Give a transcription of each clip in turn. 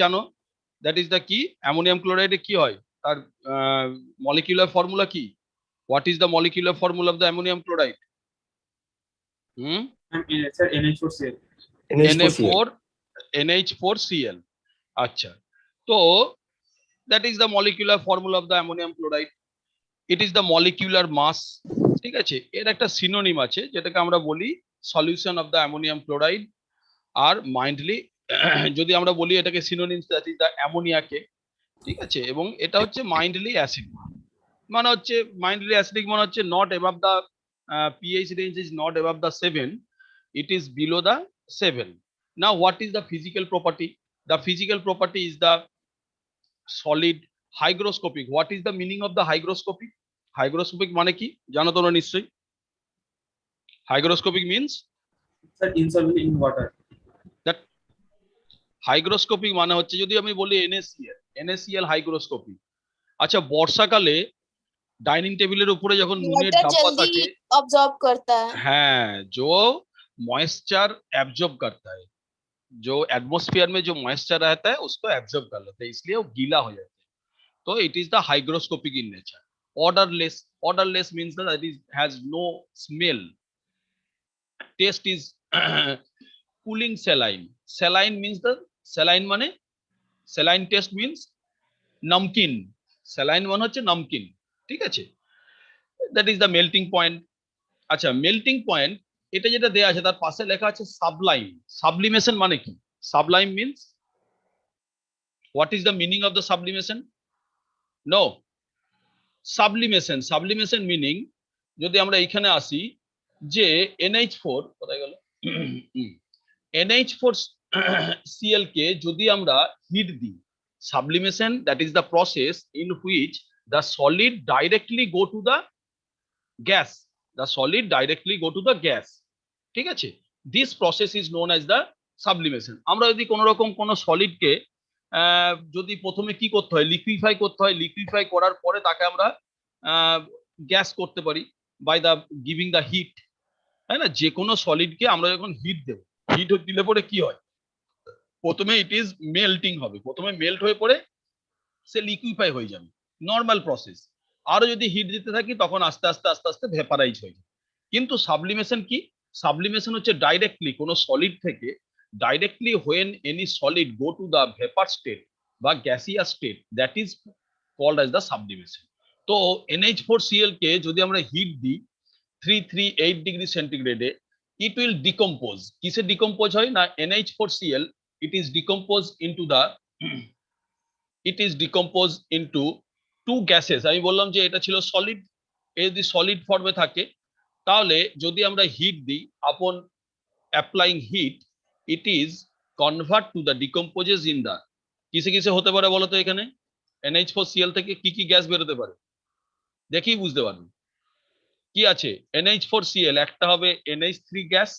জানো, that is the কি, ammonium ক্লোরাইডে কি হয়, তার মলিকিউলার ফর্মুলা কি? What is the molecular formula of the ammonium chloride? Sir, NH4Cl. Na4 NH4Cl. আচ্ছা, তো that is the molecular formula of the ammonium chloride. It is the molecular mass. ঠিক আছে, এর একটা সিনোনিম আছে যেটাকে আমরা বলি solution of the ammonium chloride, আর মাইন্ডলি যদি আমরা বলি এটাকে সিনোনিম, দ্যাট ইজ দ্য অ্যামোনিয়াকে। ঠিক আছে, এবং এটা হচ্ছে মাইন্ডলি অ্যাসিড, মানে হচ্ছে মাইন্ডলি অ্যাসিডিক মানে হচ্ছে not above the pH range is not above the 7, it is below the 7. Now what is the physical property? The physical property is the solid hygroscopic. What is the meaning of the hygroscopic? Hygroscopic মানে কি জানো তোমরা নিশ্চয়ই? Hygroscopic means Sir, insoluble in water. that hygroscopic মানে হচ্ছে, যদি আমি বলি NaCl hygroscopic। আচ্ছা, বর্ষাকালে ডাইনিং টেবিলের উপরে যখন নুনের ডাব্বা থাকে, ऑब्जॉर्ब करता है, হ্যাঁ, जो मॉइस्चर एब्जॉर्ब करता है, जो एटमॉस्फेयर में जो मॉइस्चर रहता है उसको एब्जॉर्ब कर लेता है, इसलिए वो गीला हो जाता है। तो it is the hygroscopic in nature. Odourless means that it has no smell, taste is cooling saline. Saline means the saline माने सैलाइन टेस्ट मींस नमकीन, सैलाइन মানে হচ্ছে নমকিন। ঠিক আছে, that is the melting point. আচ্ছা, মেল্টিং পয়েন্ট এটা যেটা দেয়া আছে তার পাশে লেখা আছে সাবলাইম। সাবলিমেশন মানে কি? Sublime means, what is the meaning of the sublimation? No, sublimation meaning, যদি আমরা এখানে আসি যে NH4 কোথায় গেল, NH4Cl কে যদি আমরা হিট দিই, sublimation that is the process in which the solid directly go to the gas, the solid directly go to the gas. ঠিক আছে, this process is known as the sublimation. আমরা যদি কোন রকম কোন সলিড কে যদি প্রথমে কি করতে হয়, লিকুইফাই করতে হয়, লিকুইফাই করার পরে তাকে আমরা গ্যাস করতে পারি by the giving the heat, তাই না? যে কোনো সলিড কে আমরা যখন হিট দেব, হিট দিলে পরে কি হয়, প্রথমে ইট ইজ মেল্টিং হবে, প্রথমে মেল্ট হয়ে পড়ে সে লিকুইফাই হয়ে যাবে, নর্মাল প্রসেস। আরো যদি হিট দিতে থাকি তখন আস্তে আস্তে আস্তে আস্তে ভেপারাইজ হয়ে যায়। কিন্তু সাবলিমেশন কি? সাবলিমেশন হচ্ছে ডাইরেক্টলি কোনো সলিড থেকে directly when any solid go to the vapour state বা gaseous state, that is called as the sublimation. তো NH4Cl কে যদি আমরা হিট দিই 338 ডিগ্রি সেন্টিগ্রেডে, ইট উইল ডিকম্পোজ। কিসে ডিকম্পোজ হয় না, NH4Cl it is decomposed into two gases. আমি বললাম যে এটা ছিল সলিড, যদি সলিড ফর্মে থাকে তাহলে যদি আমরা হিট দিই, upon applying heat it is convert to the decomposes in the, কিসে কিসে হতে পারে বলতো? এখানে NH4Cl থেকে কি কি গ্যাস বেরোতে পারে দেখি বুঝতে পারবেন। কি আছে NH4Cl, একটা হবে NH3 গ্যাস,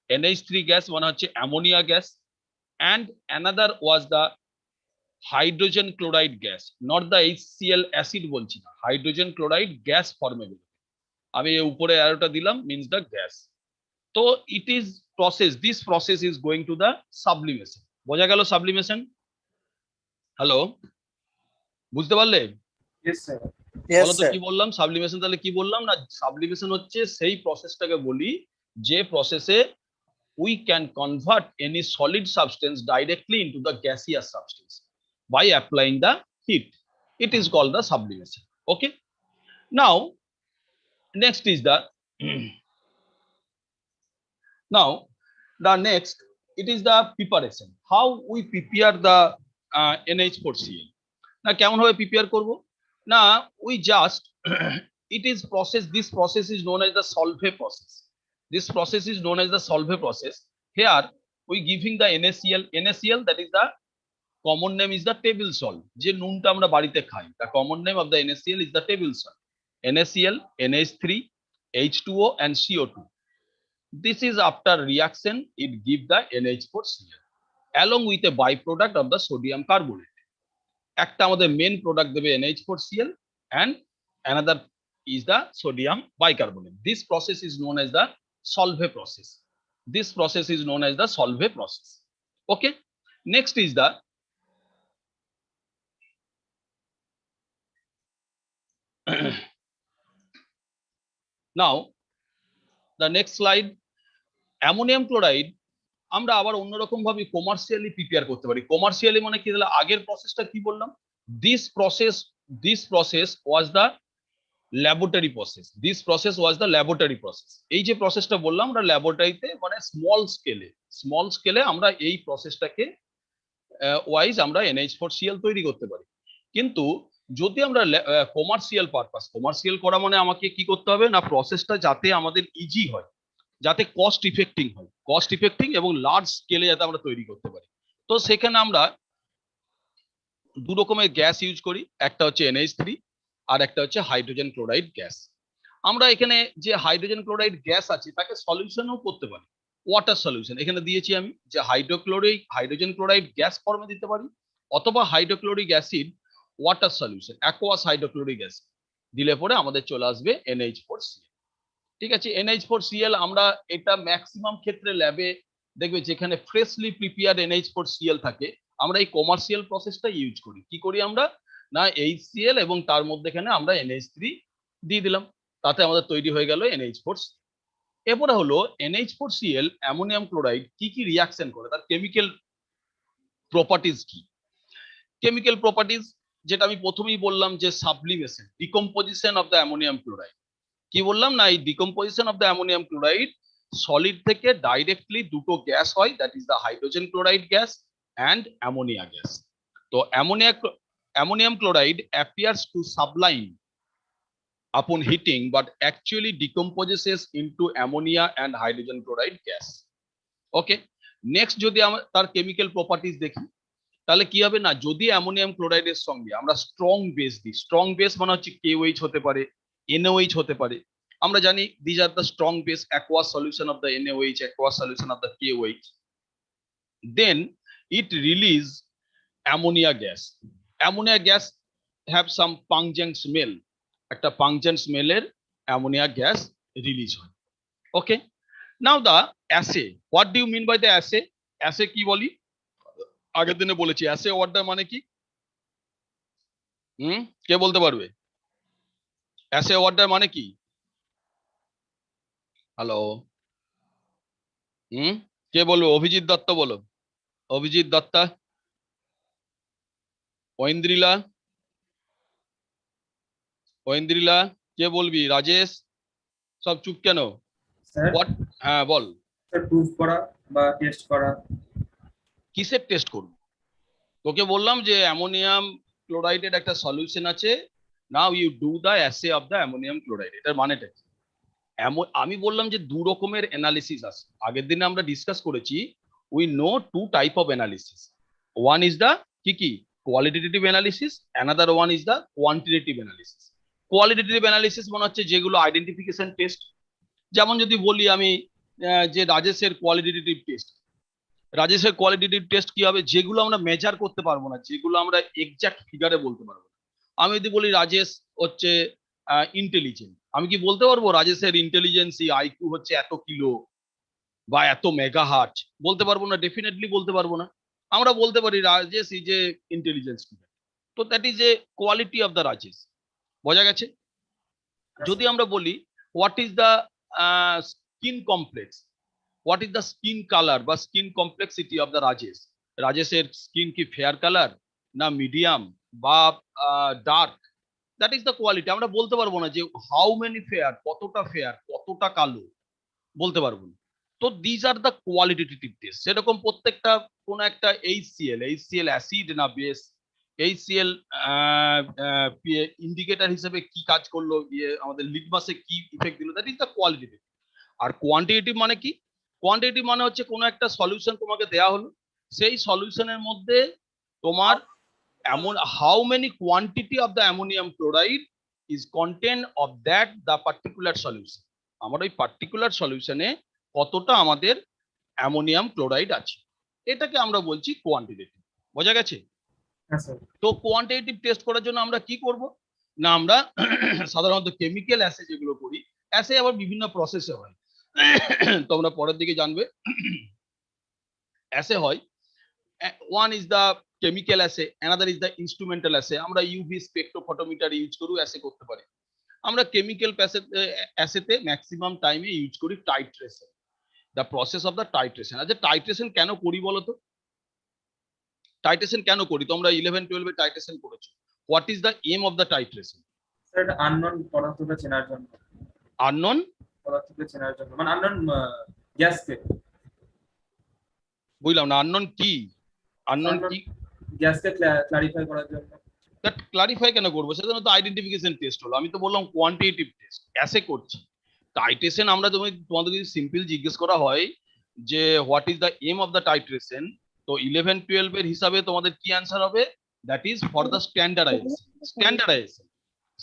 NH3 গ্যাস মানে হচ্ছে ammonia gas, and another was the hydrogen chloride gas, not the HCl acid বলছি না, হাইড্রোজেন ক্লোরাইড গ্যাস ফর্মে বেরোবে। আমি এই উপরে অ্যারোটা দিলাম মিন্স দ্য গ্যাস। তো it is process, this process is going to the sublimation. বোঝা গেল সাবলিমেশন? হ্যালো, বুঝতে পারলে? Yes, sir. বলো তো কি বললাম? সাবলিমেশন তাহলে কি বললাম না, সাবলিমেশন হচ্ছে সেই প্রসেসটাকে বলি যে প্রসেসে we can convert any solid substance directly into the gaseous substance by applying the heat. It is called the sublimation. Okay, now next is the next it is the preparation, how we prepare the NH4Cl. না কেমন ভাবে prepare করব না, we just it is process, this process is known as the solvay process. This process is known as the solvay process. Here we giving the NaCl, that is the common name is the table salt, যে নুনটা আমরা বাড়িতে খাই, the common name of the NaCl is the table salt. NaCl, NH3, H2O and CO2. This is after reaction it give the NH4Cl along with a byproduct of the sodium carbonate. একটা আমাদের main product দেবে NH4Cl and another is the sodium bicarbonate. This process is known as the solvay process. This process is known as the solvay process. Okay, next is the now the next slide. Ammonium chloride আমরা আবার অন্যরকম ভাবে commercially prepare করতে পারি। Commercially মানে কি, তাহলে আগের প্রসেসটা কি বললাম, this process this process was the laboratory process, this process was the laboratory process. এই যে প্রসেসটা বললাম আমরা ল্যাবরেটরিতে মানে স্মল স্কেলে আমরা এই প্রসেসটাকে ওয়াইজ আমরা NH4Cl তৈরি করতে পারি। কিন্তু যদি আমরা কমার্শিয়াল করা মানে আমাকে কি করতে হবে না, প্রসেসটা যাতে আমাদের ইজি হয়, যাতে কস্ট ইফেক্টিং এবং লার্জ স্কেলে যাতে আমরা তৈরি করতে পারি। তো সেখানে আমরা দু রকমের গ্যাস ইউজ করি, একটা হচ্ছে NH3 আর একটা হচ্ছে হাইড্রোজেন ক্লোরাইড গ্যাস। আমরা এখানে যে হাইড্রোজেন ক্লোরাইড গ্যাস আছে তাকে সলিউশনও করতে পারি, ওয়াটার সলিউশন এখানে দিয়েছি আমি, যে হাইড্রোজেন ক্লোরাইড গ্যাস ফর্মে দিতে পারি, অথবা hydrochloric acid water solution aqueous hydrochloric acid দিলে পরে আমাদের চলে আসবে NH4Cl। ঠিক আছে, NH4Cl আমরা এটা ম্যাক্সিমাম ক্ষেত্রে ল্যাবে দেখবে যেখানে ফ্রেশলি প্রিপেয়ার্ড NH4Cl থাকে আমরা এই কমার্শিয়াল প্রসেসটা ইউজ করি। কি করি আমরা না, HCl এবং তার মধ্যে এখানে আমরা NH3 দিয়ে দিলাম, তাতে আমাদের তৈরি হয়ে গেল NH4Cl। এরপরে হলো NH4Cl অ্যামোনিয়াম ক্লোরাইড কি কি রিয়াকশন করে, তার কেমিক্যাল প্রপার্টিজ কি। কেমিক্যাল প্রপার্টিজ যেটা আমি প্রথমেই বললাম যে sublimation, decomposition of the ammonium chloride. কি বললাম না, এই decomposition of the ammonium chloride solid থেকে ডাইরেক্টলি দুটো গ্যাস হয়, that is the hydrogen chloride gas and ammonia gas. তো ammonium chloride appears to sublime upon heating but actually decomposes into ammonia and hydrogen chloride gas. Okay, next যদি আমরা তার chemical properties দেখি তাহলে কি হবে না, যদি অ্যামোনিয়াম ক্লোরাইডের সঙ্গে আমরা স্ট্রং বেস দিই, স্ট্রং বেস মানে হচ্ছে KOH হতে পারে, NOH হতে পারে। আমরা জানি these are the strong base, aqueous solution of the NOH, aqueous solution of the KOH, then it release ammonia gas. Ammonia gas have some pungent smell, একটা পাংজেন্ট স্মেলের অ্যামোনিয়া গ্যাস রিলিজ হয়। Okay, now the assay, what do you mean by the assay? Assay কি বলি, আগের দিনে বলেছি as ওয়ার্ডটা মানে কি, কে বলতে পারবে অ্যাসে ওয়ার্ডটার মানে কি? হ্যালো, কে বলবে? অভিজিৎ দত্ত বলো, অভিজিৎ দত্তা, ঐন্দ্রিলা, ঐন্দ্রিলা, কে বলবি? রাজেশ, সব চুপ কেন? স্যার হোয়াট, হ্যাঁ বল। স্যার প্রুফ করা বা টেস্ট করা। কিসের টেস্ট করবো? তোকে বললাম যে অ্যামোনিয়াম ক্লোরাইডের একটা সলিউশন আছে, now you do the assay of the ammonium chloride. এটার মানেটা কি? আমি বললাম যে দু রকমের অ্যানালিসিস আছে, আগের দিনে আমরা ডিসকাস করেছি, we know two type of analysis. One is the কি qualitative analysis, another one is the quantitative analysis. Qualitative analysis মনে হচ্ছে যেগুলো আইডেন্টিফিকেশন টেস্ট, যেমন যদি বলি আমি যে রাজেশের কোয়ালিটেটিভ টেস্ট কি হবে, যেগুলো আমরা মেজার করতে পারবো না, যেগুলো আমরা এক্সাক্ট ফিগারে বলতে পারবো না। আমি যদি বলি রাজেশ হচ্ছে ইন্টেলিজেন্ট, আমি কি বলতে পারবো রাজেশের ইন্টেলিজেন্সি আইকিউ হচ্ছে এত কিলো বা এত মেগাহার্টজ? বলতে পারবো না, ডেফিনেটলি বলতে পারবো না। আমরা বলতে পারি Rajesh is a intelligent student, তো that is a quality of the Rajesh. বোঝা গেছে? যদি আমরা বলি what is the skin complex, what is the skin colour বা স্কিন কমপ্লেক্সিটি অফ দ্য রাজেশের স্কিন কি ফেয়ার কালার না মিডিয়াম বা dark, that is the quality. আমরা বলতে পারবো না যে হাউ মেনি ফেয়ার, কতটা কালো, বলতে পারবো না। তো these are the qualitative test. সেরকম প্রত্যেকটা কোন একটা এইচসিএল অ্যাসিড না বেস, এইচসিএল ইন্ডিকেটর হিসেবে কি কাজ করলো, আমাদের লিটমাসে কি ইফেক্ট দিল, দ্যাট ইজ দ্য কোয়ালিটেটিভ। আর কোয়ান্টিটেটিভ মানে কি? কোয়ান্টিটেটিভ মানে হচ্ছে কোনো একটা সলিউশন তোমাকে দেয়া হলো, সেই সলিউশনের মধ্যে তোমার এমন how many quantity of the ammonium chloride is content of that the particular solution. আমার ওই পার্টিকুলার সলিউশনে কতটা আমাদের অ্যামোনিয়াম ক্লোরাইড আছে, এটাকে আমরা বলছি কোয়ান্টিটেটিভ। বোঝা গেছে? হ্যাঁ স্যার। তো কোয়ান্টিটেটিভ টেস্ট করার জন্য আমরা কি করব না, আমরা সাধারণত কেমিক্যাল অ্যাসে যেগুলো করি, অ্যাসে আবার বিভিন্ন প্রসেসে হয়, তোমরা পরের দিকে জানবে। অ্যাসে হয়, one is the chemical as, another is the instrumental as. আমরা ইউভি স্পেকট্রোফটোমিটার ইউজ করেও অ্যাসে করতে পারি। আমরা কেমিক্যাল অ্যাসেতে ম্যাক্সিমাম টাইমে ইউজ করি titration, the process of the titration. আচ্ছা টাইট্রেশন কেন করি বলো তো? টাইট্রেশন কেন করি? তোমরা 11-12 টাইট্রেশন করেছো। What is the aim of the titration? Sir এটা আননোন পদার্থকে চেনার জন্য। আননোন পদার্থকে চেনার জন্য মানে আননোন গ্যাসকে। বুঝলাম না, আননোন কি? আননোন কি? গ্যাসকে ক্লারিফাই করার জন্য। দ্যাট ক্লারিফাই কেন করবো? সেজন্য তো আইডেন্টিফিকেশন টেস্ট হলো। আমি তো বললাম কোয়ান্টিটেটিভ টেস্ট, অ্যাসে করছি। টাইট্রেশন আমরা তোমাদের যদি সিম্পল জিজ্ঞেস করা হয় যে what is the aim of the titration, তো 11-12 এর হিসাবে তোমাদের কি অ্যান্সার হবে? That is for the standardisation. Standardisation,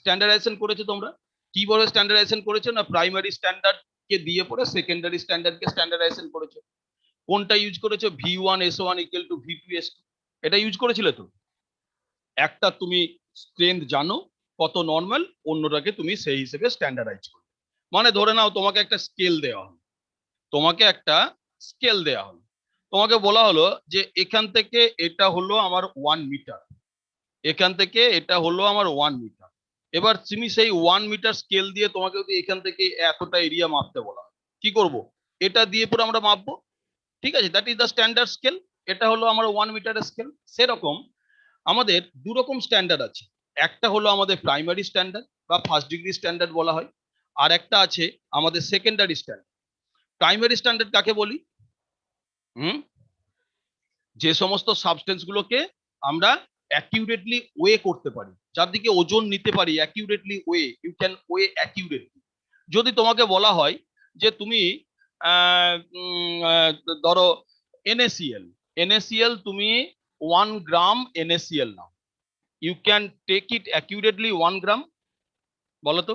standardisation করেছো তোমরা। কিভাবে স্ট্যান্ডার্ডাইজেশন করেছো? না প্রাইমারি স্ট্যান্ডার্ড কে দিয়ে পরে সেকেন্ডারি স্ট্যান্ডার্ড কে স্ট্যান্ডার্ডাইজেশন করেছো। কোনটা ইউজ করেছো? V1S1 = V2S2, এটা ইউজ করেছিলে তো। একটা তুমি স্ট্রেংথ জানো কত নর্মাল, অন্যটাকে তুমি সেই হিসেবে স্ট্যান্ডার্ডাইজ করবে। মানে ধরে নাও তোমাকে একটা স্কেল দেওয়া হলো, তোমাকে একটা স্কেল দেওয়া হলো, তোমাকে বলা হলো যে এখান থেকে এটা হলো আমার 1 মিটার, এখান থেকে এটা হলো আমার 1 মিটার। এবার তুমি সেই 1 মিটার স্কেল দিয়ে তোমাকে যদি এখান থেকে এতটা এরিয়া মাপতে বলা হয়, কি করব? এটা দিয়ে পুরো আমরা মাপবো, ঠিক আছে? That is the standard scale. এটা হলো আমার 1 মিটারের স্কেল। সেরকম আমাদের দু রকম স্ট্যান্ডার্ড আছে। একটা হলো আমাদের প্রাইমারি স্ট্যান্ডার্ড বা ফার্স্ট ডিগ্রি স্ট্যান্ডার্ড বলা হয়, আর একটা আছে আমাদের সেকেন্ডারি স্ট্যান্ডার্ড। প্রাইমারি স্ট্যান্ডার্ড কাকে বলি? যে সমস্ত সাবস্টেন্স গুলোকে আমরা অ্যাকিউরেটলি ওয়ে করতে পারি, যার দিকে ওজন নিতে পারি, accurately weigh, you can weigh accurately. যদি তোমাকে বলা হয় যে তুমি ধরো NaCl, NaCl তুমি 1 গ্রাম NaCl নাও, you can take it accurately 1 gram? বলো তো।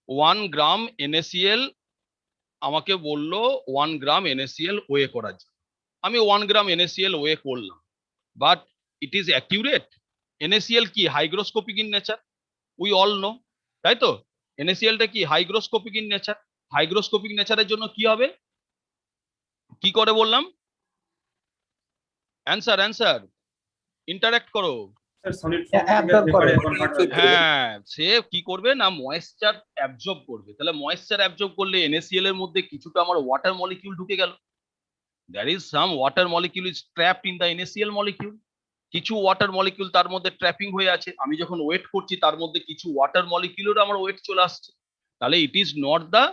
1 গ্রাম NaCl আমাকে বললো 1 গ্রাম NaCl ওয়ে করার জন্য, আমি 1 গ্রাম NaCl ওয়ে করলাম, but it is accurate? NaCl কি hygroscopic in nature, we all know, তাই তো? NaCl টা কি হাইগ্রোস্কোপিক ইন নেচার। হাইগ্রোস্কোপিক নেচারের জন্য কি হবে? কি করে বললাম? অ্যান্সার, অ্যান্সার, ইন্টারঅ্যাক্ট করো। স্যার সলিড ফর্ম থেকে ভেপারে কনভার্ট হয়ে যায়। হ্যাঁ, সে কি করবে না ময়েশ্চার অ্যাবজর্ব করবে। তাহলে ময়েশ্চার অ্যাবজর্ব করলে NaCl এর মধ্যে কিছুটা আমার ওয়াটার মলিকিউল ঢুকে গেল। there is some water molecule is trapped in the NaCl molecule. কিছু ওয়াটার মলিকিউল তার মধ্যে ট্র্যাপিং হয়ে আছে। আমি যখন ওয়েট করছি তার মধ্যে কিছু ওয়াটার মলিকিউলের আমার ওয়েট চলে আসছে। তাহলে it is not the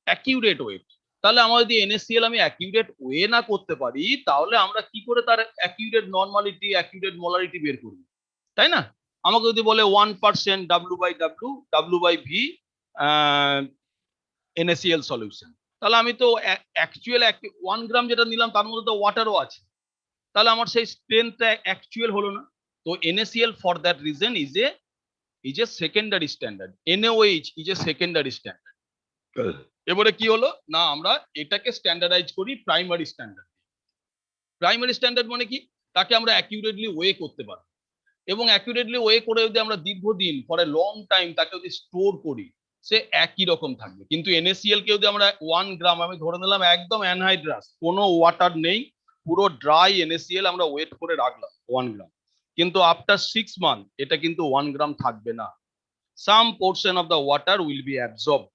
accurate weight. তাহলে আমার যদি NaCl আমি অ্যাকিউরেট ওয়ে না করতে পারি, তাহলে আমরা কি করে তার অ্যাকিউরেট নর্মালিটি, অ্যাকিউরেট মোলারিটি বের করব? তাই না? আমাকে যদি বলে 1% W/W, W/V NaCl সলিউশন, তাহলে আমি তো অ্যাকচুয়াল 1 গ্রাম যেটা নিলাম তার মধ্যে তো ওয়াটারও আছে, তাহলে আমার সেই স্ট্রেংথটা অ্যাকচুয়াল হলো না। তো NaCl for that reason is a secondary standard, NaOH is a secondary standard. এবারে কি হলো না আমরা এটাকে স্ট্যান্ডার্ডাইজ করি প্রাইমারি স্ট্যান্ডার্ড। প্রাইমারি স্ট্যান্ডার্ড মানে কি? তাকে আমরা অ্যাকিউরেটলি ওয়ে করতে পারি, এবং অ্যাকিউরেটলি ওয়ে করে যদি আমরা দীর্ঘদিন ফর এ লং টাইম তাকে যদি স্টোর করি, সে একই রকম থাকবে। কিন্তু NaCl কে যদি আমরা 1 গ্রাম, আমি ধরে নিলাম একদম অ্যানহাইড্রাস, কোনো ওয়াটার নেই, পুরো ড্রাই NaCl আমরা ওয়েট করে রাখলাম 1 গ্রাম, কিন্তু আফটার 6 মান্থ এটা কিন্তু 1 গ্রাম থাকবে না। Some portion of the water will be absorbed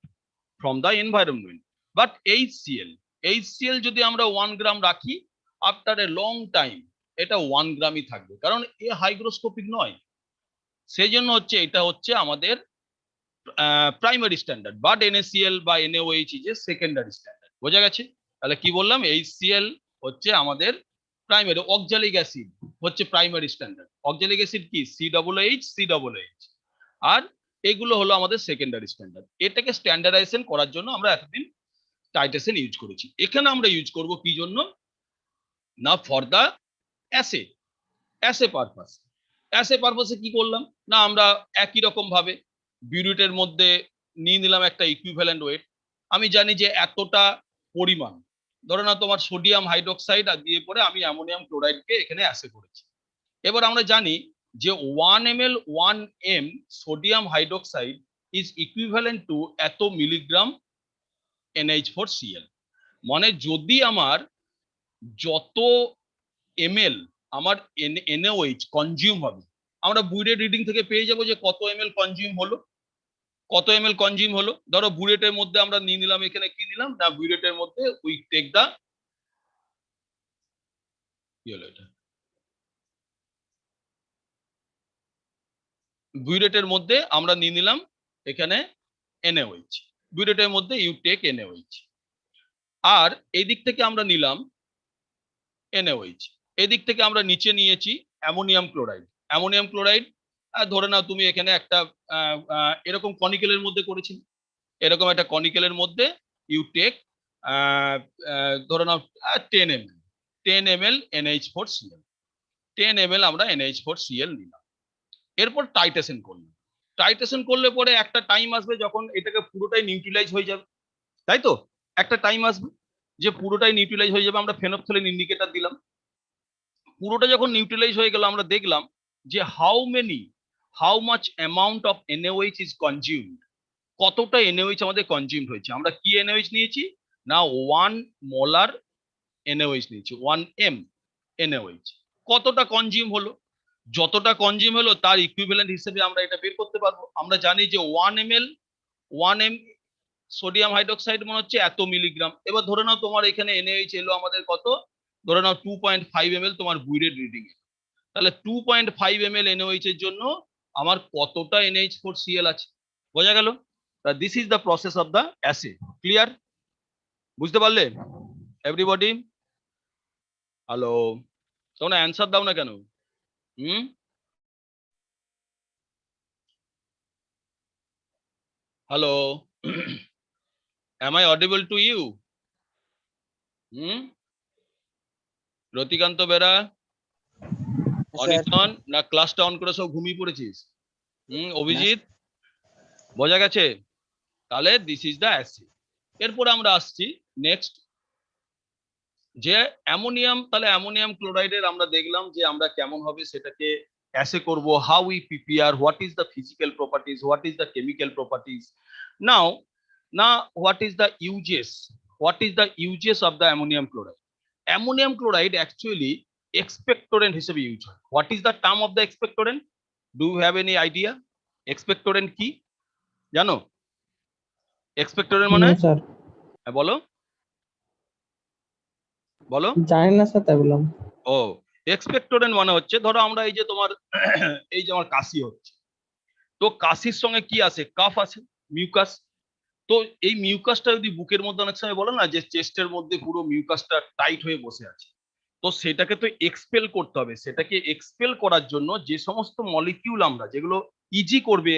from the environment. But HCl যদি আমরা 1 গ্রাম রাখি, আফটার এ লং টাইম এটা 1 গ্রামই থাকবে, কারণ এ হাইগ্রোস্কোপিক নয়। সেই জন্য হচ্ছে এটা হচ্ছে আমাদের প্রাইমারি স্ট্যান্ডার্ড, বাট NaCl বা NaOH is a secondary standard. বোঝা গেছে? তাহলে কি বললাম? HCl হচ্ছে আমাদের প্রাইমারি, অক্সালিক অ্যাসিড হচ্ছে প্রাইমারি স্ট্যান্ডার্ড। অক্সালিক অ্যাসিড কি COOH, আর এগুলো হলো আমাদের সেকেন্ডারি স্ট্যান্ডার্ড। এটাকে স্ট্যান্ডার্ডাইজেশন করার জন্য আমরা এতদিন টাইট্রেশন ইউজ করেছি। এখানে আমরা ইউজ করব কি জন্য না for the assay purpose. Assay পারপাসে কি করলাম না আমরা একই রকম ভাবে বিউরিটের মধ্যে নিয়ে নিলাম একটা ইকুইভ্যালেন্ট ওয়েট। আমি জানি যে এতটা পরিমাণ, ধরো না তোমার সোডিয়াম হাইড্রোক্সাইড আর দিয়ে পরে আমি অ্যামোনিয়াম ক্লোরাইডকে এখানে অ্যাসে করেছি। এবার আমরা জানি যে 1 ml 1 m sodium hydroxide is equivalent two এত মিলিগ্রাম NH4Cl। মানে যদি আমার যত ml আমার NaOH কনজিউম হবে, আমরা বুইরেট রিডিং থেকে পেয়ে যাবো যে কত এমএল কনজিউম হলো, কত এমএল কনজিউম হলো। ধরো বুইরেটের মধ্যে আমরা নিয়ে নিলাম, এখানে কি নিলাম না, বুইরেটের মধ্যে উই টেক দা, কি হলো এটা, বুইরেটের মধ্যে আমরা নিয়ে নিলাম এখানে NaOH, বুইরেটের মধ্যে ইউ টেক NaOH। আর এই দিক থেকে আমরা নিলাম NaOH, এদিক থেকে আমরা নিচে নিয়েছি অ্যামোনিয়াম ক্লোরাইড। অ্যামোনিয়াম ক্লোরাইড ধরে নাও তুমি এখানে একটা এরকম কনিকেলের মধ্যে করেছি, এরকম একটা কনিকেলের মধ্যে ইউ টেক ধরে নাও 10 ml, 10 ml NH4Cl, 10 ml আমরা NH4Cl নিলাম। এরপর টাইট্রেশন করলাম। টাইট্রেশন করলে পরে একটা টাইম আসবে যখন এটাকে পুরোটাই নিউট্রিলাইজ হয়ে যাবে, তাই তো? একটা টাইম আসবে যে পুরোটাই নিউট্রিলাইজ হয়ে যাবে, আমরা ফেনফথলিন ইন্ডিকেটর দিলাম। পুরোটা যখন নিউট্রিলাইজ হয়ে গেল, আমরা দেখলাম যে how much amount of NaOH is consumed, কতটা NaOH আমাদের কনজিউমড হয়েছে। আমরা কি NaOH নিয়েছি না 1 মোলার NaOH নিয়েছি, 1 m NaOH। কতটা কনজিউম হলো, যতটা কনজিউম হলো তার ইকুইভ্যালেন্ট হিসেবে আমরা এটা বের করতে পারবো। আমরা জানি যে 1 ml 1 m সোডিয়াম হাইড্রোক্সাইড মনে হচ্ছে এত মিলিগ্রাম। এবার ধরে নাও তোমার এখানে NaOH এলো আমাদের কত, ধরে নাও 2.5 ml তোমার বুইরেট রিডিং এ, তাহলে 2.5 ml NaOH এর জন্য আমার কতটা NH4Cl আছে, বোঝা গেল? This is the process of the assay. Clear? বুঝতে পারলে এভরিবডি? হ্যালো, তোমরা অ্যান্সার দাও না কেন? Hmm, hello, am I audible to you? Hmm, Ratikanta Bera, অনিতন, না ক্লাসটা অন করে সব ঘুমিয়ে পড়েছিস? অভিজিৎ, বোঝা গেছে? তাহলে দিস ইজ দ্য অ্যাসিড। এরপরে আমরা আসছি নেক্সট, যে অ্যামোনিয়াম। তাহলে অ্যামোনিয়াম ক্লোরাইডের আমরা দেখলাম যে আমরা কেমন হবে সেটাকে অ্যাসে করব, how we prepare, what is the physical properties, what is the chemical properties. Now না, what is the uses, what is the uses of the ammonium chloride. Ammonium chloride actually expectorant হিসেবে use হয়। What is the term of the expectorant? Do you have any idea expectorant কি? জানো expectorant মানে? Sir হ্যাঁ, বলো বলো। জানি না স্যার, তাই বললাম। ও, এক্সপেক্টোরেন্ট মানে হচ্ছে, ধরো আমরা এই যে তোমার এই যে আমার কাশি হচ্ছে, তো কাশির সঙ্গে কি আছে, কাফ আছে, মিউকাস। তো এই মিউকাসটা যদি বুকের মধ্যে অনেক সময় বলে না যে চেস্টের মধ্যে পুরো মিউকাসটা টাইট হয়ে বসে আছে, তো সেটাকে তো এক্সপেল করতে হবে। সেটাকে এক্সপেল করার জন্য যে সমস্ত মলিকিউল আমরা যেগুলো ইজি করবে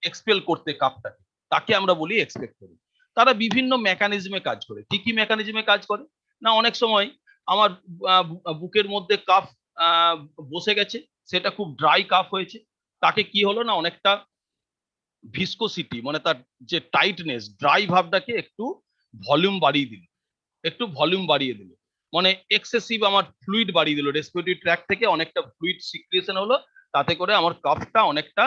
এক্সপেল করতে কাফটাকে, তাকে আমরা বলি এক্সপেক্টোরেন্ট। তারা বিভিন্ন মেকানিজমে কাজ করে। কি কি মেকানিজমে কাজ করে না, অনেক সময় আমার বুকের মধ্যে কাফ বসে গেছে, সেটা খুব ড্রাই কাফ হয়েছে, তাকে কি হলো না অনেকটা ভিসকোসিটি মানে তার যে টাইটনেস, ড্রাই ভাবটাকে একটু ভলিউম বাড়িয়ে দিল, একটু ভলিউম বাড়িয়ে দিল, মানে এক্সেসিভ আমার ফ্লুইড বাড়িয়ে দিল, রেসপিরেটরি ট্র্যাক থেকে অনেকটা ফ্লুইড সিক্রিয়েশন হলো, তাতে করে আমার কাফটা অনেকটা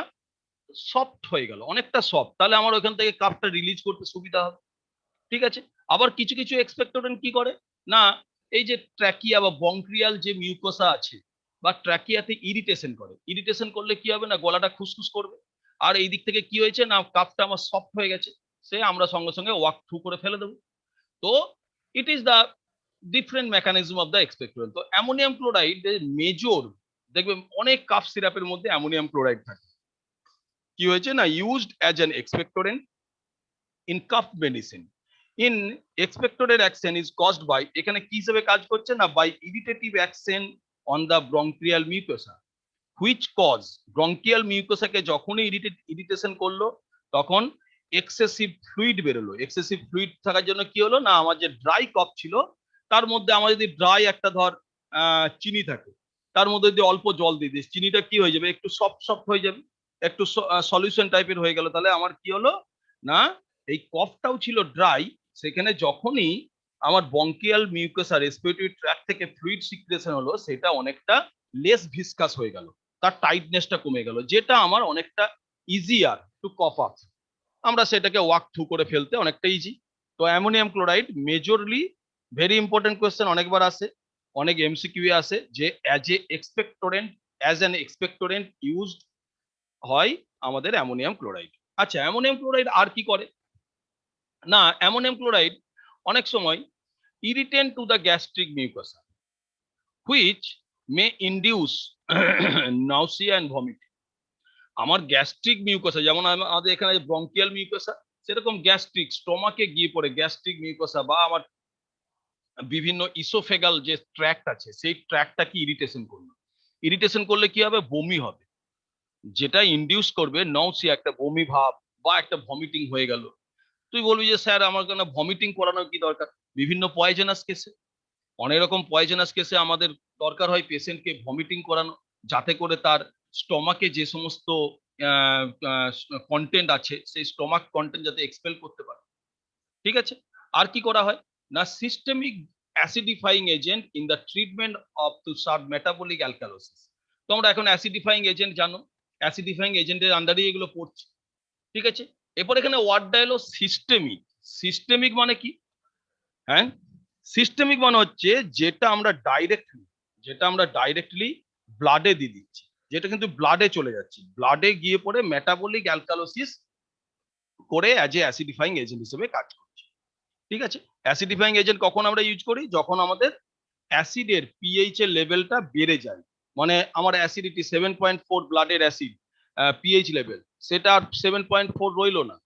সফট হয়ে গেল, অনেকটা সফট, তাহলে আমার ওখান থেকে কাফটা রিলিজ করতে সুবিধা হবে। ঠিক আছে? আবার কিছু কিছু এক্সপেক্টোরেন্ট কি করে না, এই যে ট্র্যাকিয়া বা বংক্রিয়াল যে মিউকোসা আছে বা ট্র্যাকিয়াতে ইরিটেশন করে, ইরিটেশন করলে কি হবে না, গলাটা খুসখুস করবে। আর এই দিক থেকে কি হয়েছে না, কাফটা আমার সফট হয়ে গেছে, সে আমরা সঙ্গে সঙ্গে ওয়াক থ্রু করে ফেলে দেবো। তো it is the different mechanism of the expectorant. তো অ্যামোনিয়াম ক্লোরাইড মেজর, দেখবে অনেক কাফ সিরাপের মধ্যে অ্যামোনিয়াম ক্লোরাইড থাকে। কি হয়েছে না, used as an expectorant in cough medicine. In expectorant action is caused by, এখানে কি হিসেবে কাজ করছে না, by irritative action on the bronchial mucosa, which cause, bronchial মিউকোসাকে যখনই ইরিটেশন করলো তখন এক্সেসিভ ফ্লুইড বেরোলো। এক্সেসিভ ফ্লুইড থাকার জন্য কি হলো না, আমার যে ড্রাই কফ ছিল তার মধ্যে আমার যদি ড্রাই একটা ধর চিনি থাকে, তার মধ্যে যদি অল্প জল দিয়ে দিস, চিনিটা কি হয়ে যাবে, একটু সফট সফট হয়ে যাবে, একটু সলিউশন টাইপের হয়ে গেল। তাহলে আমার কি হলো না, এই কফটাও ছিল ড্রাই, সেখানে যখনই আমার বঙ্কিয়াল মিউকাসা রেসপিরেটরি ট্র্যাক থেকে ফ্লুইড সিক্রেশন হলো, সেটা অনেকটা লেস ভিসকাস হয়ে গেল, তার টাইটনেসটা কমে গেল, যেটা আমার অনেকটা ইজিয়ার টু কফ আপ, আমরা সেটাকে ওয়াক থ্রু করে ফেলতে অনেকটা ইজি। তো ammonium chloride majorly, very important question, অনেকবার আসে, অনেক এমসিকিউ আসে, যে as a expectorant as an expectorant used হয় আমাদের অ্যামোনিয়াম ক্লোরাইড। আচ্ছা, অ্যামোনিয়াম ক্লোরাইড আর কি করে না, অ্যামোনিয়াম ক্লোরাইড অনেক সময় irritant to the gastric mucosa which may induce nausea and vomiting. আমার গ্যাস্ট্রিক মিউকাসা, যেমন আমাদের এখানে ব্রঙ্কিয়াল মিউকাসা, সেরকম গ্যাস্ট্রিক স্টোমাকে গিয়ে পড়ে গ্যাস্ট্রিক মিউকাসা বা আমার বিভিন্ন ইসোফেগাল যে ট্র্যাক্ট আছে সেই ট্র্যাক্টটাকে ইরিটেশন করলো। ইরিটেশন করলে কি হবে, বমি হবে, যেটা ইনডিউস করবে নাউসিয়া, একটা বমি ভাব বা একটা ভমিটিং হয়ে গেল। তুই বলবি যে স্যার আমার কেন ভমিটিং করানোর কি দরকার? বিভিন্ন পয়জনাস কেসে, অনেক রকম পয়জনাস কেসে আমাদের দরকার হয় পেশেন্টকে ভমিটিং করানো, যাতে করে তার স্টমাকে যে সমস্ত কন্টেন্ট আছে সেই স্টমাক কন্টেন্ট যাতে এক্সপেল করতে পারে। ঠিক আছে, আর কি করা হয় না, systemic acidifying agent in the treatment of to sub metabolic alkalosis. তোমরা এখন অ্যাসিডিফাইং এজেন্ট জানো, অ্যাসিডিফাইং এজেন্টের আন্ডারেই এগুলো পড়ছে। ঠিক আছে, এরপর এখানে ওয়ার্ডটা এলো সিস্টেমিক। সিস্টেমিক মানে কি? হ্যাঁ, সিস্টেমিক মানে হচ্ছে যেটা আমরা ডাইরেক্টলি ব্লাডে দিয়ে দিচ্ছি, যেটা কিন্তু ব্লাডে চলে যাচ্ছে, ব্লাডে গিয়ে পড়ে মেটাবলিক অ্যালকালোসিস করে অ্যাজ এ অ্যাসিডিফাইং এজেন্ট হিসেবে কাজ করছে। ঠিক আছে, অ্যাসিডিফাইং এজেন্ট কখন আমরা ইউজ করি? যখন আমাদের অ্যাসিডের পিএইচ এর লেভেলটা বেড়ে যায়, মানে আমার অ্যাসিডিটি 7.4 ব্লাডের অ্যাসিড পিএইচ লেভেল, সেটা আর 7.4 রইলো না,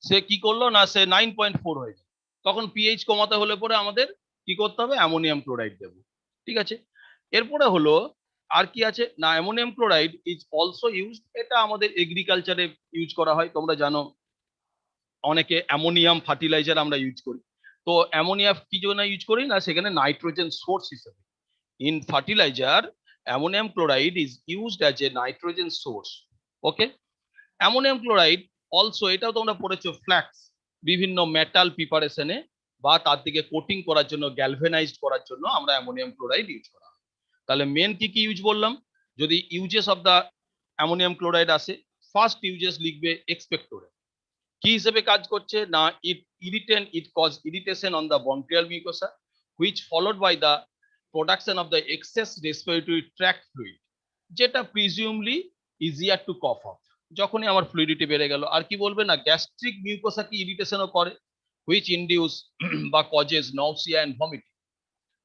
সে কি করলো না, সে 9.4 হয়ে যায়। তখন পিএইচ কমাতে হলে পরে আমাদের কি করতে হবে, অ্যামোনিয়াম ক্লোরাইড দেবো। ঠিক আছে, এরপরে হলো আর কি আছে না, ammonium chloride is also used, এটা আমাদের এগ্রিকালচারে ইউজ করা হয়। তোমরা জানো অনেকে অ্যামোনিয়াম ফার্টিলাইজার আমরা ইউজ করি। তো অ্যামোনিয়া কি জন্য ইউজ করি না, সেখানে নাইট্রোজেন সোর্স হিসেবে। In fertiliser ammonium chloride is used as a nitrogen source. Okay, ammonium chloride also, এটাও তোমরা পড়েছো, ফ্ল্যাক্স বিভিন্ন মেটাল প্রিপারেশনে বা তার দিকে কোটিং করার জন্য, গ্যালভেনাইজড করার জন্য আমরা অ্যামোনিয়াম ক্লোরাইড ইউজ করা হয়। তাহলে মেন কি কি ইউজ বললাম? যদি uses of the ammonium chloride আসে, ফার্স্ট ইউজেস লিখবে এক্সপেক্টোরেন্ট। কি হিসেবে কাজ করছে না, it cause irritation on the bronchial mucosa which followed by the production of the excess respiratory tract fluid, যেটা presumably easier to cough off, যখনই আমার ফ্লুইডিটি বেড়ে গেল। আর কি বলবে না, গ্যাস্ট্রিক মিউকোসা কি ইরিটেশনও করে, হুইচ ইনডিউস বা কজেস নাউসিয়া অ্যান্ড ভমিটিং।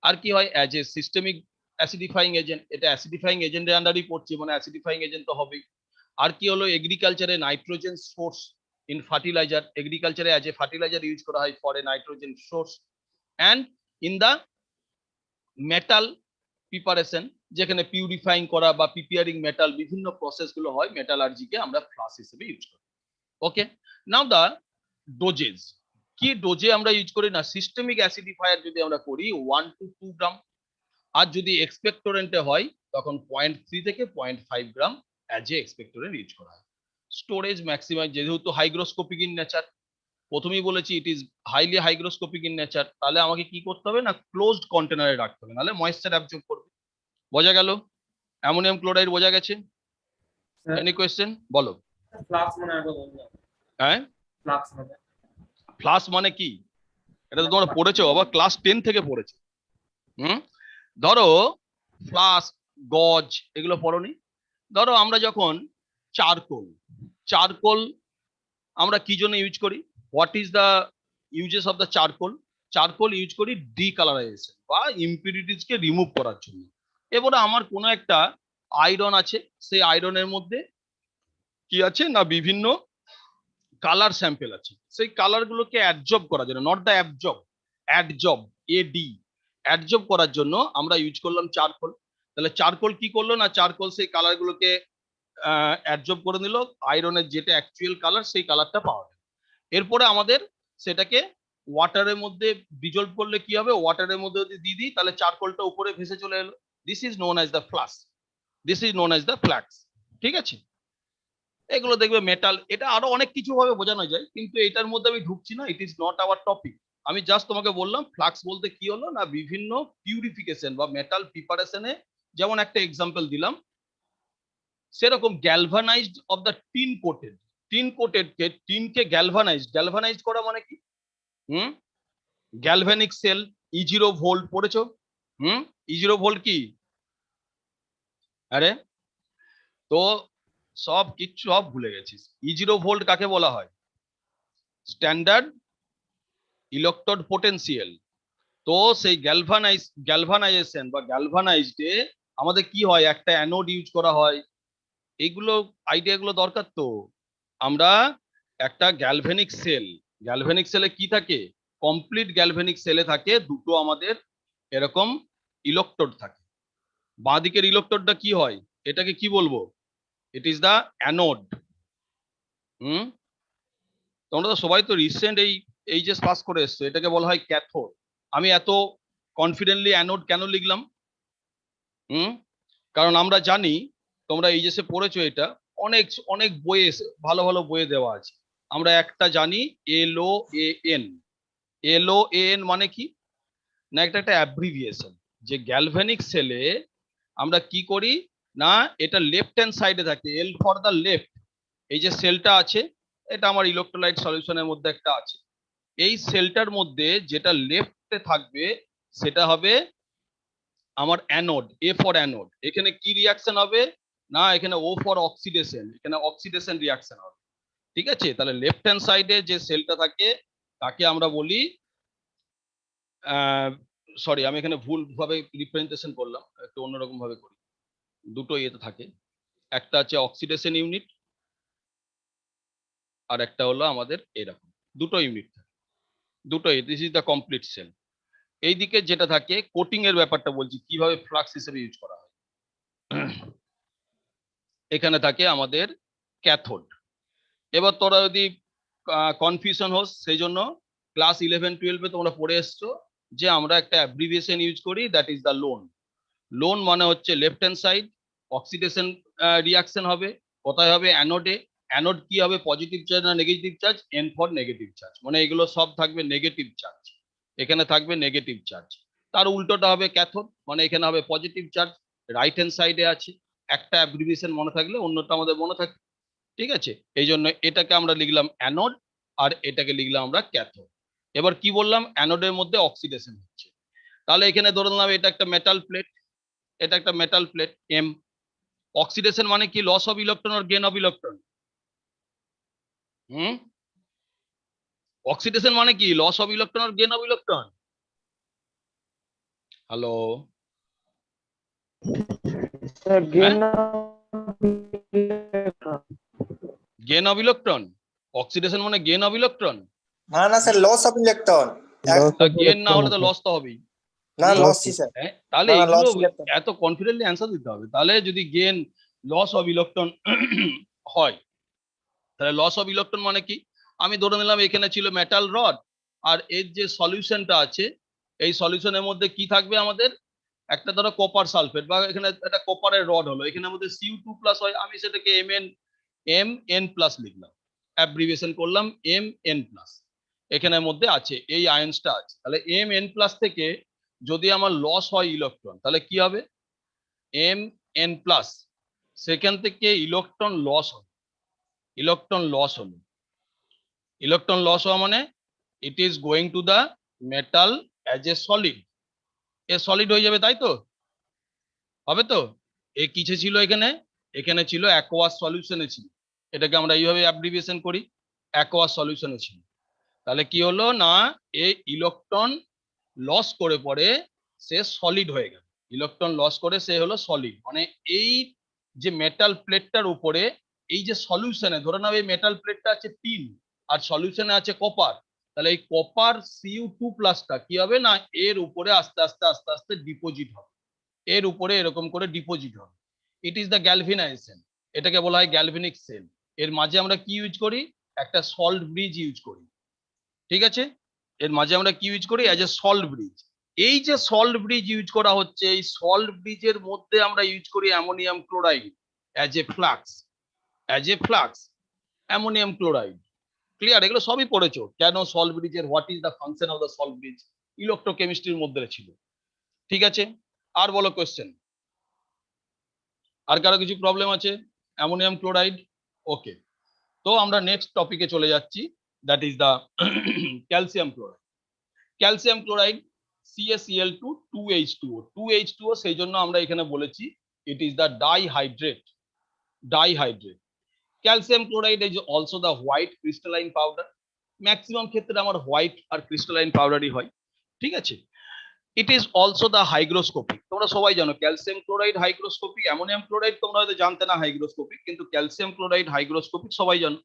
আর কি হয়, as a systemic acidifying agent, এটা অ্যাসিডিফাইং এজেন্টের আন্ডারই পড়ছে, মানে অ্যাসিডিফাইং এজেন্ট তো হবেই। আর কি হলো, এগ্রিকালচারে নাইট্রোজেন সোর্স। ইন ফার্টিলাইজার, এগ্রিকালচারে অ্যাজ এ ফার্টিলাইজার ইউজ করা হয় for a nitrogen source. And in the metal preparation, যেখানে পিউরিফাইং করা বা প্রিপেয়ারিং মেটাল, বিভিন্ন প্রসেস গুলো হয়, মেটালার্জিকে আমরা ফ্লাস হিসেবে ইউজ করি। ওকে, নাও দা ডোজেস। কি ডোজে আমরা ইউজ করি না, সিস্টেমিক অ্যাসিডিফায়ার যদি আমরা করি 1 to 2 গ্রাম, আর যদি এক্সপেক্টোরেন্টে হয় তখন 0.3 থেকে 0.5 গ্রাম অ্যাজ এ এক্সপেক্টোরেন্ট ইউজ করা হয়। স্টোরেজ ম্যাক্সিমাম, যেহেতু হাইগ্রোস্কোপিক ইন নেচার, প্রথমেই বলেছি it is highly hygroscopic in nature, তাহলে আমাকে কি করতে হবে না, ক্লোজড কন্টেনারে রাখতে হবে, নাহলে ময়েশ্চার অ্যাবজর্ব করবে। বোঝা গেল? অ্যামোনিয়াম ক্লোরাইড বোঝা গেছে? এনি কোয়েশ্চেন বলো। ফ্লাক্স মানে আগে বললাম, হ্যাঁ, ফ্লাক্স মানে ফ্লাস মানে কি, এটা তো তোমরা পড়েছো, আবার ক্লাস 10 থেকে পড়েছো। হুম, ধরো ফ্লাস, গজ, এগুলো পড়োনি? ধরো আমরা যখন চারকোল, চারকোল আমরা কি জন্য ইউজ করি, what is the uses of the charcoal? Charcoal use করি ডিকালারাইজেশন বা ইম্পিউরিটিস কে রিমুভ করার জন্য। এবারে আমার কোনো একটা আয়রন আছে, সেই আয়রনের মধ্যে কি আছে না, বিভিন্ন কালার স্যাম্পেল আছে, সেই কালার গুলোকে অ্যাডজর্ব করার জন্য, নট দ্য অ্যাবজর্ব, অ্যাডজর্ব, এডি, অ্যাডজর্ব করার জন্য আমরা ইউজ করলাম চারকোল। তাহলে চারকোল কি করলো না, চারকোল সেই কালার গুলোকে অ্যাডজর্ব করে নিল, আয়রনের যেটা অ্যাকচুয়াল কালার সেই কালারটা পাওয়া গেল। এরপরে আমাদের সেটাকে ওয়াটারের মধ্যে ডিজলভ করলে কি হবে, ওয়াটারের মধ্যে যদি দিয়ে দিই তাহলে চারকোলটা উপরে ভেসে চলে এলো। This is known as the flush, this is known as the flax. ঠিক আছে, এগুলো দেখবে মেটাল, এটা আরো অনেক কিছু ভাবে বোঝানো যায়, কিন্তু এটার মধ্যে আমি ঢুকছি না, it is not our topic. আমি জাস্ট তোমাকে বললাম ফ্লাক্স বলতে কি হলো না, বিভিন্ন পিউরিফিকেশন বা মেটাল প্রিপারেশনে, যেমন একটা এক্সাম্পল দিলাম, সেরকম galvanized of the tin coated, tin coated কে, টিনকে গ্যালভানাইজড, গ্যালভানাইজড করা মানে কি, হুম, গ্যালভ্যানিক সেল, E0 ভোল্ট পড়েছো? হুম, E0 ভোল্ট কি, আরে তো সব ভুলে গেছিস। E0 ভোল্ট কাকে বলা হয়? Standard electrode potential. তো সেই গ্যালভানাইজেশন বা গ্যালভানাইজডে আমাদের কি হয়, একটা অ্যানোড ইউজ করা হয়। এইগুলো আইডিয়াগুলো দরকার। তো আমরা একটা গ্যালভেনিক সেলে কি থাকে, কমপ্লিট গ্যালভেনিক সেলে থাকে দুটো আমাদের এরকম ইলেকট্রোড থাকে। বাঁ দিকের ইলেকট্রোডটা কি হয়, এটাকে কি বলবো? It is the anode. হুম, তোমরা তো সবাই তো রিসেন্ট এইচএস পাস করে এসছো, এটাকে বলা হয় ক্যাথোড। আমি এত কনফিডেন্টলি অ্যানোড কেন লিখলাম? হুম, কারণ আমরা জানি, তোমরা এইচএসে পড়েছো এটা, অনেক অনেক বইয়ে ভালো ভালো বইয়ে দেওয়া আছে। আমরা একটা জানি LOAN। LOAN মানে কি না, একটা একটা অ্যাব্রিভিয়েশন। যে গ্যালভেনিক সেলে আমরা কি করি না, এটা লেফট হ্যান্ড সাইডে থাকে, এল ফর দা লেফট। এই যে সেলটা আছে, এটা আমার ইলেকট্রোলাইট সলিউশনের মধ্যে একটা আছে। এই সেলটার মধ্যে যেটা লেফটে থাকবে সেটা হবে আমার অ্যানোড, এ ফর অ্যানোড। এখানে কি রিয়াকশন হবে না, এখানে ও ফর অক্সিডেশন, এখানে অক্সিডেশন রিয়াকশন হবে। ঠিক আছে, তাহলে লেফট হ্যান্ড সাইডে যে সেলটা থাকে তাকে আমরা বলি, সরি আমি এখানে ভুল ভাবে রিপ্রেজেন্টেশন করলাম, একটু অন্যরকম ভাবে করি। দুটো ইয়েতে থাকে, একটা আছে অক্সিডেশন ইউনিট, আর একটা হলো আমাদের এরকম দুটো ইউনিট থাকে, দুটোই। This is the complete cell. এইদিকে যেটা থাকে কোটিং এর ব্যাপারটা বলছি, কিভাবে ফ্লাক্স হিসেবে ইউজ করা হয়। এখানে থাকে আমাদের ক্যাথোড। এবার তোরা যদি কনফিউশন হোস, সেই জন্য ক্লাস 11-12 তোমরা পড়ে এসছো যে আমরা একটা অ্যাব্রিভিয়েশন ইউজ করি, that is the loan. Loan মানে হচ্ছে left hand side, oxidation reaction হবে। কোথায় হবে? অ্যানোডে। অ্যানোড কি হবে, পজিটিভ চার্জ না negative charge? N for negative charge, মানে এগুলো সব থাকবে নেগেটিভ চার্জ, এখানে থাকবে নেগেটিভ চার্জ। তার উল্টোটা হবে ক্যাথোড, মানে এখানে হবে পজিটিভ চার্জ, রাইট হ্যান্ড সাইডে আছে। একটা অ্যাব্রিভিয়েশন মনে থাকলে অন্যটা আমাদের মনে থাকে। ঠিক আছে, এই জন্য এটাকে আমরা লিখলাম অ্যানোড, আর এটাকে লিখলাম আমরা ক্যাথোড। এবার কি বললাম, অ্যানোডের মধ্যে অক্সিডেশন হচ্ছে। তাহলে এখানে ধরে নিলাম এটা একটা মেটাল প্লেট, এটা একটা মেটাল প্লেট এম। অক্সিডেশন মানে কি, লস অফ ইলেকট্রন আর gain of electron? Hmm, oxidation মানে কি, লস অফ ইলেকট্রন আর gain of electron? Hello, Sir, হ্যাঁ, gain of electron. Gain of electron. Oxidation মানে গেন অফ ইলেকট্রন। না না sir, loss of electron. Loss তা of gain না electron হলে তো আছে। লস তো হবেই। না, হুম, লসই স্যার। হ্যাঁ, তাহলে না না, এগুলো লস ইলেকট্রন। এত কনফিডেন্টলি অ্যান্সার দিতে হবে। তাহলে যদি গেন লস অফ ইলেকট্রন হয়, তাহলে লস অফ ইলেকট্রন মানে কি, আমি ধরে নিলাম এখানে ছিল মেটাল রড, আর এর যে সলিউশনটা আছে, এই সলিউশনের মধ্যে কি থাকবে আমাদের, একটা ধরো কপার সালফেট, বা এখানে একটা কপারের রড হলো, এখানে আমাদের Cu2+ হয়, আমি সেটাকে Mn+ লিখলাম, অ্যাব্রিভিয়েশন করলাম Mn+। এখানের মধ্যে আছে এই আয়ন্সটা আছে, তাহলে Mn+ থেকে যদি আমার লস হয় ইলেকট্রন, তাহলে কি হবে, Mn+, সেখান থেকে ইলেকট্রন লস হবে। ইলেকট্রন লস হলো, ইলেকট্রন লস হওয়া মানে it is going to the metal as a solid. A solid হয়ে যাবে, তাই তো? হবে তো? এ কিসে ছিল এখানে, এখানে ছিল অ্যাকোয়াস সলিউশনে ছিল, এটাকে আমরা এইভাবে অ্যাব্রিভিয়েশন করি, অ্যাকোয়াস সলিউশনে ছিল। তাহলে কি হলো না, এই ইলেকট্রন লস করে পরে সে সলিড হয়ে গেল, ইলেকট্রন লস করে সে হলো সলিড। মানে এই যে মেটাল প্লেটটার উপরে, এই যে সলিউশনে, ধরে নাও এই মেটাল প্লেটটা আছে টিন, আর সলিউশনে আছে কপার, তাহলে এই কপার Cu2+টা কি হবে না, এর উপরে আস্তে আস্তে আস্তে আস্তে ডিপোজিট হবে, এর উপরে এরকম করে ডিপোজিট হবে। ইট ইজ দ্য গ্যালভিনাইজেশন, এটাকে বলা হয় গ্যালভেনিক সেল। এর মাঝে আমরা কি ইউজ করি, একটা সল্ট ব্রিজ ইউজ করি। ঠিক আছে, এর মাঝে আমরা কি ইউজ করি, অ্যাজ এ সল্ট ব্রিজ। এই যে সল্ট ব্রিজ ইউজ করা হচ্ছে, এই সল্ট ব্রিজের মধ্যে আমরা ইউজ করি ammonium chloride as a flux, as a flux, ammonium chloride. Clear? এগুলো সবই পড়েছো, কেন সল্ট ব্রিজের, what is the function of the salt bridge, ইলেকট্রোকেমিস্ট্রির মধ্যে ছিল। ঠিক আছে, আর বলো কোশ্চেন, আর কারো কিছু প্রবলেম আছে? অ্যামোনিয়াম ক্লোরাইড, ওকে। তো আমরা নেক্সট টপিকে চলে যাচ্ছি, that is the calcium chloride. Calcium chloride CaCl2 2H2O, 2H2O, সেই জন্য আমরা এখানে বলেছি it is the dihydrate, dihydrate. Calcium chloride is also the white crystalline powder. Maximum ক্ষেত্রে আমার হোয়াইট আর ক্রিস্টালাইন পাউডারই হয়, ঠিক আছে। ইট ইজ অলসো দ্য হাইগ্রোস্কোপিক। তোমরা সবাই জানো calcium chloride hygroscopic, ammonium chloride তোমরা হয়তো জানতে না হাইগ্রোস্কোপিক, কিন্তু ক্যালসিয়াম ক্লোরাইড হাইগ্রোস্কোপিক সবাই জানো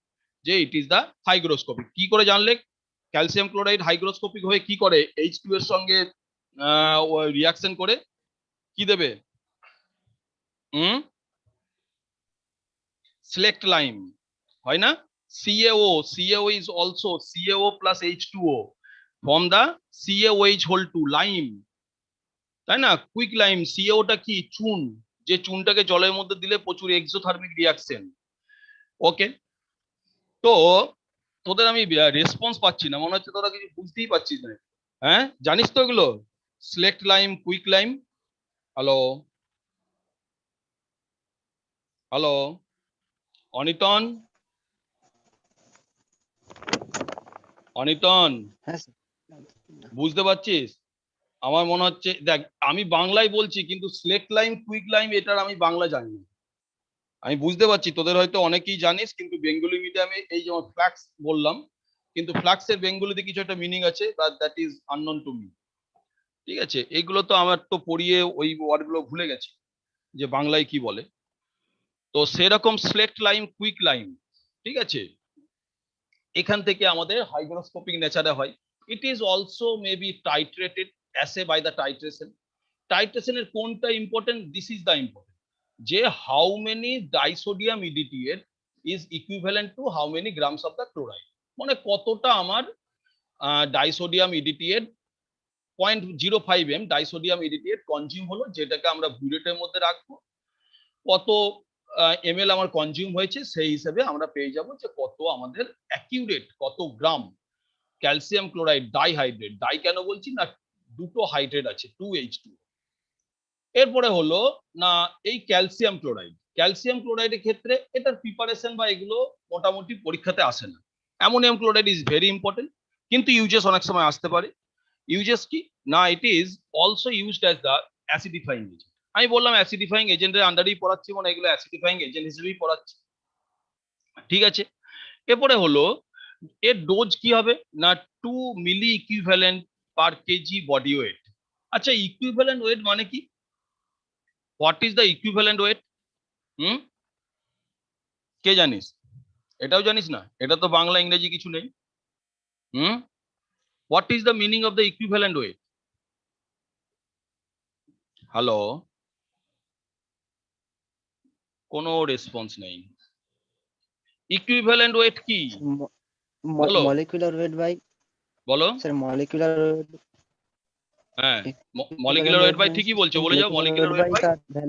যে ইট ইজ দ্য হাইগ্রোস্কোপিক। কি করে জানলে ক্যালসিয়াম ক্লোরাইড হাইগ্রোস্কোপিক হয়ে কি করে? H2 এর সঙ্গে রিয়াকশন করে কি দেবে? সিলেক্ট লাইম, হয় না? CaO is also CaO plus H2O from the CaOH whole 2 lime, তাই না? কুইক লাইম, CaO টা কি? চুন, যে চুনটাকে জলের মধ্যে দিলে প্রচুর এক্সোথার্মিক রিয়াকশন। ওকে, তো তোদের আমি রেসপন্স পাচ্ছি না, মনে হচ্ছে তোরা কিছু বুঝতেই পারছিস না। হ্যাঁ, জানিস তো এগুলো? Slaked lime, quick lime. Hello hello Anitan, Anitan হ্যাঁ স্যার। বুঝতে পারছিস? আমার মনে হচ্ছে, দেখ আমি বাংলায় বলছি কিন্তু সিলেক্ট লাইম, কুইক লাইম এটার আমি বাংলা জানি না। আমি বুঝতে পারছি তোদের হয়তো অনেকেই জানিস, কিন্তু বেঙ্গলি মিডিয়ামে এই যেমন ফ্লাক্স বললাম, কিন্তু ফ্লাক্সের বেঙ্গলিতে কিছু একটা মিনিং আছে, but that is unknown to me, ঠিক আছে। এগুলো তো আমার তো পড়িয়ে ওই ওয়ার্ডগুলো ভুলে গেছি যে বাংলায় কি বলে। তো সেরকম সিলেক্ট লাইম, কুইক লাইম, ঠিক আছে, এখান থেকে আমাদের হাইগ্রোস্কোপিক নেচারে হয়। It is also maybe titrated assay by the titration. টাইট্রেশনের কোনটা important? This is the important, যে how many disodium edetate is equivalent to how many grams of the chloride, মানে কতটা আমার disodium edetate 0.05 disodium edetate consume হলো, যেটাকে আমরা বুলেটের মধ্যে রাখবো, কত ml আমার কনজিউম হয়েছে, সেই হিসেবে আমরা পেয়ে যাব যে কত আমাদের অ্যাকিউরেট কত গ্রাম ক্যালসিয়াম ক্লোরাইড ডাইহাইড্রেট। ডাই কেন বলছি না, দুটো হাইড্রেট আছে 2H2। এরপরে হলো না এই ক্যালসিয়াম ক্লোরাইড, ক্যালসিয়াম ক্লোরাইডের ক্ষেত্রে এটার প্রিপারেশন বা এগুলো মোটামুটি পরীক্ষাতে আসে না। Ammonium chloride is very important, কিন্তু ইউজেস অনেক সময় আসতে পারে। ইউজেস কি না, it is also used as the acidifying agent. আমি বললাম অ্যাসিডিফাইং এজেন্টের আন্ডারেই পড়াচ্ছি, মানে এগুলো অ্যাসিডিফাইং এজেন্ট হিসেবেই পড়াচ্ছি, ঠিক আছে। এরপরে হলো এর ডোজ কি হবে না, 2 milli equivalent per kg body weight. আচ্ছা, ইকুইভ্যালেন্ট ওয়েট মানে কি? What is the equivalent weight? কে জানিস? এটাও জানিস না? এটা তো বাংলা ইংরেজি কিছু নেই। What is the meaning of the equivalent wait? Hello, কোনো রেসপন্স নেই। ইকুইভ্যালেন্ট ওয়েট কি বলো? মলিকুলার ওয়েট বাই বলো। স্যার মলিকুলার ওয়েট হ্যাঁ, মলিকুলার ওয়েট বাই, ঠিকই বলছো, বলে যাও মলিকুলার ওয়েট বাই।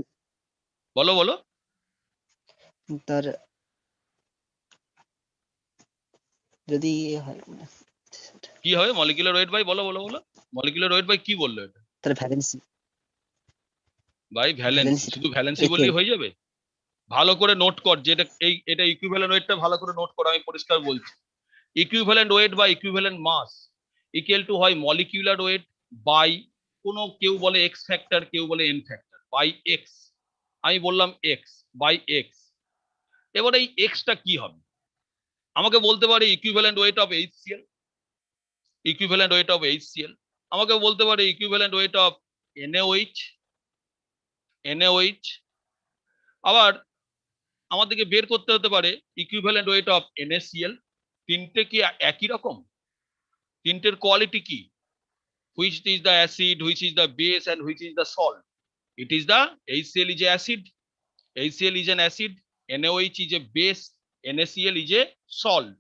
বলো বলো। তার যদি কি হবে মলিকুলার ওয়েট বাই? বলো বলো বলো। মলিকুলার ওয়েট বাই কি বললো এটা? তার ভ্যালেন্সি বাই ভ্যালেন্সি, শুধু ভ্যালেন্সি বললেই হয়ে যাবে? ভালো করে নোট কর, যেটা এটা ইকুইভ্যালেন্ট ওয়েটটা ভালো করে নোট কর, আমি পরিষ্কার বলছি। ইকুইভ্যালেন্ট ওয়েট বা ইকুইভ্যালেন্ট মাস ইকুয়াল টু হয় মলিকুলার ওয়েট বাই কোনো, কেউ বলে এক্স ফ্যাক্টর, কেউ বলে এন ফ্যাক্টর, বাই এক্স। আমি বললাম এক্স বাই এক্স। এবার এই এক্সটা কি হবে? আমাকে বলতে পারে equivalent weight of HCl, equivalent weight of HCl। আমাকে বলতে পারে ইকুইভ্যালেন্ট ওয়েট অফ NaOH। আবার আমাদেরকে বের করতে হতে পারে ইকুইভ্যালেন্ট ওয়েট অফ NaCl। তিনটে কি একই রকম? তিনটের কোয়ালিটি কি? which is the acid, which is the base, and which is the salt? It is the HCl is a acid, HCl is an acid, NaOH is a base, NaCl is a salt.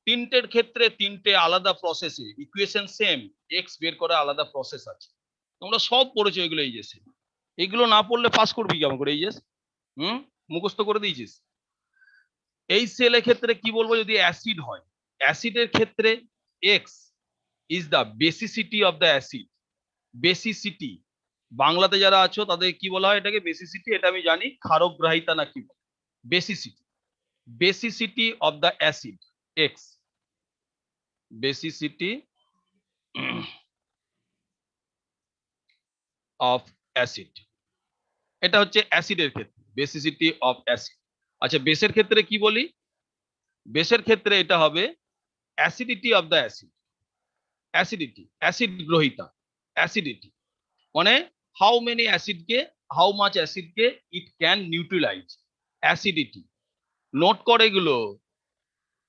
তিনটের ক্ষেত্রে তিনটে আলাদা প্রসেসে equation same, x বের করা আলাদা process আছে। তোমরা সব পড়েছো এগুলো, এই যে এগুলো না পড়লে পাস করবি কেমন করে? এই যে মুখস্থ করে দিয়েছিস। HCl এর ক্ষেত্রে কি বলবো? যদি অ্যাসিড হয়, অ্যাসিডের ক্ষেত্রে x is the basicity of the acid. Basicity বাংলাতে যারা আছো তাদের কি বলা হয় এটাকে? বেসিসিটি। এটা আমি জানি, ক্ষারগ্রাহিতা না কি বলে। Basicity, basicity of the acid x, basicity of acid. এটা হচ্ছে অ্যাসিডের ক্ষেত্রে বেসিসিটি অফ অ্যাসিড। আচ্ছা বেসের ক্ষেত্রে কি বলি, বেসের ক্ষেত্রে এটা হবে acidity of the acid, acidity acid গ্রহিতা, অ্যাসিডিটি মানে হাউ মেনি অ্যাসিডকে, হাউ মাচ অ্যাসিডকে it can neutralize, acidity. Note করে এগুলো,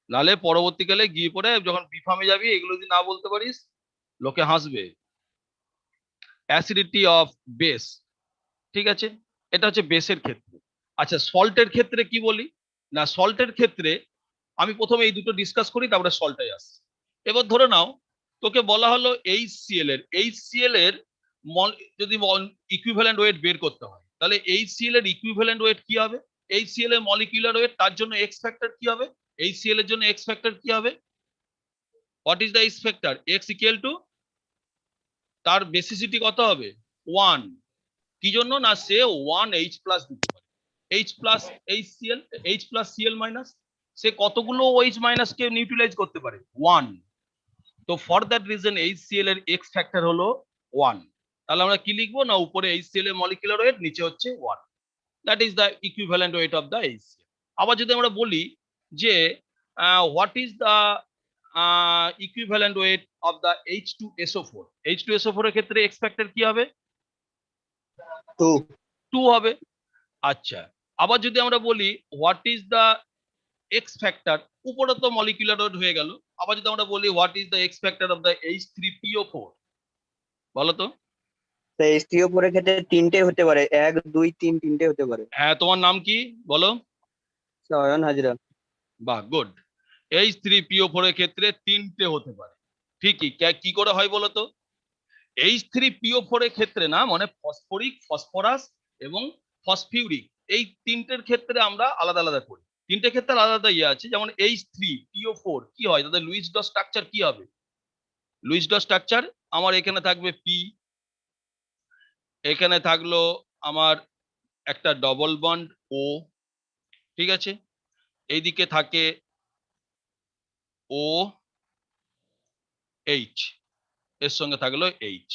নালে পরবর্তীকালে গিয়ে পড়ে যখন বিফার্মে যাবি এগুলো যদি না বলতে পারিস লোকে হাসবে। অ্যাসিডিটি অফ বেস, ঠিক আছে, এটা হচ্ছে বেসের ক্ষেত্রে। আচ্ছা সল্টের ক্ষেত্রে কি বলি, না সল্টের ক্ষেত্রে আমি প্রথমে এই দুটো ডিসকাস করি তারপরে সল্টে আসছি। এবার ধরে নাও তোকে বলা হলো HCl এর যদি ইকুইভ্যালেন্ট ওয়েট বের করতে হয় তাহলে HCl এর ইকুইভ্যালেন্ট ওয়েট কি হবে, HCl এর মলিকিউলার ওয়েট, তার জন্য এক্স ফ্যাক্টর কি হবে, HCl এর জন্য এক্স ফ্যাক্টর কি হবে, what is the x factor, x equal to তার বেসিসিটি কত হবে 1, কি জন্য না সে 1H প্লাস দিতে পারে, H plus HCl, H plus Cl minus, সে কতগুলো OH মাইনাস কে নিউট্রিলাইজ করতে পারে 1। তো ফর দ্যাট রিজন HCl এর এক্স ফ্যাক্টর হলো 1। তাহলে আমরা কি লিখবো না উপরে HCl এর মলিকুলার ওয়েট, নিচে হচ্ছে 1, that is the equivalent weight of the HCl। আবার যদি আমরা বলি যে what is the equivalent weight of the H2SO4, H2SO4 এর ক্ষেত্রে এক্স ফ্যাক্টর কি হবে 2 2 হবে। আচ্ছা আবার যদি আমরা বলি what is the x factor, উপরে তো মলিকুলার ওয়েট হয়ে গেল, আবার যদি আমরা বলি what is the x factor of the H3PO4 বলো তো। তো STO4 এর ক্ষেত্রে তিনটে হতে পারে, 1 2 3 তিনটে হতে পারে। হ্যাঁ তোমার নাম কি বলো, অয়ন হাজরা। বাহ গুড। H3PO4 এর ক্ষেত্রে তিনটে হতে পারে, ঠিকই। কি করে হয় বলো তো, H3PO4 এর ক্ষেত্রে না মানে ফসফরিক, ফসফরাস এবং ফসফিউরিক, এই তিনটের ক্ষেত্রে আমরা আলাদা আলাদা করি, তিনটে ক্ষেত্রে আলাদা আলাদা ইয়ে আছে। যেমন H3PO4 কি হয়, তাদের লুইস ডট স্ট্রাকচার কি হবে, লুইস ডট স্ট্রাকচার আমার এখানে থাকবে P, এখানে থাকলো আমার একটা ডবল বন্ড O, ঠিক আছে, এইদিকে থাকে OH, এর সঙ্গে থাকলো H,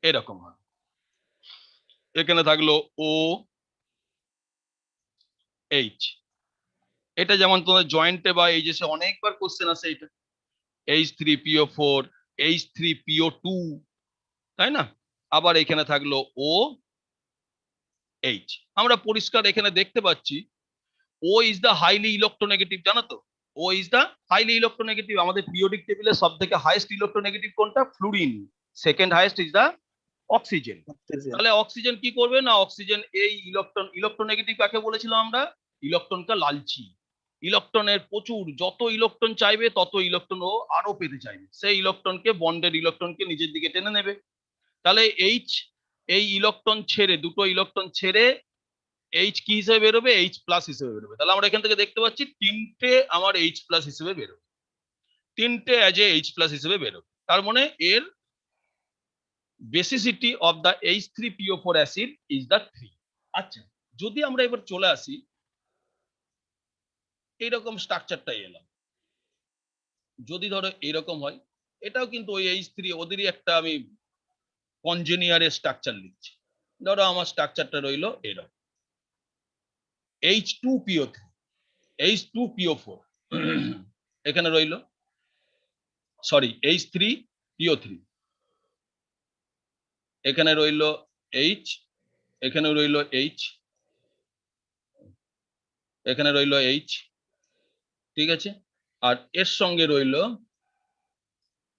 এরকম হয়। এখানে থাকলো OH, এটা যেমন তোমাদের জয়েন্টে বা এই যে অনেকবার কোশ্চেন আছে এটা H3PO4, H3PO2, তাই না। আবার এখানে থাকলো OH, আমরা পরিষ্কার এখানে দেখতে পাচ্ছি O is the highly electronegative, জানো তো, O is the highly electronegative. আমাদের পিরিয়ডিক টেবিলে সব থেকে হাইয়েস্ট ইলেকট্রোনেগেটিভ কোনটা, fluorine, second highest is the oxygen. তাহলে অক্সিজেন কি করবে না, অক্সিজেন এই ইলেকট্রোনেগেটিভ কাকে বলেছিলাম আমরা, ইলেকট্রনকে লালচি, ইলেকট্রনের প্রচুর, যত ইলেকট্রন চাইবে তত ইলেকট্রন ও আরো পেতে চাইবে, সেই ইলেকট্রনকে বন্ডেড ইলেকট্রনকে নিজের দিকে টেনে নেবে। তাহলে H এই ইলেকট্রন ছেড়ে, দুটো ইলেকট্রন ছেড়ে H কি হিসেবে বেরোবে, H প্লাস হিসেবে বেরোবে। তাহলে আমরা এখান থেকে দেখতে পাচ্ছি তিনটে আমার H প্লাস হিসেবে বেরোবে, তিনটে অ্যাজ এ H প্লাস হিসেবে বেরোবে। তার মানে এর basicity of the H3PO4 acid is the 3। আচ্ছা যদি আমরা এবার চলে আসি এইরকম স্ট্রাকচারটাই এলাম, যদি ধরো এরকম হয়, এটাও কিন্তু ওই H3 ওদেরই একটা আমি কনজেনিয়ারের স্ট্রাকচার লিখছি। ধরো আমার স্ট্রাকচারটা রইলো এরকম H2PO3, H2PO4 এখানে রইলো, সরি H3PO3, এখানে রইলো H, এখানে রইলো H, এখানে রইলো H, ঠিক আছে, আর এর সঙ্গে রইলো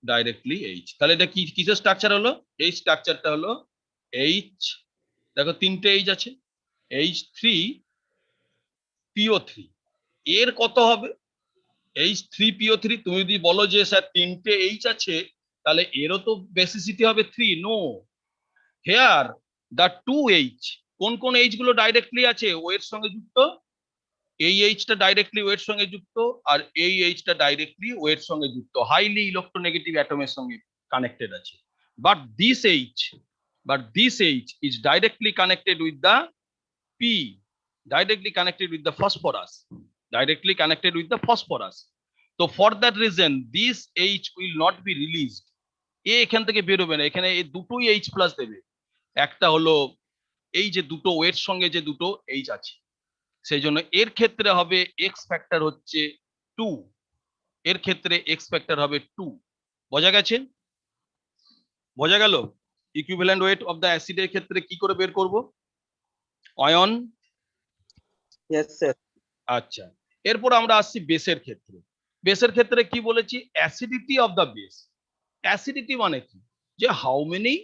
ডাইরেক্টলি H। তাহলে এটা কি কিসের স্ট্রাকচার হলো, এই স্ট্রাকচারটা হলো H, দেখো তিনটে H আছে, H3PO3, এর কত হবে H3PO3, তুমি যদি বলো যে স্যার তিনটে H আছে তাহলে এরও তো বেসিসিটি হবে 3, নো, হেয়ার দ্য 2H, কোন কোন H গুলো ডাইরেক্টলি আছে ও এর সঙ্গে যুক্ত, এই H টা ডাইরেক্টলি ওয়ের সঙ্গে যুক্ত, আর এই H টা ডাইরেক্টলি ওয়ের সঙ্গে যুক্ত, হাইলি ইলেকট্রোনেগেটিভ অ্যাটমের সঙ্গে কানেক্টেড আছে। But this H is directly connected with the P, directly connected with the phosphorus, directly connected with the phosphorus. So for that reason this H will not be released, এ এখান থেকে বেরোবে না, এখানে এই দুটোই H plus দেবে। একটা হলো এই যে দুটো ওয়ের সঙ্গে যে দুটো H আছে সেই জন্য এর ক্ষেত্রে হবে এক্স ফ্যাক্টর হচ্ছে 2, এর ক্ষেত্রে এক্স ফ্যাক্টর হবে 2। বোঝা গেছে? বোঝা গেল? ইকুইভ্যালেন্ট ওয়েট অফ দ্য অ্যাসিডের ক্ষেত্রে কি করে বের করব? অয়ন। Yes sir. আচ্ছা, এরপর আমরা আসছি বেসের ক্ষেত্রে। বেসের ক্ষেত্রে কি বলেছি? Acidity of the base. Acidity মানে কি? যে হাউ মেনি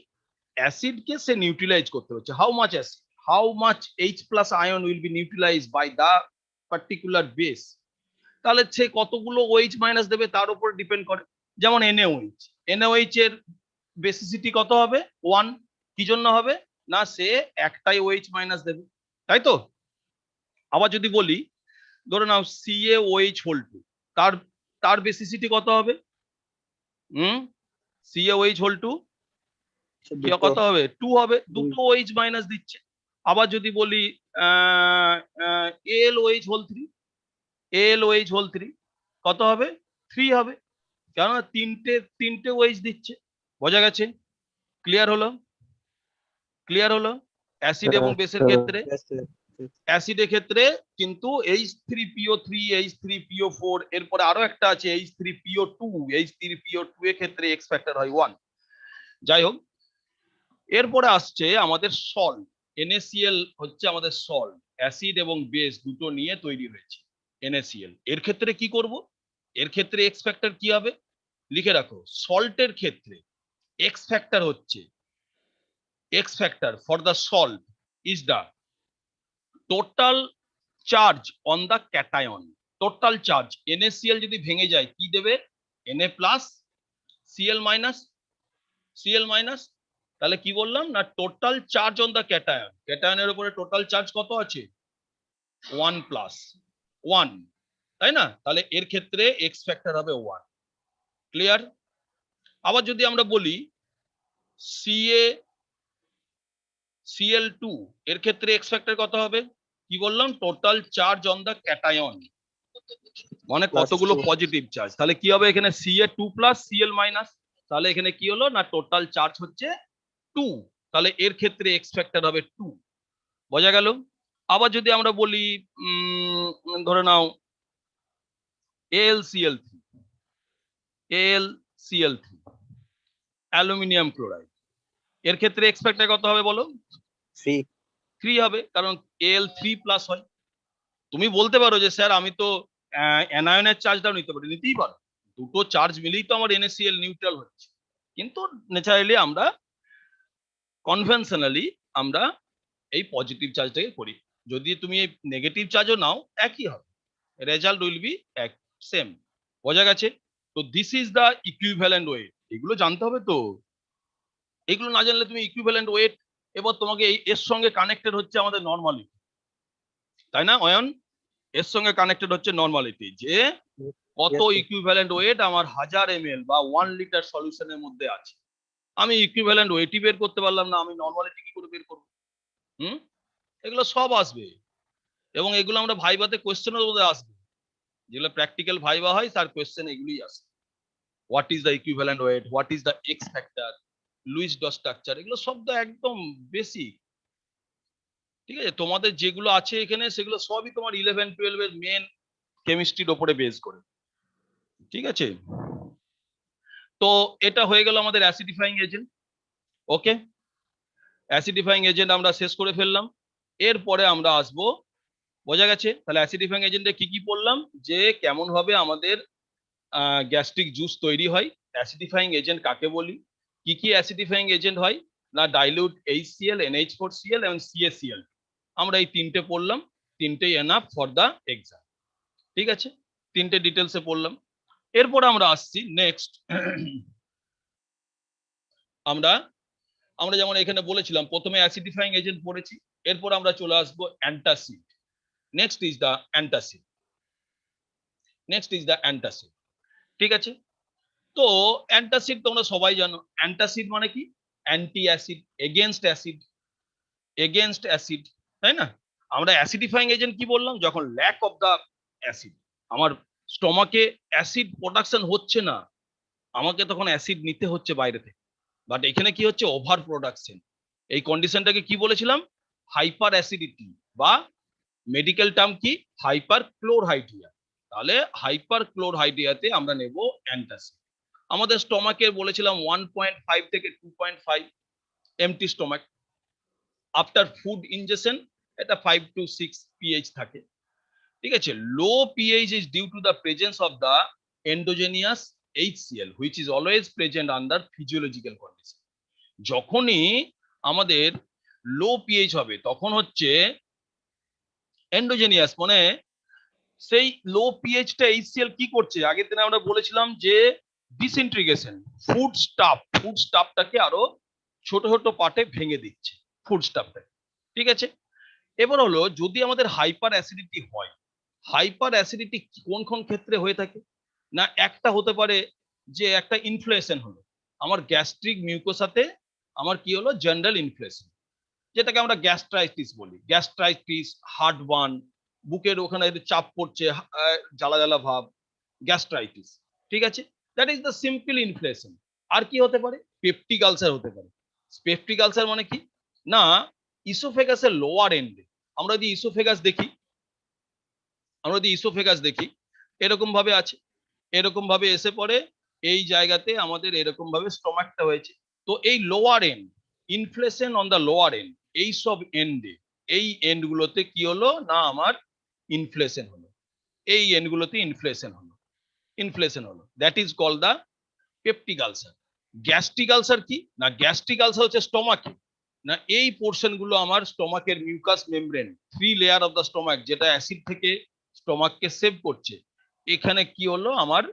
অ্যাসিডকে সে নিউট্রিলাইজ করতে হচ্ছে, how much acid, how much H plus ion will be neutralise by the particular base. তাহলে সে কতগুলো OH মাইনাস দেবে তার উপর ডিপেন্ড করে। যেমন NaOH, NaOH এর বেসিসিটি কত হবে? 1। কি জন্য হবে? না সে একটাই OH মাইনাস দেবে, তাই তো? আবার যদি বলি ধরে নাও CaOH হোল 2, তার তার বেসিসিটি কত হবে? CaOH হোল 2 কি কত হবে? 2 হবে, দুটো OH মাইনাস দিচ্ছে। আবার যদি বলি AlOH হোল 3, AlOH হোল 3 কত হবে? 3 হবে, কেননা তিনটে OH দিচ্ছে। বোঝা গেছে? ক্লিয়ার হলো? ক্লিয়ার হলো? অ্যাসিড এবং বেসের ক্ষেত্রে। অ্যাসিডের ক্ষেত্রে কিন্তু H3PO3, H3PO4, এরপরে আরো একটা আছে H3PO2, H3PO2 এর ক্ষেত্রে এক্স ফ্যাক্টর হয় 1। যাই হোক, এরপরে আসছে আমাদের সল্ট। NaCl হচ্ছে আমাদের সল্ট, অ্যাসিড এবং বেস দুটো নিয়ে তৈরি হয়েছে NaCl। এর ক্ষেত্রে কি করব? এর ক্ষেত্রে এক্স ফ্যাক্টর কি হবে? লিখে রাখো, সল্টের ক্ষেত্রে এক্স ফ্যাক্টর হচ্ছে, X factor for the salt is the total charge on the cation. Total charge NaCl যদি ভেঙে যায় কি দেবে? Na plus Cl minus, Cl minus. তাহলে কি বললাম? না total charge on the cation, ক্যাটায়নের উপরে টোটাল চার্জ কত আছে? 1 প্লাস 1, তাই না? তাহলে এর ক্ষেত্রে এক্স ফ্যাক্টর হবে 1। ক্লিয়ার? আবার যদি আমরা বলি Cl2, এর ক্ষেত্রে এক্স ফ্যাক্টর কত হবে? কি বললাম? Total charge on the cation, মানে কতগুলো পজিটিভ চার্জ। তাহলে কি হবে এখানে? Ca2 plus Cl minus. তাহলে এখানে কি হলো? না টোটাল চার্জ হচ্ছে 2, তাহলে এর ক্ষেত্রে এক্স ফ্যাক্টর হবে 2। বোঝা গেল? আবার যদি আমরা বলি ধরে নাও AlCl3, AlCl3 অ্যালুমিনিয়াম ক্লোরাইড, এর ক্ষেত্রে এক্স ফ্যাক্টর কত হবে বলো? 3 হবে, কারণ Al3 প্লাস হয়। তুমি বলতে পারো যে স্যার আমি তো অ্যানায়নের চার্জটাও নিতে পারি, নিতেই পারো, দুটো চার্জ মিলেই তো আমার NaCl নিউট্রাল হচ্ছে। কিন্তু ন্যাচারালি আমরা কনভেনশনালি আমরা এই পজিটিভ চার্জটাকে করি। যদি তুমি এই নেগেটিভ চার্জও নাও একই হবে, রেজাল্ট উইল বি এক সেম। বোঝা গেছে? তো this is the equivalent wait. এগুলো জানতে হবে তো, এগুলো না জানলে তুমি ইকুইভ্যালেন্ট ওয়েট, এবার তোমাকে এই এর সঙ্গে কানেক্টেড হচ্ছে আমাদের নর্মালিটি, তাই না অয়ন? এর সঙ্গে কানেক্টেড হচ্ছে নর্মালিটি, যে কত ইকুইভ্যালেন্ট ওয়েট আমার 1000 ml বা 1 লিটার সলিউশনের মধ্যে আছে। আমি ইকুইভ্যালেন্ট ওয়েটই বের করতে পারলাম না, আমি নর্মালিটি কি করে বের করবো? এগুলো সব আসবে, এবং এগুলো আমরা ভাইভাতে কোয়েশ্চেনের মধ্যে আসবে, যেগুলো প্র্যাকটিক্যাল ভাইভা হয় তার কোয়েশ্চেন এগুলোই আসে। What is the equivalent wait, what is the x factor, Luis dot structure, এগুলো সব তো একদম বেসিক। ঠিক আছে? তোমাদের যেগুলো আছে এখানে সেগুলো সবই তোমার 11-12 এর মেন কেমিস্ট্রির ওপরে বেস করে। ঠিক আছে? তো এটা হয়ে গেল আমাদের অ্যাসিডিফাইং এজেন্ট। ওকে, অ্যাসিডিফাইং এজেন্ট আমরা শেষ করে ফেললাম। এরপরে আমরা আসবো, বোঝা গেছে? তাহলে অ্যাসিডিফাইং এজেন্টে কি কি পড়লাম, যে কেমন ভাবে আমাদের গ্যাস্ট্রিক জুস তৈরি হয়, অ্যাসিডিফাইং এজেন্ট কাকে বলি, কি কি অ্যাসিডিফাইং এজেন্ট হয়, না ডাইলিউট HCl, NH4Cl এবং CaCl। আমরা এই তিনটে পড়লাম, তিনটেই এনাফ ফর দা এক্সাম। ঠিক আছে? তিনটে ডিটেলসে পড়লাম। এরপর আমরা আসছি নেক্সট। আমরা আমরা যেমন এখানে বলেছিলাম প্রথমে অ্যাসিডিফাইং এজেন্ট পড়েছি, এরপর আমরা চলে আসবো antacid. Next is the antacid, next is the antacid. ঠিক আছে? তো অ্যান্টাসিড তোমরা সবাই জানো, অ্যান্টাসিড মানে কি? Anti acid, against acid, against acid, তাই না? আমরা অ্যাসিডিফাইং এজেন্ট কি বললাম? যখন ল্যাক অফ দা অ্যাসিড, আমার স্টমাকে অ্যাসিড প্রোডাকশন হচ্ছে না, আমাকে তখন অ্যাসিড নিতে হচ্ছে বাইরে থেকে। বাট এখানে কি হচ্ছে? Over production. এই কন্ডিশনটাকে কি বলেছিলাম? হাইপার অ্যাসিডিটি বা মেডিকেল টার্ম কি? হাইপারক্লোরহাইড্রিয়া। তাহলে হাইপারক্লোরহাইড্রিয়াতে আমরা নেব অ্যান্টাসিড। আমাদের স্টমাকের বলেছিলাম 1.5 থেকে 2.5 empty stomach. After food injection এটা 5 to 6 পিএইচ থাকে। ঠিক আছে, low pH is due to the presence of the endogenous HCl which is always present under physiological condition। যখনই আমাদের লো পিএইচ হবে তখন হচ্ছে এন্ডোজেনিয়াস, মানে সেই লো পিএইচটা HCl কি করছে, আগের দিনে আমরা বলেছিলাম যে ডিসইন্টিগ্রেশন, ফুড স্টাফটাকে আরো ছোট ছোট পার্টে ভেঙে দিচ্ছে ফুড স্টাফটাকে। ঠিক আছে, এবার হলো যদি আমাদের হাইপার অ্যাসিডিটি হয়, হাইপার অ্যাসিডিটি কোন কোন ক্ষেত্রে হয়ে থাকে না, একটা হতে পারে যে একটা ইনফ্লেশন হলো আমার গ্যাস্ট্রিক মিউকোসাতে, আমার কি হলো জেনারেল ইনফ্লেশন, যেটাকে আমরা গ্যাস্ট্রাইটিস বলি। গ্যাস্ট্রাইটিস, হার্টবার্ন, বুকের ওখানে চাপ পড়ছে, জ্বালা জ্বালা ভাব, গ্যাস্ট্রাইটিস। ঠিক আছে, that is the simple inflammation. আর কি হতে পারে? পেপটিক আলসার হতে পারে। পেপটিক আলসার মানে কি না, ইসোফেগাসের লোয়ার এন্ডে আমরা যদি ইসোফেগাস দেখি এরকম ভাবে আছে, এরকম ভাবে এসে পড়ে এই জায়গাতে আমাদের এরকম ভাবে স্টমাকটা হয়েছে। তো এই lower and inflation on the lower and, এই সব এন্ডে, এই এন্ড গুলোতে কি হলো না আমার ইনফ্লেশন হলো, এই এন্ড গুলোতে ইনফ্লেশন হলো, that is called the peptic ulcer. Gastric ulcer কি না, গ্যাস্ট্রিক আলসার হচ্ছে স্টমাকে না, এই পোর্শন গুলো আমার স্টমাকের mucous membrane, 3 layer of the stomach, যেটা অ্যাসিড থেকে স্টমাককে সেভ করছে, এখানে কি হলো আমার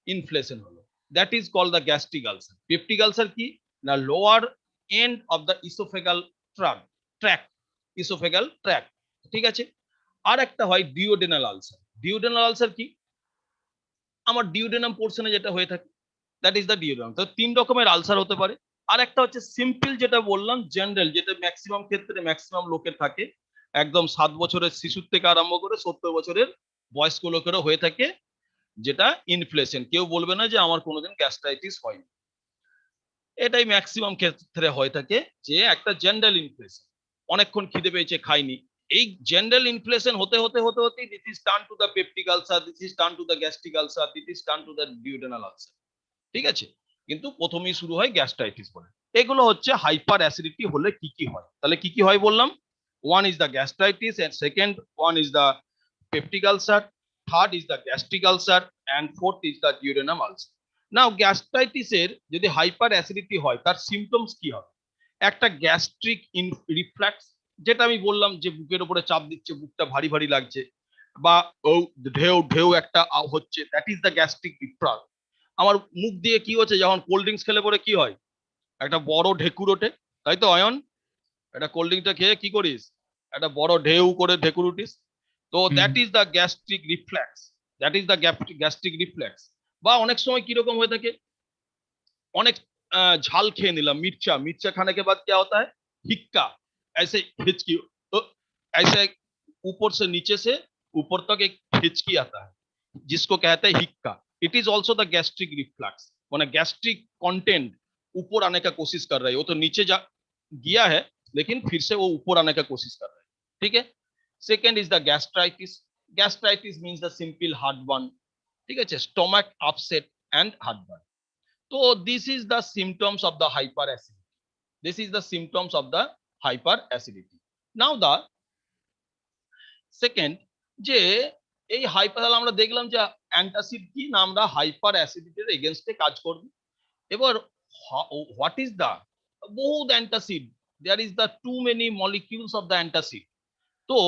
ইনফ্লেশন হলো, that is called the gastric ulcer. Peptic ulcer কি না, lower end of the oesophageal track. ঠিক আছে, আর একটা হয় ডিওডেনাল আলসার। ডিওডেনাল আলসার কি, আমার ডিওডেনাম পোর্শনে যেটা হয়ে থাকে, দ্যাট ইজ দ্য ডিওডেনাম। তো 3 রকমের আলসার হতে পারে। আর একটা হচ্ছে সিম্পল, যেটা বললাম জেনারেল, যেটা ম্যাক্সিমাম ক্ষেত্রে ম্যাক্সিমাম লোকের থাকে, একদম 7 বছরের শিশুর থেকে আরম্ভ করে 70 বছরের বয়স্ক লোকেরও হয়ে থাকে, যেটা ইনফ্লেশন। কেউ বলবে না যে আমার কোনোদিন গ্যাস্ট্রাইটিস হয়নি, এটাই ম্যাক্সিমাম ক্ষেত্রে হয়ে থাকে, যে একটা জেনারেল ইনফ্লেশন, অনেকক্ষণ খিদে পেয়েছে খাইনি, এই জেনারেল ইনফ্লেশন হতে হতে হতে হতে this is turn to the peptic ulcer, this is turn to the gastric ulcer, this is turn to the duodenal ulcer. ঠিক আছে, কিন্তু প্রথমেই শুরু হয় গ্যাস্ট্রাইটিস বলে। এগুলো হচ্ছে হাইপার অ্যাসিডিটি হলে কি কি হয়। তাহলে কি কি হয় বললাম, one is the gastritis, and second one is the peptic ulcer, third is the gastric ulcer, and fourth is the duodenum ulcer. Now গ্যাস্ট্রাইটিসের যদি হাইপার অ্যাসিডিটি হয় তার সিমটমস কি হবে, একটা গ্যাস্ট্রিক রিফ্লাক্স, যেটা আমি বললাম যে বুকের উপরে চাপ দিচ্ছে, বুকটা ভারী ভারী লাগছে, বা ও ঢেউ ঢেউ একটা হচ্ছে, that is the gastric reflux. আমার মুখ দিয়ে কি হচ্ছে, যখন কোল্ড ড্রিঙ্কস খেলে পরে কি হয়, একটা বড় ঢেকুর ওঠে, তাই তো অয়ন, একটা কোল্ড ড্রিঙ্কটা খেয়ে কি করিস, একটা বড় ঢেউ করে ঢেকুর উঠিস। তো that is the gastric reflex, gastric reflex. বা অনেক সময় কিরকম হয়ে থাকে, অনেক ঝাল খেয়ে নিলাম, मिर्चा खाने के बाद क्या होता है, हिक्का, ऐसे हिचकी, ऐसे ऊपर से नीचे से ऊपर तक एक हिचकी आता है, जिसको कहते हैं हिक्का। It is also the gastric reflux, माने गैस्ट्रिक कंटेंट ऊपर आने का कोशिश कर रहा है, वो तो नीचे जा गया है लेकिन फिर से वो ऊपर आने का कोशिश कर रहा है। ठीक है, second is the gastritis. Gastritis means the simple heartburn. ठीक है, stomach upset and heartburn. So this is the symptoms of the hyperacidity. This is the symptoms of the hyperacidity. Now the second, যে এই hyper, আমরা দেখলাম যে antacid কি না, আমরা হাইপার অ্যাসিডিটির এগেইনস্টে কাজ করব। এবার হোয়াট ইজ দ্য বহুত antacid, there is the too many molecules of the antacid. তো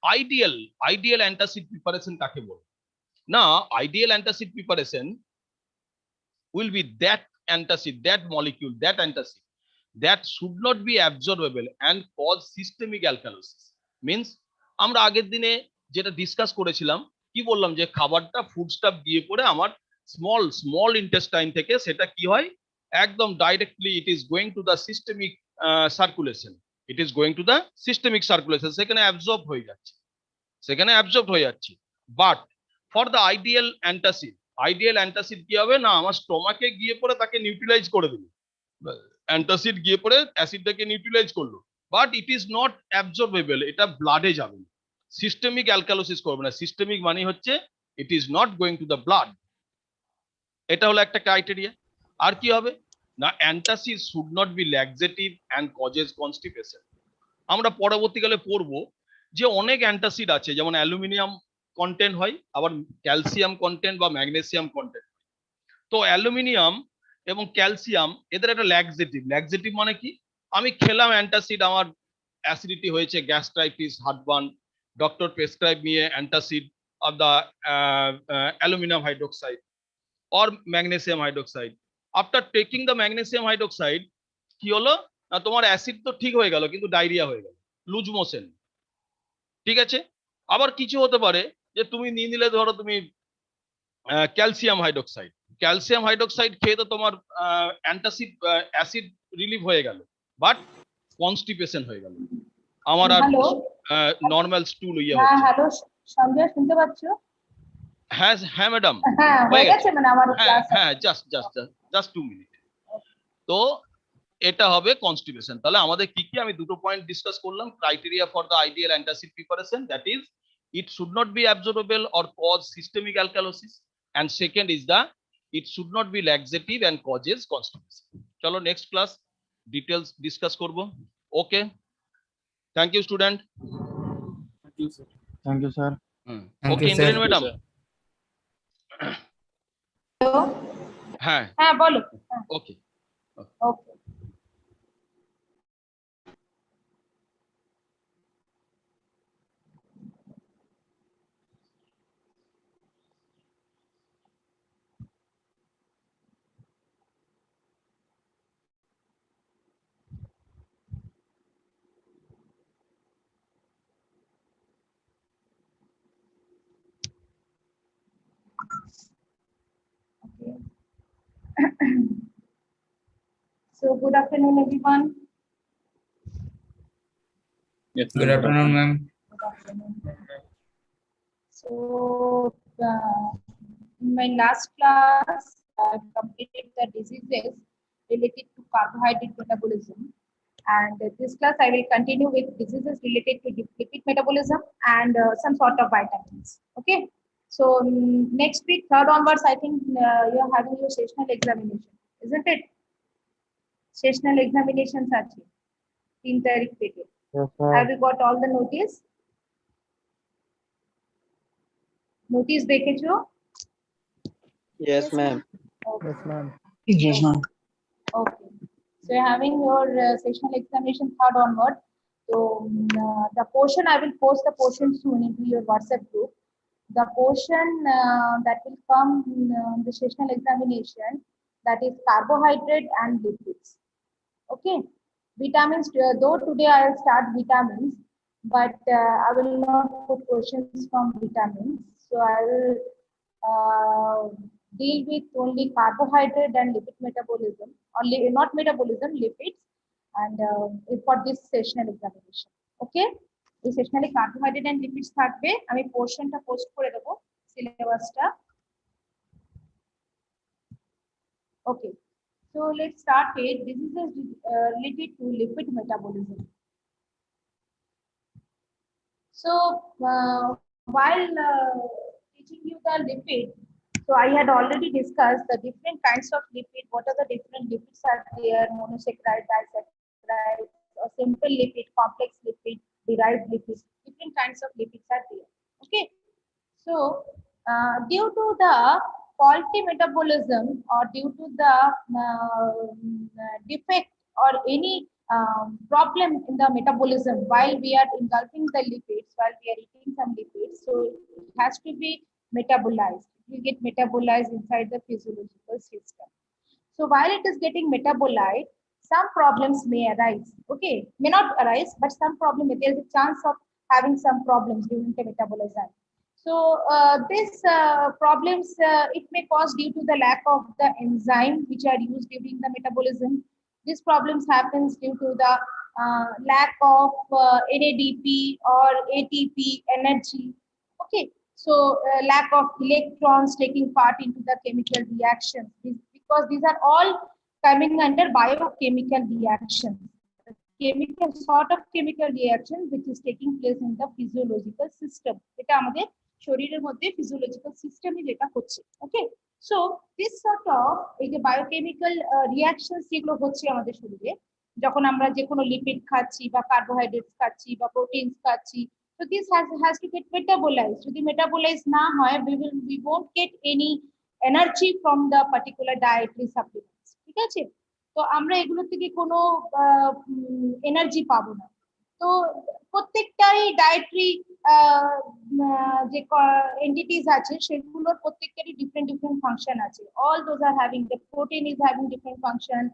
আইডিয়াল অ্যান্টাসিড প্রিপারেশন কাকে বলে না, ideal antacid preparation will be that antacid, that molecule, that antacid that should not be absorbable and cause systemic alkalosis. Means আমরা আগের দিনে যেটা discuss করেছিলাম, কি বললাম যে খাবারটা ফুড স্টাফ দিয়ে পড়ে আমার স্মল ইন্টেস্টাইন থেকে সেটা কি হয়, একদম directly it is going to the systemic circulation, সেখানে অ্যাবজর্ব হয়ে যাচ্ছে, but for the ideal antacid কি হবে না, আমার স্টমাকে গিয়ে পড়ে তাকে নিউট্রিলাইজ করে দিল, অ্যান্টাসিড গিয়ে পড়ে অ্যাসিডটাকে নিউট্রিলাইজ করলো, but it is not absorbable, এটা ব্লাডে যাবে, সিস্টেমিক অ্যালকালোসিস করবে না। সিস্টেমিক মানে হচ্ছে it is not going to the blood. এটা হলো একটা ক্রাইটেরিয়া। আর কি হবে না, antacid should not be laxative and causes constipation. আমরা পরবর্তীকালে পড়বো যে অনেক অ্যান্টাসিড আছে, যেমন অ্যালুমিনিয়াম কন্টেন্ট হয়, আবার ক্যালসিয়াম কন্টেন্ট বা ম্যাগনেসিয়াম কন্টেন্ট। তো অ্যালুমিনিয়াম এবং ক্যালসিয়াম এদের একটা ল্যাক্সেটিভ। ল্যাক্সেটিভ মানে কি, আমি খেলাম অ্যান্টাসিড, আমার অ্যাসিডিটি হয়েছে, gastritis, heartburn, doctor prescribe me antacid of the aluminium hydroxide or magnesium hydroxide. After taking the magnesium hydroxide কি হলো না, তোমার অ্যাসিড তো ঠিক হয়ে গেল কিন্তু ডায়রিয়া হয়ে গেল, লুজ মোশন। ঠিক আছে, আবার কিছু হতে পারে যে তুমি নিয়ে নিলে, ধরো তুমি ক্যালসিয়াম হাইড্রোক্সাইড, ক্যালসিয়াম হাইড্রোক্সাইড খেয়ে তো তোমার অ্যান্টাসিড অ্যাসিড রিলিভ হয়ে গেল, বাট কনস্টিপেশন হয়ে গেল, আমার আর হ্যালো নর্মাল স্টুল ইয়ে হ্যাঁ, হচ্ছে। হ্যালো সঞ্জয়, শুনতে পাচ্ছ? হ্যাঁ হ্যাঁ ম্যাডাম, হ্যাঁ, হয়ে হয়ে গেছে, মানে আমার হ্যাঁ ক্লাস হ্যাঁ, জাস্ট 2 মিনিট। তো এটা হবে কনস্টিপেশন। তাহলে আমাদের কি কি, আমি দুটো পয়েন্ট ডিসকাস করলাম। Criteria for the ideal antacid preparation, that is it should not be absorbable or cause systemic alkalosis, and second is the it should not be laxative and causes constipation. চলো next class details discuss করব। Okay, thank you student. Thank you, sir. Thank you, sir. Okay Indren madam. হ্যাঁ হ্যাঁ, বলো। ওকে। ওকে। So good afternoon, everyone. Yes, Good afternoon, ma'am. Good afternoon. So in my last class, I completed the diseases related to carbohydrate metabolism, and this class I will continue with diseases related to lipid metabolism and some sort of vitamins. Okay. So next week, third onwards, I think you are having your sessional examination, isn't it? Sessional examinations are 3 तारीख पे के. Yes, sir. Have you got all the notice? Notice देखे जो? Yes, ma'am. Okay. Yes, ma'am. Yes, ma'am. Okay. So you're having your sessional examination third onward. So the portion, I will post the portion soon into your WhatsApp group. The portion that will come in the sessional examination, that is carbohydrate and lipids. Okay. Vitamins, though today I will start vitamins, but I will not put questions from vitamins. So I will deal with only carbohydrate and lipid metabolism, only not metabolism, lipids, and for this sessional examination. Okay. এই সেশনালে carbohydrate and lipids থাকবে, আমি পোরশনটা post করে দেব, সিলেবাসটা। Okay. So let's start it. This is related to lipid metabolism. So while teaching you the lipid, so I had already discussed the different kinds of lipid. What are the different lipids are there? Monosaccharide, disaccharide, or simple lipid, complex lipid, derived lipids. Different kinds of lipids are there. Okay. So due to the faulty metabolism or due to the defect or any problem in the metabolism while we are engulfing the lipids, while we are eating some lipids, so it has to be metabolized. It will get metabolized inside the physiological system. So while it is getting metabolized, some problems may arise. Okay, may not arise, but some problem, there is a chance of having some problems during the metabolism. So these problems, it may cause due to the lack of the enzyme which are used during the metabolism. These problems happens due to the lack of NADP or ATP energy. Okay, so lack of electrons taking part into the chemical reactions, because these are all coming under biochemical reactions. chemical sort of chemical reaction which is taking place in the physiological system. এটা আমাদের শরীরের মধ্যে physiological system এ যেটা হচ্ছে। Okay, so this sort of এই যে biochemical reactions যেগুলো হচ্ছে আমাদের শরীরে, যখন আমরা যে কোনো লিপিড খাচ্ছি বা কার্বোহাইড্রেটস খাচ্ছি বা প্রোটিনস খাচ্ছি, so this has to get metabolized. যদি মেটাবোলাইজ না হয়, we won't get any energy from the particular dietary supplements. ঠিক আছে, তো আমরা এগুলো থেকে কোনো এনার্জি পাবো না। তো প্রত্যেকটাই ডায়েটরি যে এন্টিটিস আছে সেগুলোর প্রত্যেকটারই ডিফারেন্ট ডিফারেন্ট ফাংশন আছে। All those are having, the protein is having different function,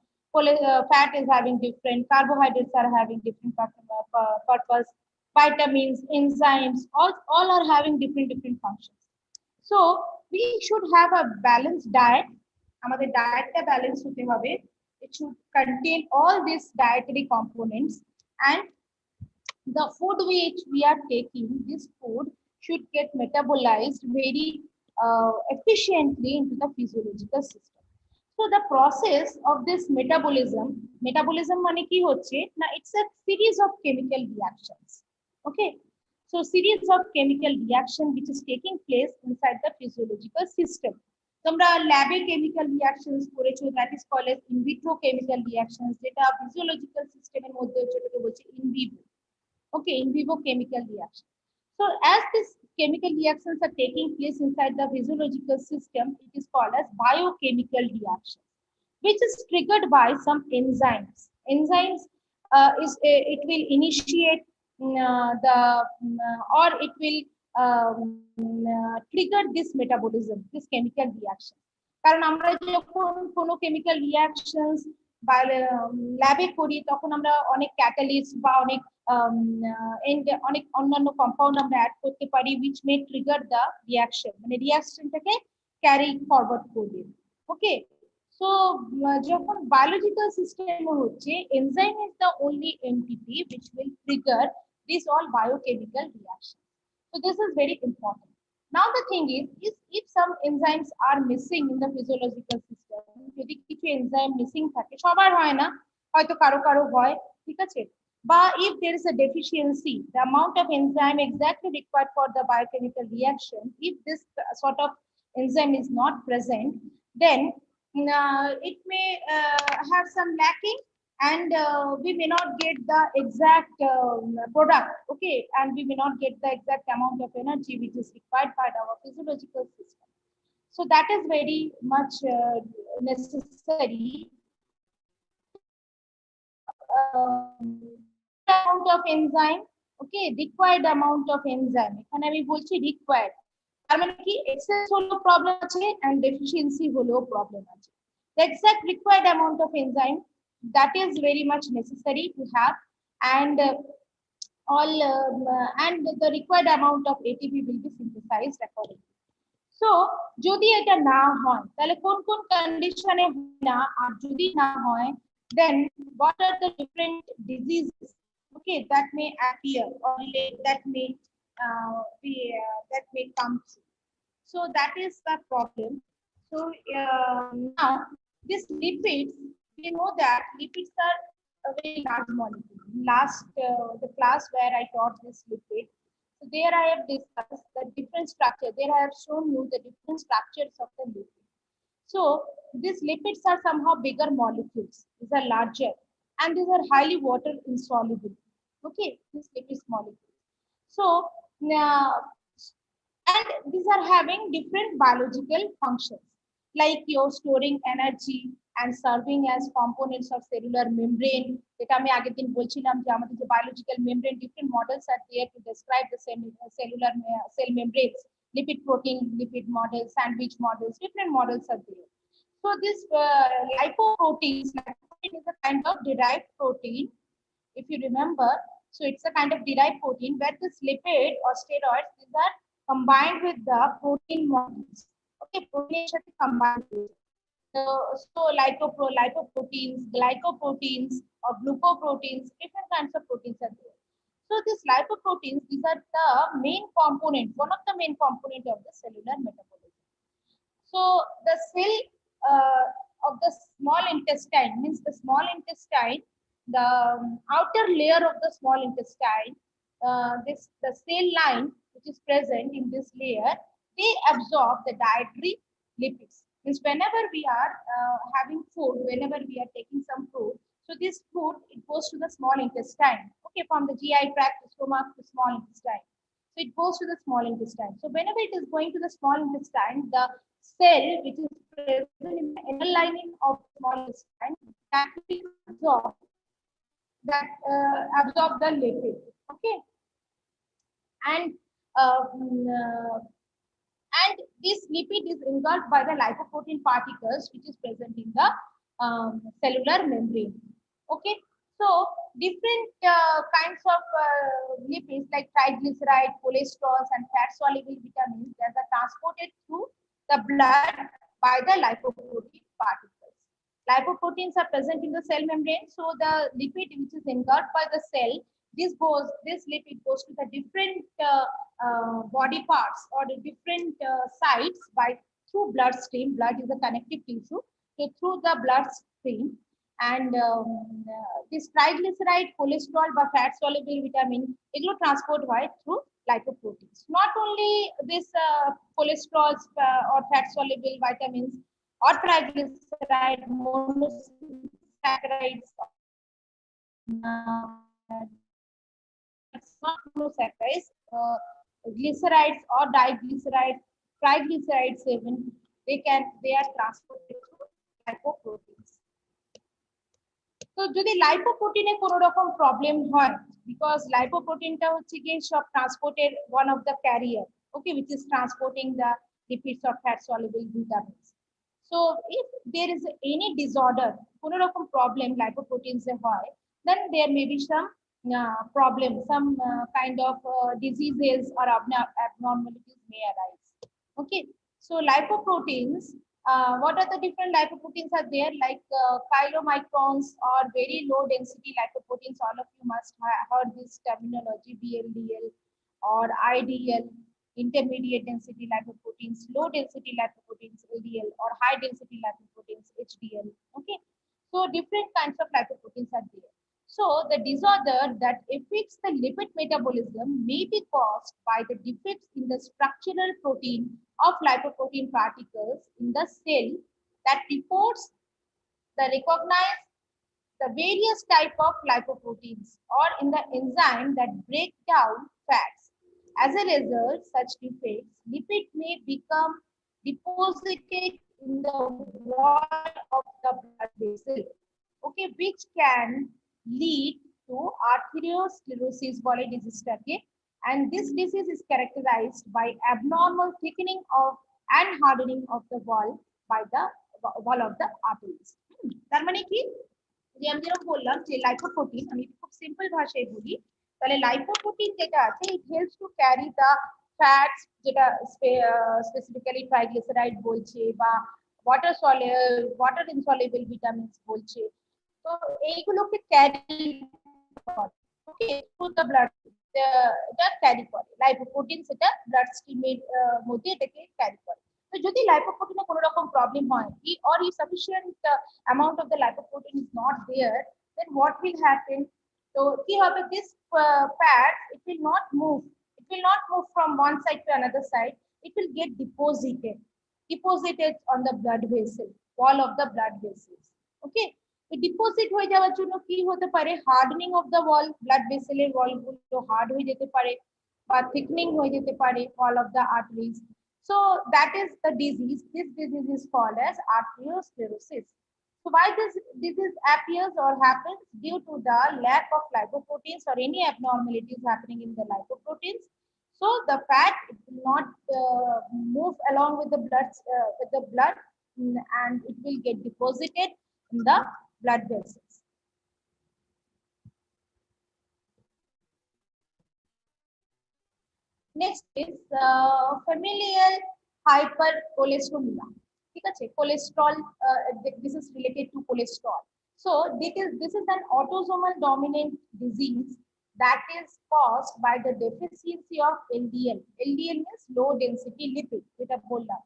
fat is having different, carbohydrates are having different purpose, vitamins, enzymes, all are having different functions. So we should have a balanced diet. আমাদের ডায়েটটা balance হতে হবে। It should contain all these dietary components, and the food which we are taking, this food should get metabolized very efficiently into the physiological system. So the process of this metabolism মানে কি হচ্ছে না, it's a series of chemical reactions. Okay, so series of chemical reaction which is taking place inside the physiological system. তোমরা ল্যাবে chemical reactions করেছো, that is called as in vitro chemical reactions, যেটা physiological সিস্টেমের মধ্যে যেটাকে বলছে in vivo. Okay, in vivo chemical reaction. So as this chemical reactions are taking place inside the physiological system, it is called as biochemical reaction, which is triggered by some enzymes. Enzymes it will initiate or it will trigger this metabolism, this chemical reaction. কারণ আমরা যখন কোনো chemical reactions ল্যাবে করি তখন আমরা অনেক catalyst বা অনেক অনেক অন্যান্য কম্পাউন্ড আমরা অ্যাড করতে পারি, which may trigger the reaction, মানে রিঅ্যাকশনটাকে ক্যারি ফরওয়ার্ড করবে। ওকে, সো যখন বায়োলজিক্যাল সিস্টেমে হচ্ছে, enzyme is the only entity which will trigger this all biochemical reaction. So this is very important. Now the thing is if some enzymes are missing in the physiological system, যদি কিছু enzyme missing থাকে, সবার হয় না, হয়তো কারো কারো হয়, ঠিক আছে, বা if there is a deficiency, the amount of enzyme exactly required for the biochemical reaction, if this sort of enzyme is not present, then it may have some lacking, and we may not get the exact product. Okay, and we may not get the exact amount of energy which is required by our physiological system. So that is very much necessary. Amount of enzyme, okay, required amount of enzyme, এখানে আমি বলছি required, তার মানে কি excess হলো problem আছে and deficiency হলো problem আছে। The exact required amount of enzyme, that is very much necessary to have, and and the required amount of ATP will be synthesized accordingly. So যদি এটা না হয় তাহলে কোন কোন কন্ডিশনে হয় না, আর যদি না হয় then what are the different diseases, okay, that may appear or that may come true. So that is the problem. So now this lipids, we know that lipids are a very large molecule. Last the class where I taught this lipid, so there I have discussed the different structure. There I have shown you the different structures of the lipid. So these lipids are somehow bigger molecules. These are larger, and these are highly water insoluble. Okay, these lipids molecules. So and these are having different biological functions, like you're storing energy and serving as components of cellular membrane. যেটা আমি আগের দিন বলছিলাম যে আমাদের যে biological membrane, different models are there to describe the cellular cell membranes, lipid protein lipid models, sandwich models, different models are there. So this lipoprotein is a kind of derived protein, if you remember. So it's a kind of derived protein where this lipid or steroids, these are combined with the protein molecules. Okay, protein সাথে combined with. So lipoproteins, glycoproteins, or glucoproteins, different kinds of proteins are there. So these lipoproteins, these are the main component, one of the main component of the cellular metabolism. So the cell of the small intestine, means the small intestine the outer layer of the small intestine, the cell line which is present in this layer, they absorb the dietary lipids. Means whenever we are having food, whenever we are taking some food, so this food, it goes to the small intestine, okay, from the GI tract to stomach to small intestine. So it goes to the small intestine. So whenever it is going to the small intestine, the cell which is present in the inner lining of the small intestine that will absorb the lipid, okay, and uh, mm, uh, and this lipid is engulfed by the lipoprotein particles which is present in the cellular membrane. Okay, so different kinds of lipids like triglyceride, cholesterols, and fat-soluble vitamins that are transported through the blood by the lipoprotein particles. Lipoproteins are present in the cell membrane, so the lipid which is engulfed by the cell, this lipid goes to the different body parts or the different sites by through bloodstream. Blood is a connective tissue, so through the bloodstream, and this triglyceride, cholesterol, বা fat soluble vitamin, এগুলো transport হয় through lipoproteins. Not only this cholesterols or fat soluble vitamins or triglyceride, monosaccharides, it's not monosaccharides, glycerides or diglycerides, triglycerides even, they are transported through lipoproteins. তো যদি লাইপোপ্রোটিনে কোনো রকম problem হয়, because লাইপোপ্রোটিনটা হচ্ছে গিয়ে সব ট্রান্সপোর্টের one of the carrier, okay, which is transporting the lipids of fat soluble vitamins. So if there is any disorder, কোনো রকম প্রবলেম লাইপোপ্রোটিনসে হয়, then there may be some problem, some kind of diseases or abnormalities may arise. Okay, so lipoproteins, what are the different lipoproteins are there, like chylomicrons or very low density lipoproteins. All of you must have heard this terminology, VLDL or IDL, intermediate density lipoproteins, low density lipoproteins, LDL, or high density lipoproteins, HDL. Okay, so different kinds of lipoproteins are there. So the disorder that affects the lipid metabolism may be caused by the defects in the structural protein of lipoprotein particles in the cell that reports the recognize the various type of lipoproteins, or in the enzyme that break down fats. As a result, such defects, lipid may become deposited in the wall of the blood vessel, okay, which can lead to arteriosclerosis body disease, and this disease is characterized by abnormal thickening of and hardening of the wall by the wall of the arteries. তার মানে কি, যে আমি যেরকম বললাম যে lipoprotein, আমি খুব সিম্পল ভাষায় বলি, তাহলে লাইপোপ্রোটিন যেটা আছে, it helps to carry the fats, যেটা স্পেসিফিক্যালি ট্রাইগ্লিসারাইড বলছে বা ওয়াটার ইনসলিবল ভিটামিনস বলছে, তো এইগুলোকে ক্যারি করে, ওকে, থ্রু দ্য ব্লাড, এটা ক্যারি করে লাইপোপ্রোটিন, সেটা ব্লাড স্ট্রিমের মধ্যে এটাকে ক্যারি করে। তো যদি লাইপোপ্রোটিনে কোনো রকম প্রবলেম হয়, or if sufficient amount of the lipoprotein is not there, then what will happen? So কি হবে, this fat, it will not move from one side to another side, it will get deposited on the blood vessel, wall of the blood vessels. Okay, deposit হয়ে যাওয়ার জন্য কি হতে পারে, হার্ডনিং of the wall, blood ভেসেলের ওয়াল গুলো hard হয়ে যেতে পারে বা থিকনিং হয়ে যেতে পারে wall of the arteries. So that is the disease. This disease is called as arteriosclerosis. So why this disease appears or happens? Due to the lack of lipoproteins or any abnormalities happening in the lipoproteins. So the fat, it will not move along with the blood, and it will get deposited in the blood vessels. Next is familial hypercholesterolemia. ঠিক আছে, cholesterol, this is related to cholesterol. So this is an autosomal dominant disease that is caused by the deficiency of LDL. LDL means low density lipid, যেটা বললাম,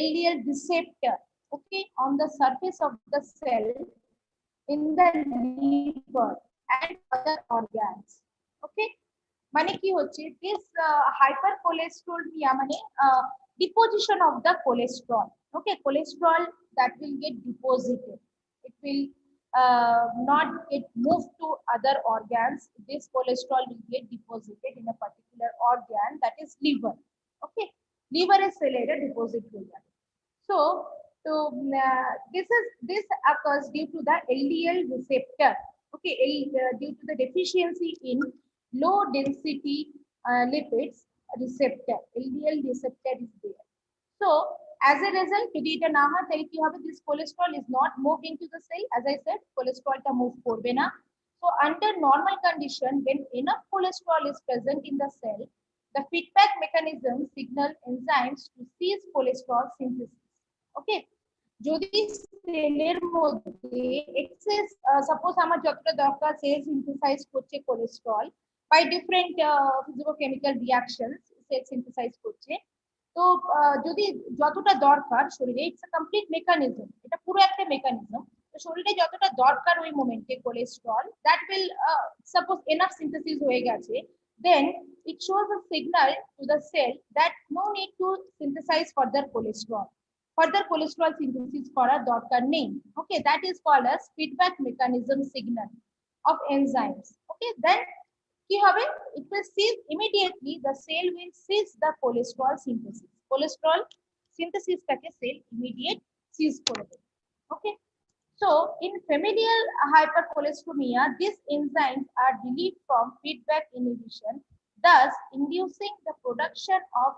LDL receptor, okay, on the surface of the cell in the liver. and other organs. Okay, মানে কি হচ্ছে this hypercholesterolemia মানে deposition of the cholesterol. Okay, cholesterol that will get deposited, it will not get moved to other organs. This cholesterol will get deposited in a particular organ, that is liver. Okay, liver is cell deposit হয়ে যাবে. So this occurs due to the LDL receptor. Okay, due to the deficiency in low density lipids receptor. LDL receptor is there. So as a result, যদি এটা না হয় তাহলে কি হবে? This cholesterol is not moved into the cell. As I said, cholesterol টা move করবে না. So under normal condition, when enough cholesterol is present in the cell, the feedback mechanism signal enzymes to cease cholesterol synthesis. Okay, যদি সেলের মধ্যে access suppose আমার যতটা দরকার cell synthesise করছে cholesterol by different physicochemical reactions, cell synthesise করছে, তো যদি যতটা দরকার শরীরে, ইটস আ কমপ্লিট মেকানিজম, এটা পুরো একটা মেকানিজম, তো শরীরে যতটা দরকার ওই মোমেন্টে cholesterol, that will suppose enough synthesis হয়ে গেছে, then it shows a signal to the cell that no need to synthesize further cholesterol. Further cholesterol synthesis করার দরকার নেই. Okay, that is called as feedback mechanism signal of enzymes. Okay, then কি হবে? It will cease immediately, the cell will cease the cholesterol synthesis. Cholesterol synthesis টাকে cell immediate cease করে দেবে. Okay, so in familial hypercholesterolemia, these enzymes are relieved from feedback inhibition, thus inducing the production of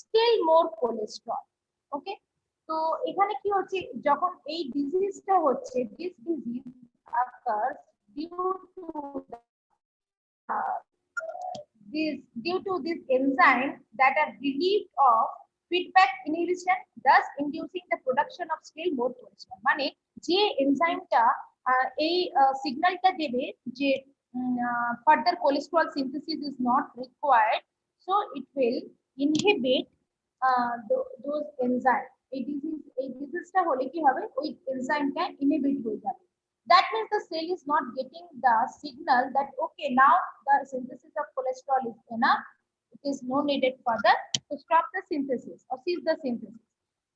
still more cholesterol. Okay, তো এখানে কি হচ্ছে, যখন এই ডিজিজটা হচ্ছে, this disease occurs due to this enzyme that are relieved of feedback inhibition, thus inducing the production of still more cholesterol. মানে যে এনজাইমটা এই সিগন্যালটা দেবে যে further cholesterol synthesis is not required, so it will inhibit those enzymes. এই ডিজিজটা হলে কি হবে? ওই এনজাইমটা ইনহিবিট হয়ে যাবে. That means the cell is not getting the signal that okay, now the synthesis of cholesterol is enough, it is no needed further to stop the synthesis or cease the synthesis.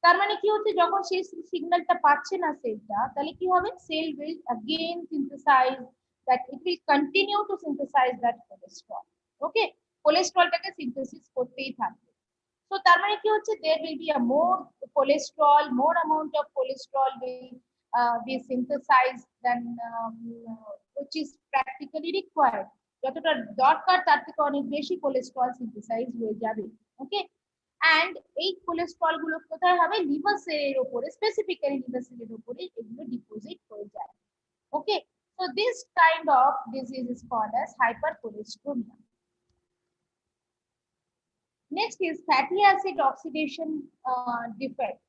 তার মানে কি হচ্ছে, যখন সেই সিগন্যালটা পাচ্ছে না সেলটা, তাহলে কি হবে? Cell will again synthesize, that it will continue to synthesize that cholesterol. Okay, কোলেস্টেরলটাকে সিনথেসিস করতেই থাকবে. So তার মানে কি হচ্ছে, there will be a more cholesterol, more amount of cholesterol will be synthesized than which is practically required. যতটা দরকার তার থেকে অনেক বেশি কোলেস্টেরল সিনথেসাইজ হয়ে যাবে. ওকে, এন্ড এই কোলেস্টেরল গুলো কোথায় হবে? লিভার সেলের উপরে, স্পেসিফিক্যালি লিভার সেলের উপরে এগুলো ডিপোজিট হয়ে যায়. ওকে, so this kind of disease is called as hypercholesterolemia. Next is fatty acid oxidation defect.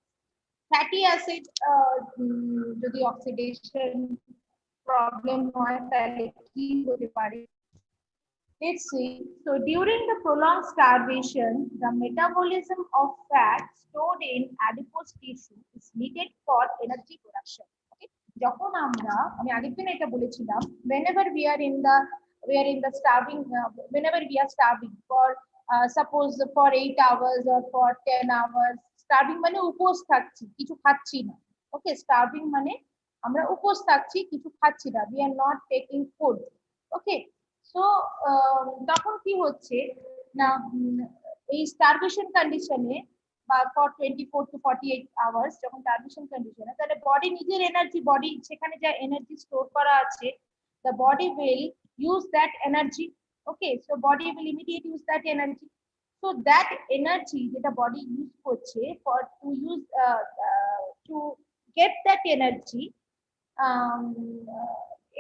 Fatty acid যদি oxidation problem হয় তাহলে কি হতে পারে? Let's see. So during the prolonged starvation, the metabolism of fat stored in adipose tissue is needed for energy production. Okay, যখন আমরা, আমি আগের দিন এটা বলেছিলাম, whenever we are in the starving, whenever we are starving for suppose for 8 hours or for 10 hours, starving মানে উপোস থাকছি, কিছু খাচ্ছি না. ওকে, starving মানে আমরা উপোস থাকছি, কিছু খাচ্ছি না, we are not taking food. Okay, so তখন কি হচ্ছে না, এই স্টারভেশন কন্ডিশনে বা ফর 24 to 48 আওয়ার্স যখন স্টারভেশন কন্ডিশনে, তাহলে বডি নিজের এনার্জি, বডি সেখানে যা এনার্জি স্টোর করা আছে, the body will use that energy. Okay, so body will immediately use that energy. So that energy যেটা body use করছে for to get that energy,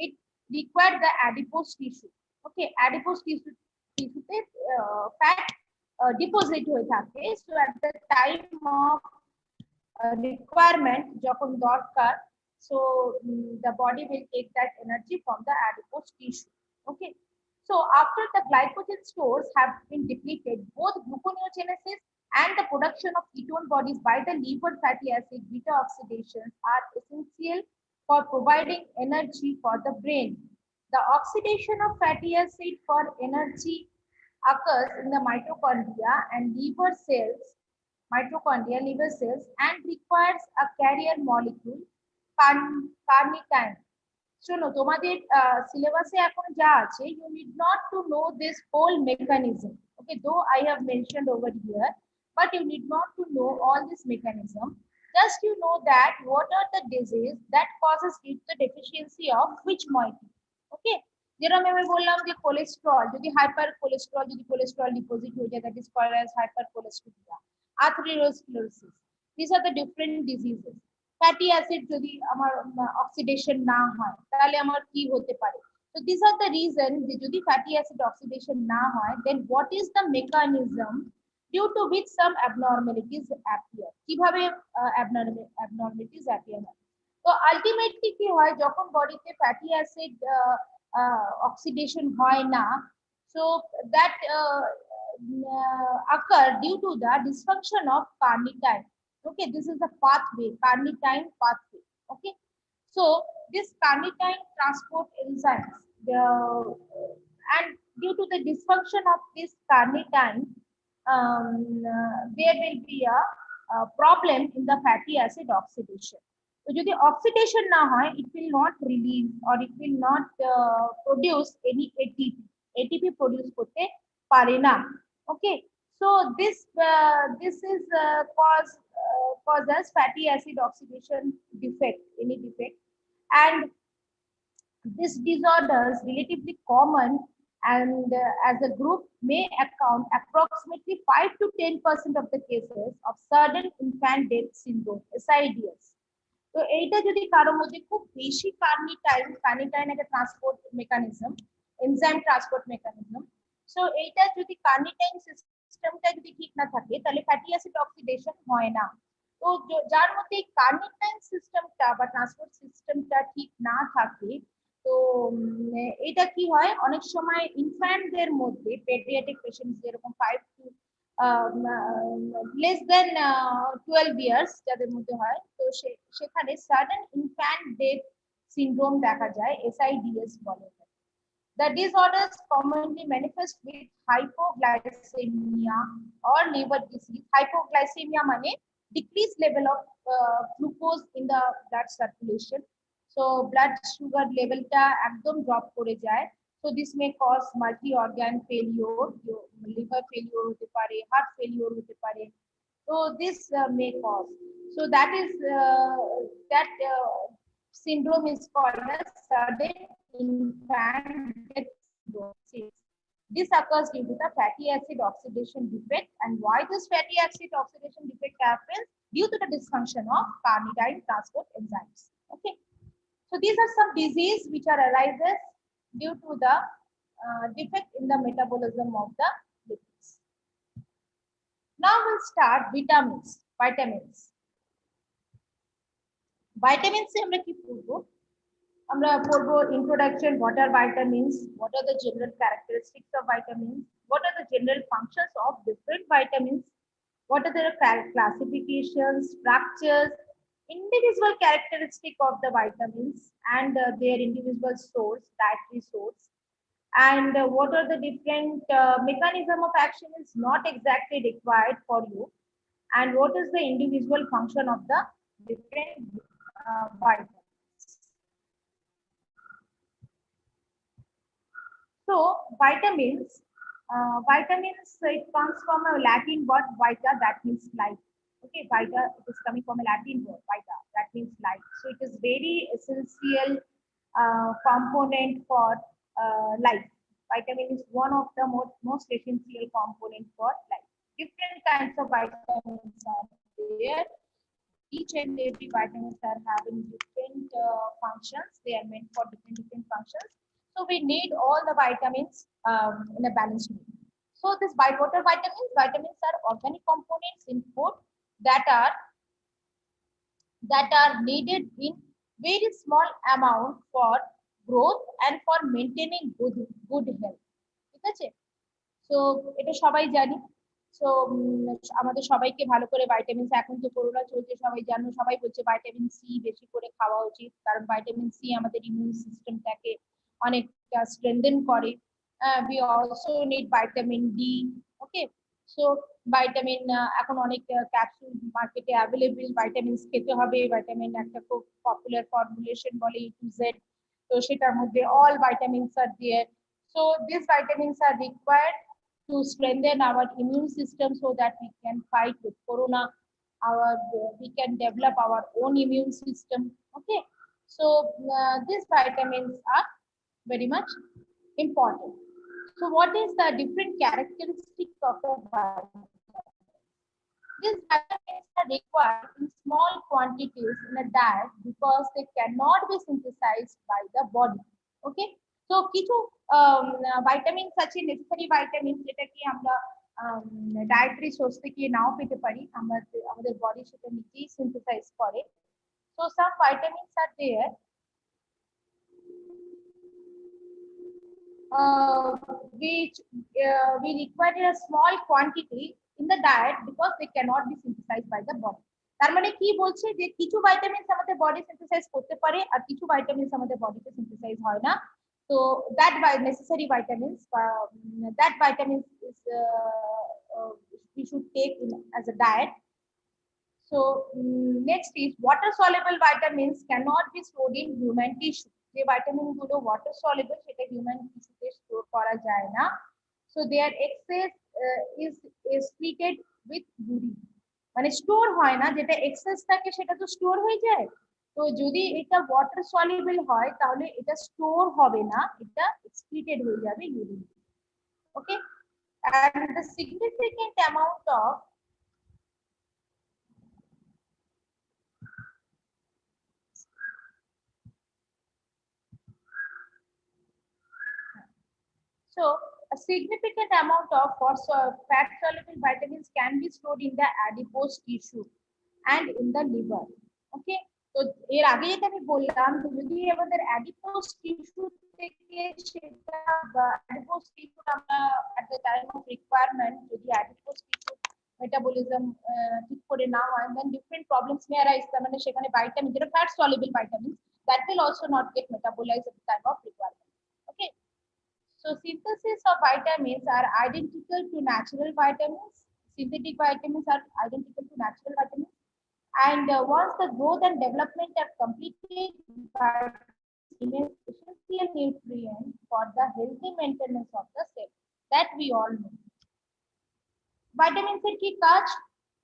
it require the adipose tissue. Okay, adipose tissue তে fat deposit হয়ে থাকে. So at the time of requirement যখন দরকার, so the body will take that energy from the adipose tissue. Okay, so after the glycogen stores have been depleted, both gluconeogenesis and the production of ketone bodies by the liver fatty acid beta oxidations are essential for providing energy for the brain. The oxidation of fatty acid for energy occurs in the mitochondria and liver cells, liver cells, and requires a carrier molecule, carnitine. শোনো তোমাদের সিলেবাসে এখন যা আছে, you need not to know this whole mechanism. Okay, though I have mentioned over here, but you need not to know all this mechanism. Just you know that what are the disease that causes due to the deficiency of which molecule. Okay, যেরকম আমি বললাম যে cholesterol, যদি hyper cholesterol, যদি cholesterol deposit হয়ে যায়, that is called as hypercholesterolemia. Atherosclerosis, these are the different diseases. Fatty acid যদি আমার অক্সিডেশন না হয় তাহলে আমার কি হতে পারে? So these are the reason যে যদি ফ্যাটি অ্যাসিড অক্সিডেশন না হয়, then what is the mechanism due to which some abnormalities appear? কিভাবে abnormalities appear হয়? তো আলটিমেটলি কি হয়, যখন বডিতে ফ্যাটি অ্যাসিড অক্সিডেশন হয় না, so that occur due to the dysfunction of carnitine. Okay, this is the pathway, carnitine pathway. Okay, so this carnitine transport enzymes, and due to the dysfunction of this carnitine, there will be a problem in the fatty acid oxidation. So যদি oxidation না হয়, it will not release or it will not produce any ATP. ATP produce করতে পারে না. Okay, so this is causes fatty acid oxidation defect, any defect, and this disorder is relatively common, and as a group may account approximately 5 to 10% of the cases of sudden infant death syndrome, SIDS. তো এইটা যদি কারোর মধ্যে খুব বেশি কার্নিটাইন একটা transport mechanism, enzyme transport mechanism, so এইটা যদি কার্নিটাইন সিস্টেমটা যদি ঠিক না থাকে তাহলে ফ্যাটি অ্যাসিড অক্সিডেশন হয় না। তো যার মধ্যে কার্নিটাইন সিস্টেমটা বা ট্রান্সপোর্ট সিস্টেমটা ঠিক না থাকে, তো এটা কি হয়, অনেক সময় ইনফ্যান্টদের মধ্যে, পেডিয়াট্রিক পেশেন্টস যেরকম 5 to less than 12 years যাদের মধ্যে হয়, তো সেখানে সাডেন ইনফ্যান্ট ডেথ সিনড্রোম দেখা যায়, SIDS বলে। The disorders commonly manifest with hypoglycemia or liver disease. Hypoglycemia মানে decreased level of glucose in the blood circulation. So blood sugar level টা একদম drop করে যায়. So this may cause multi-organ failure, liver failure হতে পারে, heart failure হতে পারে. So this may cause. So that is syndrome is called as sudden infant death syndrome. This occurs due to the fatty acid oxidation defect. And why this fatty acid oxidation defect happens? Due to the dysfunction of carnitine transport enzymes. Okay, so these are some disease which are arises due to the defect in the metabolism of the lipids. Now we'll start vitamins. Vitamins আমরা কি পড়বো? আমরা পড়বো introduction, what are vitamins, what are the general characteristics of vitamins, what are the general functions of different vitamins, what are their classifications, structures, individual characteristic of the vitamins, and their individual source, dietary source, and what are the different mechanism of action is not exactly required for you, and what is the individual function of the different vitamins. So vitamins, it comes from a Latin word vita, that means life. Okay, vita, it is coming from a Latin word vita, that means life. So it is very essential component for life. Vitamin is one of the most essential component for life. Different kinds of vitamins are there. Each and every vitamins are having different functions. They are meant for different functions. So we need all the vitamins in a balanced way. So this what are vitamins? Vitamins are organic components in food that are needed in very small amount for growth and for maintaining good health. ঠিক আছে? So এটা সবাই জানি। So আমাদের সবাইকে ভালো করে vitamins, এখন তো করোনা চলছে, সবাই জানো, সবাই বলছে ভাইটামিন সি বেশি করে খাওয়া উচিত, কারণ ভাইটামিন সি আমাদের ইমিউন সিস্টেমটাকে অনেক strengthen করে. We also need vitamin D. Okay, so vitamin এখন অনেক ক্যাপসুল মার্কেটে অ্যাভেলেবল, ভাইটামিনস খেতে হবে, ভাইটামিন একটা খুব পপুলার ফর্মুলেশন বলে E to Z, তো সেটার মধ্যে all vitamins are there. So these vitamins are required to strengthen our immune system so that we can fight with corona. We can develop our own immune system. Okay, so these vitamins are very much important. So what is the different characteristics of the vitamin? These vitamins are required in small quantities in a diet because they cannot be synthesized by the body. Okay, so কিছু vitamins আছে, necessary vitamins যেটা কি আমরা dietary source থেকে নাও পেতে পারি, আমাদের body সেটা নিজেই সিনথেসাইজ করে. So some vitamins are there which we require in a small quantity in the diet because they cannot be synthesized by the body. তার মানে কি বলছে যে কিছু ভাইটামিনস আমাদের বডি সিনথেসাইজ করতে পারে আর কিছু ভাইটামিনস আমাদের বডিতে সিনথেসাইজ হয় না. So that necessary vitamins, that vitamins is we should take in as a diet. So next is water soluble vitamins cannot be stored in human tissue. যে vitamin গুলো water soluble সেটা human টিস্যুতে store করা যায় না. So their excess is excreted with urine. মানে store হয় না, যেটা এক্সেস থাকে সেটা তো স্টোর হয়ে যায়. তো যদি এটা ওয়াটার সলিউবল হয় তাহলে এটা স্টোর হবে না, এটা এক্সক্রিটেড হয়ে যাবে urine. Okay, and the significant amount of So a significant amount of fat-soluble vitamins can be stored in the adipose tissue and in the liver. Okay, তো এর আগে যেটা আমি বললাম, যদি আমাদের adipose tissue থেকে সেটা adipose tissue আমরা at the time of requirement যদি adipose tissue metabolism ঠিক করে না হয়, then different problems may arise. তার মানে সেখানে vitamin যেটা fat-soluble vitamins that will also not get metabolized at the time of requirement. Okay. So synthesis of vitamins are identical to natural vitamins. Synthetic vitamins are identical to natural vitamins. And once the growth and development are completed, vitamins essential nutrient for the healthy maintenance of the cell. That we all know. Vitamins এর কি কাজ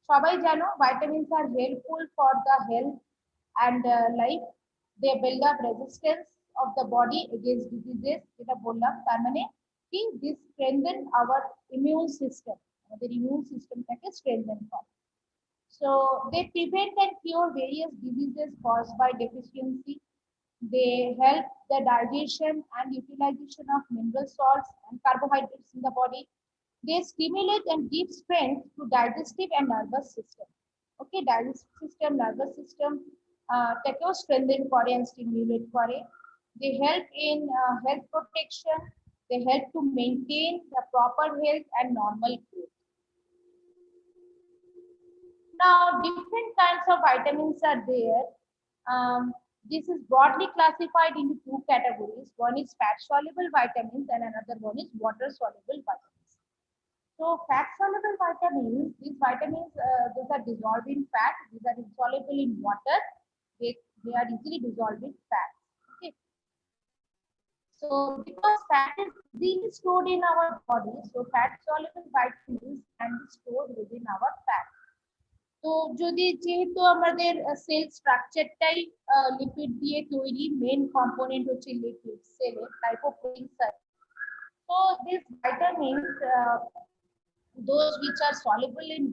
সবাই জানো. Vitamins are helpful for the health and life. They build up resistance of the body against diseases. যেটা বললাম, তার মানে কি this strengthen our immune system. আমাদের immune systemটাকে strengthen করে. So they prevent and cure various diseases caused by deficiency. They help the digestion and utilization of mineral salts and carbohydrates in the body. They stimulate and give strength to digestive and nervous system. Okay, digestive system, nervous system takeও strengthen করে and stimulate করে. They help in health protection. They help to maintain the proper health and normal growth. Now, different kinds of vitamins are there. This is broadly classified into two categories. One is fat-soluble vitamins and another one is water-soluble vitamins. So, fat-soluble vitamins, these vitamins, those are dissolved in fat. These are insoluble in water. They are easily dissolved in fat. Okay. So, because fat is easily stored in our body, so fat-soluble vitamins can be stored within our fat. তো যদি যেহেতু আমাদের sell স্ট্রাকচারটাই lipid দিয়ে তৈরি, main component হচ্ছে lipid সেলের lipoprotein side, so these vitamins those which are soluble in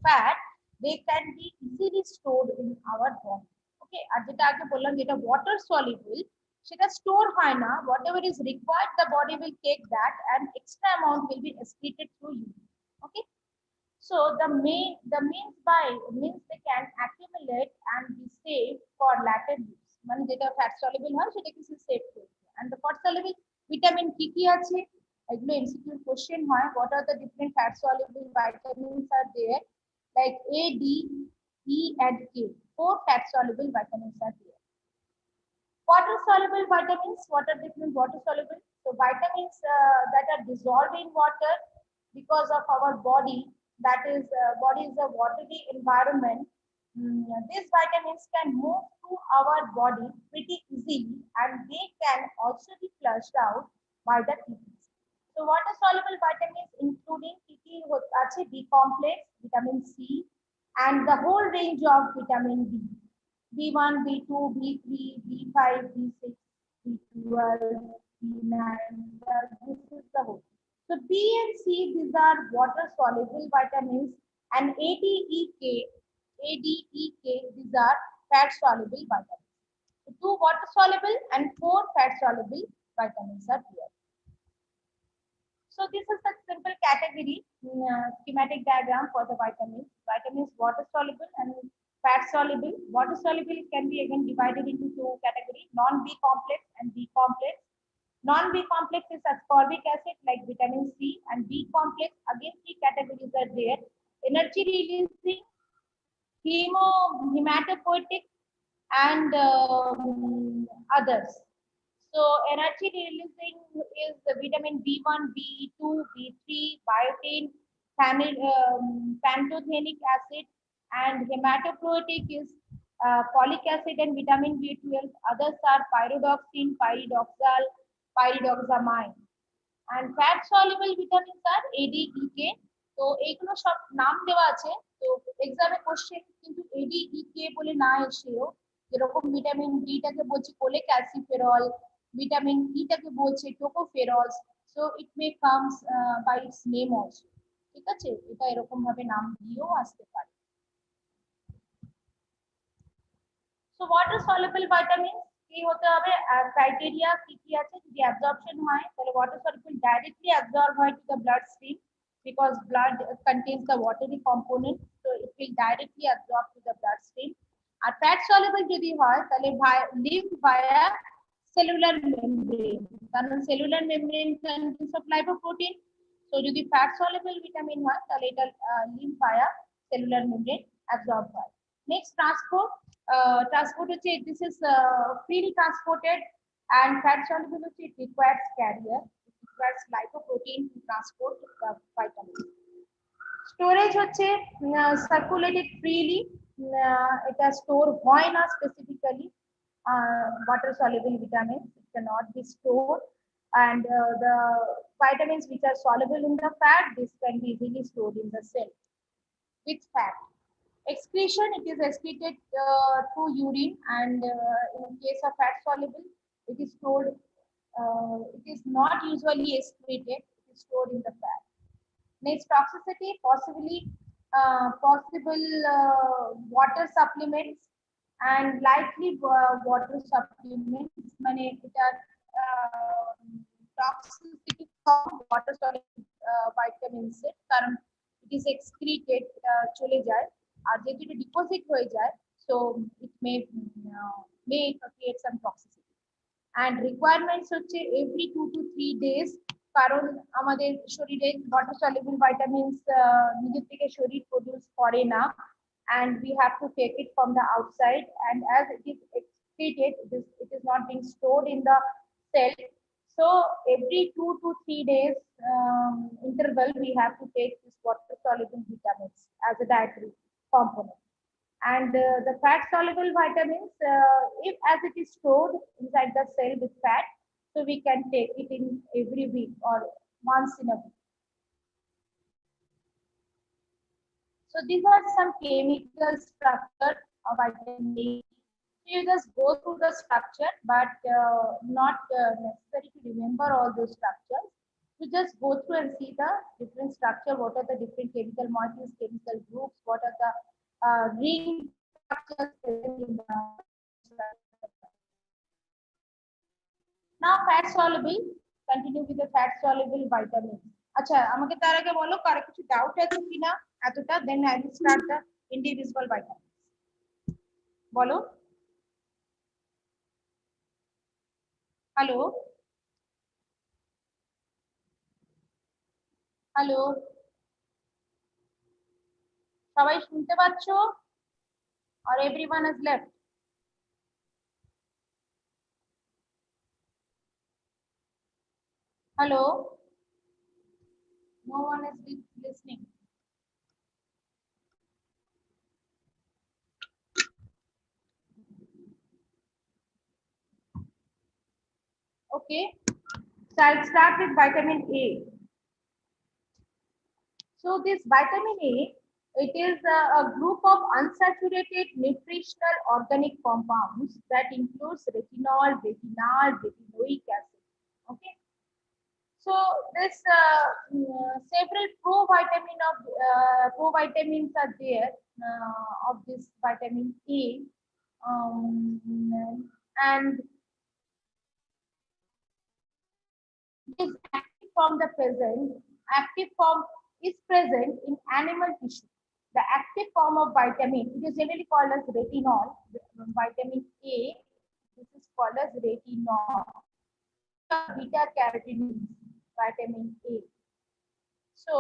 fat, they can be easily stored in our body. Okay, আর যেটা আগে বললাম যেটা ওয়াটার সলিউবল সেটা স্টোর হয় না, whatever is required the body will take that and extra amount will be excreted through urine. Okay, so the means they can accumulate and be saved for later use. মানে যেটা fat soluble হয় সেটা কিছু save করবে. and the fat soluble vitamin কি কি আছে এগুলো এমসিকিউ কোশ্চেন হয়. what are the different fat soluble vitamins are there? Like A, D, E and K. 4 fat soluble vitamins are there. Water soluble vitamins. What are different water soluble? So vitamins that are dissolved in water because of our body. That is, body is a watery environment. These vitamins can move through our body pretty easily, and they can also be flushed out by the kidneys. So water soluble vitamins including D complex, vitamin C, and the whole range of vitamin D. B1, B2, B3, B5, B6, B12, B9. This is the whole. So B and C, these are water soluble vitamins, and ADEK, these are fat soluble vitamins. So 2 water soluble and 4 fat soluble vitamins are here. So this is the simple category schematic diagram for the vitamins. Vitamins water soluble and fat soluble. Water soluble can be again divided into 2 categories: non-B complex and B complex. Non-B complex is ascorbic acid like vitamin C, and B complex again 3 categories are there: energy releasing, hematopoietic, and others. So energy releasing is the vitamin B1, B2, B3, biotin, pantothenic acid, and hematopoietic is folic acid and vitamin B12. Others are pyridoxine, pyridoxal, pyridoxamine. And fat soluble vitamins are ADEK. তো এইগুলো সব নাম দেওয়া আছে, তো এক্সামে question কিন্তু ADEK বলে না এসেও যেরকম ভিটামিন ডি টাকে বলছি কোলে ক্যালসিফেরল, ভিটামিন ই টাকে বলছে tocopherol, so it may comes by its name also. ঠিক আছে, এটা এরকম ভাবে নাম দিয়েও আসতে পারে। সো ওয়াটার সলিউবল ভিটামিনস কি হতে হবে, ক্রাইটেরিয়া কি কি আছে, যদি অ্যাবজর্পশন হয় তাহলে ওয়াটার সলিউবল ডাইরেক্টলি অ্যাবজর্ব হয় two the blood stream because blood contains the watery component, so it will directly absorb to the blood stream. আর fat soluble যদি হয় তাহলে live via cellular membrane, কারণ cellular membrane consists of lipoprotein. So যদি fat soluble vitamin হয় তাহলে এটা live via cellular membrane absorb হয়। Next, transport. Transport হচ্ছে this is freely transported, and fat soluble হচ্ছে it requires carrier, it requires lipoprotein to transport the vitamins. Storage হচ্ছে circulated freely, এটা store হয় না specifically. Water soluble vitamins, it cannot be stored, and the vitamins which are soluble in the fat, this can be easily stored in the cell with fat. Excretion, it is excreted through urine, and in case of fat soluble, it is stored. It is not usually excreted; it is stored in the fat. Next, toxicity, possible water supplements and likely water supplements. মানে এটা toxicity from water soluble vitamins এর কারণ it is excreted, চলে যায়, আর যেহেতু এটা deposit হয়ে যায়, so it may create some toxicity. And requirements হচ্ছে every 2 to 3 days, কারণ আমাদের শরীরে ওয়াটার সলিউবল ভিটামিনস নিজে থেকে শরীর প্রোডিউস করে না, and we have to take it from the outside, and as it is excreted, it is not being stored in the cell. So every 2 to 3 days interval, we have to take this water soluble vitamins as a dietary component. And the fat soluble vitamins, if as it is stored inside the cell with fat, so we can take it in every week or once in a week. So these are some chemical structure of vitamin A. So you just go through the structure, but not necessary to remember all those structures. You just go through and see the different structure, what are the different chemical molecules, chemical groups, what are the ring structures present in the structure. Now fat soluble, continue with the fat soluble vitamins. আচ্ছা, আমাকে তার আগে বলো কারো কিছু doubt আছে কিনা এতটা, then I will start the individual vitamins. বলো। হ্যালো হ্যালো, সবাই শুনতে পাচ্ছো, or everyone has left? Hello? No one is listening. Okay. So I'll start with vitamin A. So this vitamin A, it is a group of unsaturated nutritional organic compounds that includes retinoic acid. Okay. So this several provitamins are there of this vitamin A, and is active form is present in animal tissue. The active form of vitamin, it is generally called as retinol. Vitamin A, this is called as retinol. Beta carotene, vitamin A. So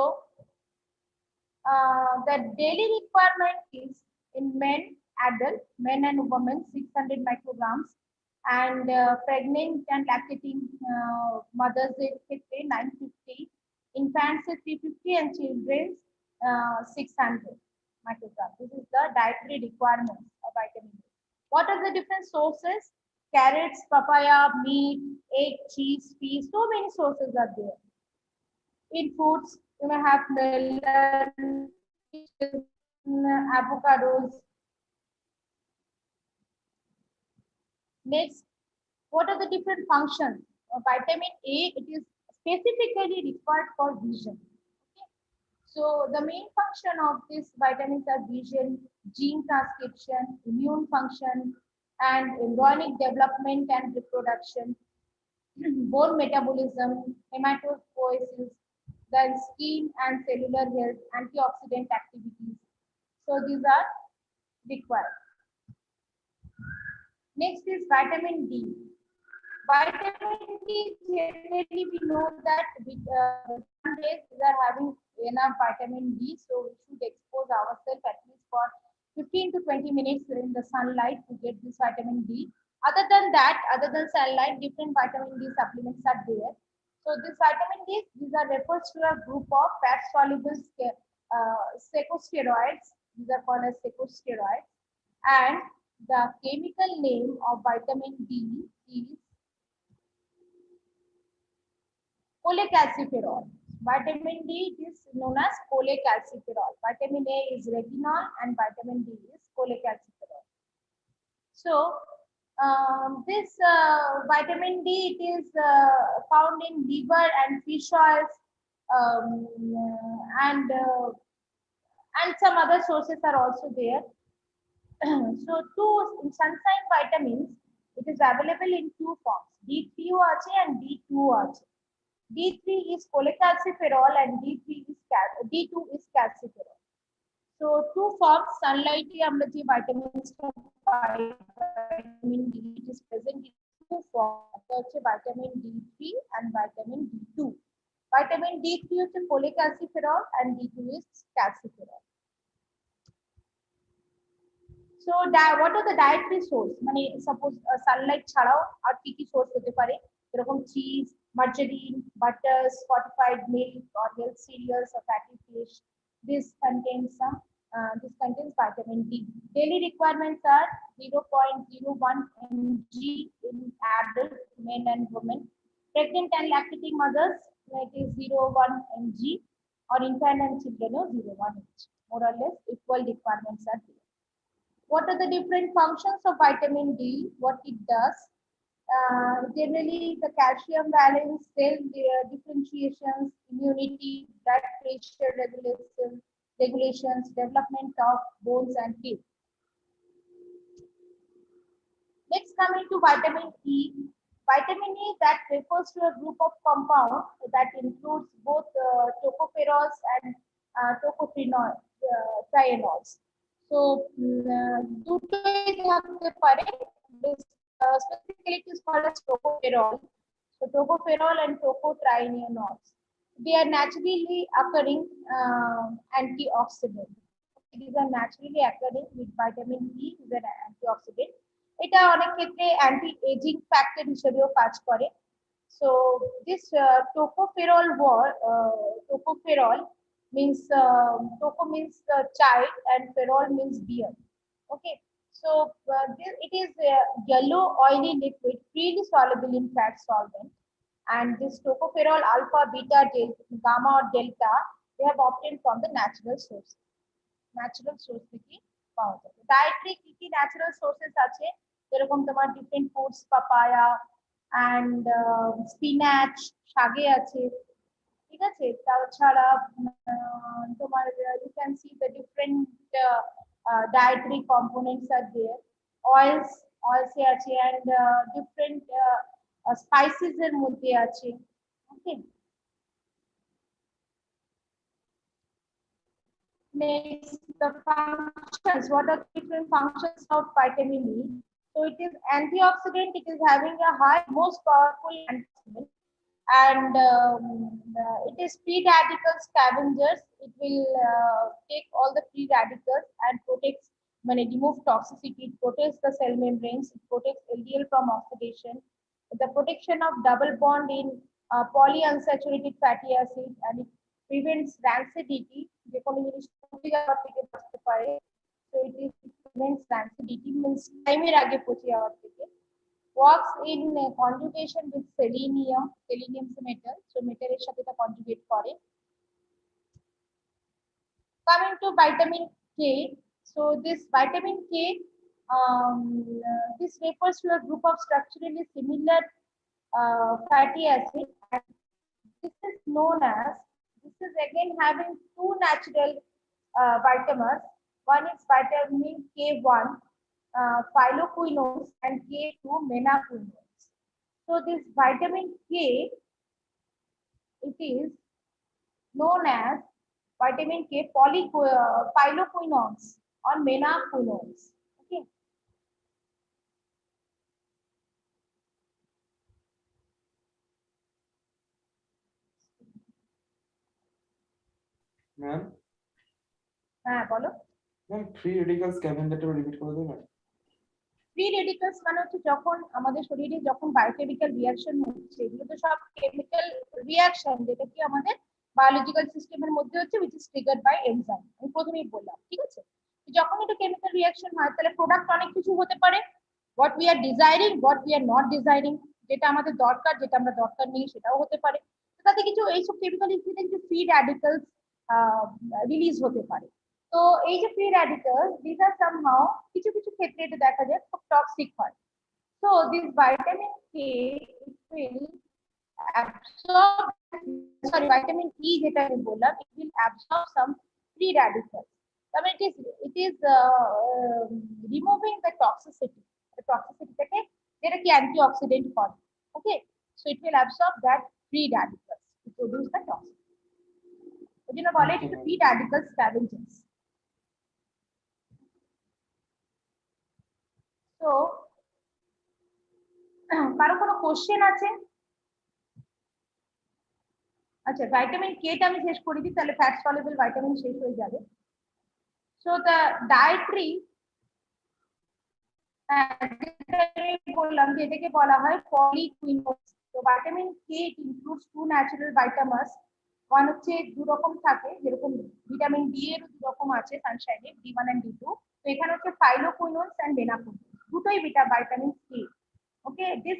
the daily requirement is in men and women 600 micrograms, and pregnant and lactating mothers 950, infants 350, and children 600 micrograms. This is the dietary requirements of vitamin A. What are the different sources? Carrots, papaya, meat, egg, cheese, fish. So many sources are there. In foods, you may have melon, peaches, avocados. Next, what are the different functions? Vitamin A, it is specifically required for vision. Okay. So the main function of these vitamins are vision, gene transcription, immune function, and embryonic development and reproduction, bone metabolism, hematopoiesis, then skin and cellular health, antioxidant activities. So these are required. Next is vitamin D. Vitamin D, generally we know that with sun rays we are having enough vitamin D, so we should expose ourselves at least for 15 to 20 minutes in the sunlight to get this vitamin D. Other than that, other than sunlight, different vitamin D supplements are there. So this vitamin D, these are refers to a group of fat soluble secosteroids. These are called as secosteroids, and the chemical name of vitamin D is cholecalciferol. Vitamin D is known as cholecalciferol. Vitamin A is retinol and vitamin D is cholecalciferol. So this vitamin D, it is found in liver and fish oils, um, and uh, and some other sources are also there. So two sunshine vitamins, it is available in two forms, D3 and D2. D3 is cholecalciferol and D2 is calciferol. So two forms, sunlight আমরা যে vitamins vitamin D, it is present in two forms, হচ্ছে vitamin D3 and vitamin D2. Vitamin D3 হচ্ছে cholecalciferol and D2 is calciferol. So what are the dietary source? মানে suppose sunlight ছাড়াও আর কি কি source হতে পারে, যেরকম cheese, margarine, butters, fortified milk, or health cereals or fatty fish. This contains vitamin D. Daily requirements are 0.01 mg in adult men and women. Pregnant and lactating mothers, it is 0.1 mg, or infant and children 0.1 mg. More or less equal requirements are there. What are the different functions of vitamin D? What it does? Generally, the calcium balance, cell differentiations, immunity, blood pressure regulations, development of bones and teeth. Next, coming to vitamin E. Vitamin E, that refers to a group of compounds that includes both tocopherols and tocotrienols. So, দুটোই থাকতে পারে, specifically it is called as tocopherol. So, tocopherol and tocotrienols, they are naturally occurring antioxidant. These are naturally occurring with vitamin E, is an antioxidant. এটা অনেক ক্ষেত্রে anti ageing factor হিসেবেও কাজ করে। So this tocopherol means toco means child and ferol means beer. Okay, so it is a yellow oily liquid freely soluble in fat solvent, and this tocopherol alpha, beta, gamma or delta they have obtained from the natural source. Natural source থেকে পাওয়া যাবে। Dietary কি কি natural sources আছে, যেরকম তোমার different fruits, papaya and spinach, শাগে আছে, ঠিক আছে। তাছাড়া তোমার you can see the different dietary components are there. Oils এ আছে and different spices এর মধ্যে আছে। Okay. Next, the functions. What are the different functions of vitamin E? So it is antioxidant. It is having a high, most powerful antioxidant, and it is free radical scavengers. It will take all the free radicals and protects, when it removes toxicity, it protects the cell membranes, it protects LDL from oxidation, the protection of double bond in polyunsaturated fatty acid, and it prevents rancidity. যে কোনো জিনিস পচে যাওয়ার থেকে বাঁচতে পারে। So it is prevents rancidity, means টাইমের আগে পচে যাওয়ার থেকে। Works in conjugation with selenium. Selenium is a metal, so metal এর সাথে এটা conjugate করে। Coming to vitamin K, so this vitamin K, this refers to a group of structurally similar fatty acid, and this is known as, this is again having two natural vitamins. One is vitamin K1, phyloquinones, and K2, menaquinones. So this vitamin K, it is known as vitamin K phyloquinones or menaquinones. Okay. Ma'am হ্যাঁ বলো। Ma'am free radical স্ক্যাভেঞ্জারটা repeat করে দেবেন? Free radicals মানে হচ্ছে যখন আমাদের শরীরে যখন বায়োকেমিক্যাল রিঅ্যাকশন হচ্ছে, এগুলো তো সব কেমিক্যাল রিঅ্যাকশন, যেটা কি আমাদের বায়োলজিক্যাল সিস্টেমের মধ্যে হচ্ছে, which is triggered by enzyme। আমি প্রথমেই বললাম, ঠিক আছে। যখন এটা কেমিক্যাল রিঅ্যাকশন হয়, তাহলে প্রোডাক্ট অনেক কিছু হতে পারে। What we are desiring, what we are not desiring, যেটা আমাদের দরকার, যেটা আমরা দরকার নেই সেটাও হতে পারে। তাতে কিছু এইসব কেমিক্যাল ইনফ্লুয়েন্স কিছু ফ্রি র্যাডিক্যালস রিলিজ হতে পারে। তো এই যে free radicals, this are somehow কিছু কিছু ক্ষেত্রে এটা দেখা যায় খুব টক্সিক হয়। So this vitamin K, it will absorb, sorry, vitamin E যেটা আমি বললাম, it will absorb some free radicals. I mean, it is removing the toxicity থেকে, যেটা কি antioxidant করে। Okay, so it will absorb that free radicals to produce the toxin. ওই জন্য বলে it is free radical scavengers. So কারো কোনো question আছে? আচ্ছা, ভিটামিন কে টা আমি শেষ করে দিই, তাহলে ফ্যাট সলিউবল ভিটামিন শেষ হয়ে যাবে। সো দ্য ডায়েটরি, বললাম যে এটাকে বলা হয় পলিকুইনোজ। তো vitamin K includes two natural vitamins. One হচ্ছে দু রকম থাকে, যেরকম ভিটামিন ডি এর দু রকম আছে সানশাইনে, D1 and D2। তো এখানে হচ্ছে ফাইলোকুইনোজ এন্ড মেনাকুইনোজ, দুটোই vitamin K. Okay, this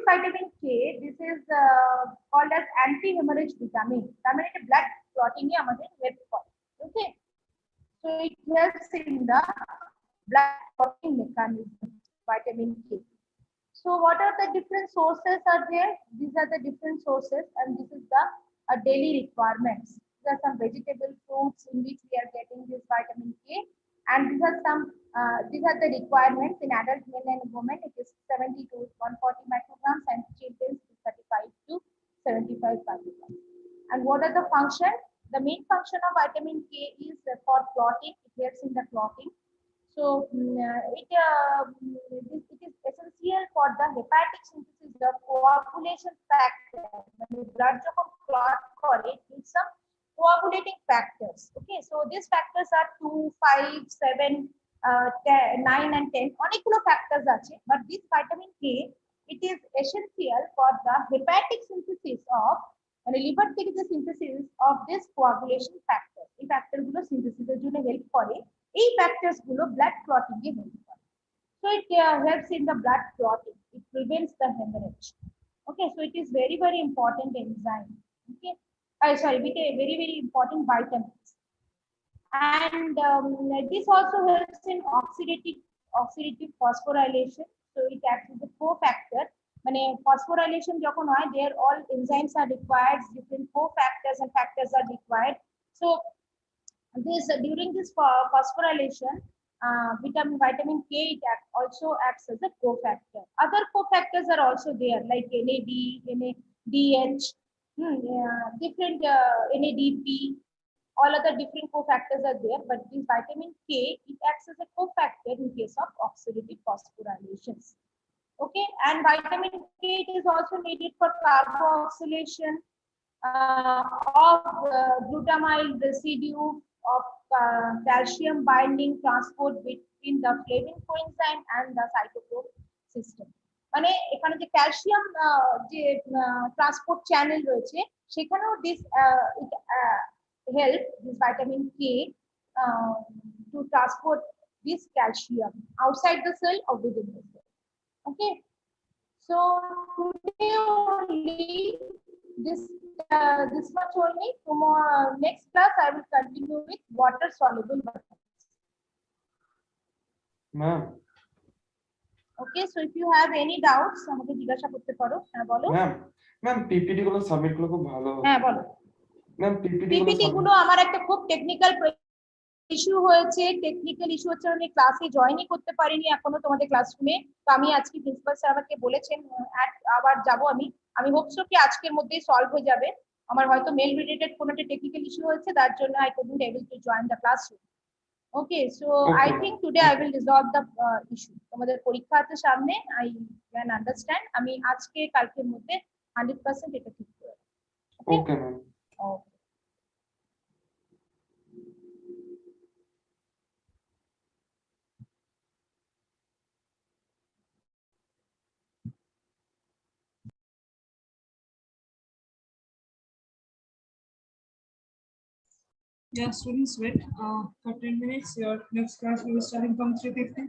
vitamin K, this is called as anti-hemorrhage vitamin. তার মানে এটা blood clotting এ আমাদের হেল্প করে। Okay, so it helps in the blood clotting mechanism, vitamin K. So what are the different sources are there? These are the different sources, and this is the daily requirements. These are some vegetable fruits in which we are getting this vitamin K, and these are the requirements in adult men and women. It is 70 to 140 micrograms, and children 35 to 75 micrograms. And what are the functions? The main function of vitamin K is for clotting. It helps in the clotting. So it is essential for the hepatic synthesis of coagulation factor. When the blood clot করে, it needs some coagulating factors. Okay, so these factors are 2, 5, 7, 9 and 10. অনেকগুলো factors আছে, but this vitamin K it is essential for the hepatic synthesis of মানে liver থেকে যে synthesis of this coagulation factor, এই factor গুলো সিনথেসিসের জন্য help করে, এই ফ্যাক্টরস গুলো ব্লাড ক্লটিং এ হেল্প করে। So it helps in the blood clotting, it prevents the hemorrhage. Okay, so it is very very important enzyme. Okay, sorry, very important vitamins. And this also helps in oxidative phosphorylation, so it acts as a cofactor. মানে phosphorylation যখন হয়, there all enzymes are required, different cofactors and factors are required. So this during this phosphorylation, vitamin K, it also acts as a cofactor. Other cofactors are also there like NAD, NADH, different NADP, all other different cofactors are there, but this vitamin K, it acts as a cofactor in case of oxidative phosphorylations. Okay, and vitamin K, it is also needed for carboxylation of glutamyl residue of calcium binding transport between the flavin coenzyme and the cytochrome system. মানে এখানে যে calcium যে transport channel রয়েছে, সেখানেও this help this vitamin K to transport this calcium outside the cell or within the cell. Okay, so today only this much only. Tomorrow, next class I will continue with water soluble vitamins. Ma'am. Okay, so if you have any doubts আমাকে জিজ্ঞাসা করতে পারো। হ্যাঁ বলো। Ma'am PPT গুলো submit গুলো খুব ভালো। হ্যাঁ বলো। ম্যাম পিপিটি গুলো আমার একটা খুব টেকনিক্যাল ইস্যু হয়েছে, টেকনিক্যাল ইস্যু হচ্ছে আমি ক্লাসে জয়েনই করতে পারিনি এখনো তোমাদের ক্লাসরুমে। তো আমি আজকে প্রিন্সিপাল স্যার আমাকে বলেছেন আবার যাব আমি হোপসো কি আজকের মধ্যেই সলভ হয়ে যাবে। আমার হয়তো মেল রিলেটেড কোনো একটা টেকনিক্যাল ইস্যু হয়েছে, তার জন্য I couldn't able to join the classroom. Okay, so I think today I will resolve the issue. তোমাদের পরীক্ষা আছে সামনে, আই ক্যান আন্ডারস্ট্যান্ড। আমি আজকে কালকের মধ্যে 100% এটা ঠিক করে। Okay ma'am. Okay. Yeah, students, wait for 10 minutes. Your next class will be starting from 3:50.